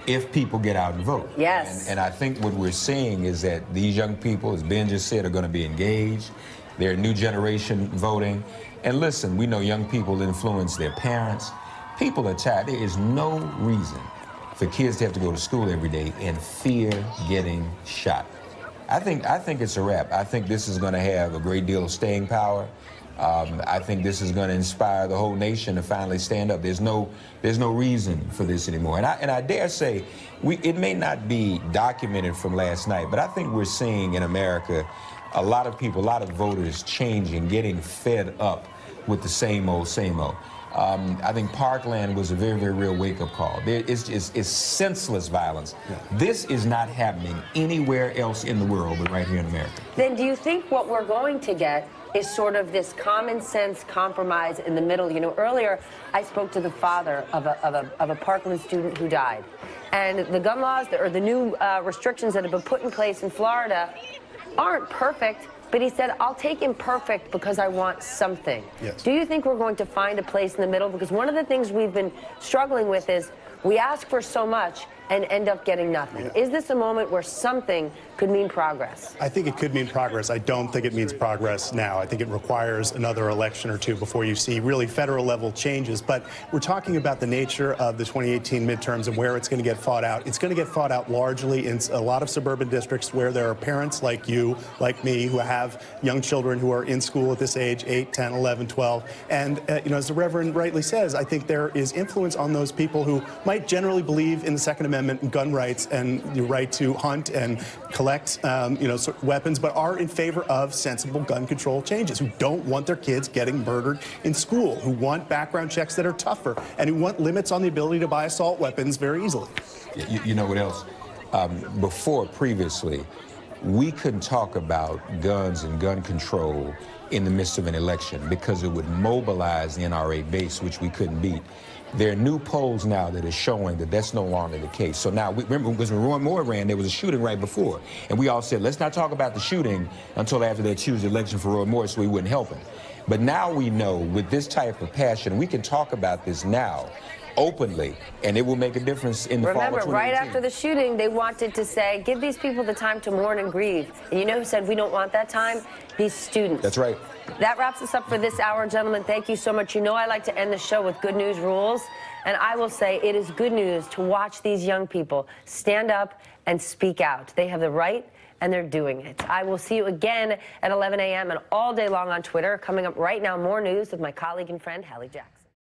Speaker 5: if people get out and vote.
Speaker 7: Yes.
Speaker 5: And I think what we're seeing is that these young people, as Ben just said, are going to be engaged. They're a new generation voting. And listen, we know young people influence their parents. People are tired. There is no reason for kids to have to go to school every day and fear getting shot. I think it's a wrap. I think this is going to have a great deal of staying power. I think this is going to inspire the whole nation to finally stand up. There's no reason for this anymore. And I dare say, it may not be documented from last night, but I think we're seeing in America a lot of people, a lot of voters changing, getting fed up with the same old, same old. I think Parkland was a very, very real wake-up call. It's senseless violence. Yeah. This is not happening anywhere else in the world but right here in America.
Speaker 7: Then do you think what we're going to get is sort of this common sense compromise in the middle? You know, earlier I spoke to the father of a Parkland student who died. And the gun laws, or the new restrictions that have been put in place in Florida aren't perfect, but he said, I'll take imperfect because I want something.
Speaker 11: Yes.
Speaker 7: Do you think we're going to find a place in the middle? Because one of the things we've been struggling with is we ask for so much and end up getting nothing.
Speaker 11: Yeah.
Speaker 7: Is this a moment where something could mean progress?
Speaker 11: I think it could mean progress. I don't think it means progress now. I think it requires another election or two before you see really federal level changes. But we're talking about the nature of the 2018 midterms and where it's going to get fought out. It's going to get fought out largely in a lot of suburban districts where there are parents like you, like me, who have young children who are in school at this age, 8, 10, 11, 12. And, you know, as the Reverend rightly says, I think there is influence on those people who might generally believe in the Second Amendment and gun rights and the right to hunt and collect, you know, weapons, but are in favor of sensible gun control changes, who don't want their kids getting murdered in school, who want background checks that are tougher, and who want limits on the ability to buy assault weapons very easily.
Speaker 5: You know what else? Previously, we couldn't talk about guns and gun control in the midst of an election because it would mobilize the NRA base, which we couldn't beat. There are new polls now that are showing that that's no longer the case. So now, remember, because when Roy Moore ran, there was a shooting right before. And we all said, let's not talk about the shooting until after they choose the election for Roy Moore so we wouldn't help him. But now we know with this type of passion, we can talk about this now openly, and it will make a difference in the fall of 2018.
Speaker 7: Right after the shooting, they wanted to say, give these people the time to mourn and grieve. And you know who said we don't want that time? These students.
Speaker 5: That's right.
Speaker 7: That wraps us up for this hour, gentlemen. Thank you so much. You know I like to end the show with good news rules, and I will say it is good news to watch these young people stand up and speak out. They have the right, and they're doing it. I will see you again at 11 a.m. and all day long on Twitter. Coming up right now, more news with my colleague and friend, Hallie Jackson.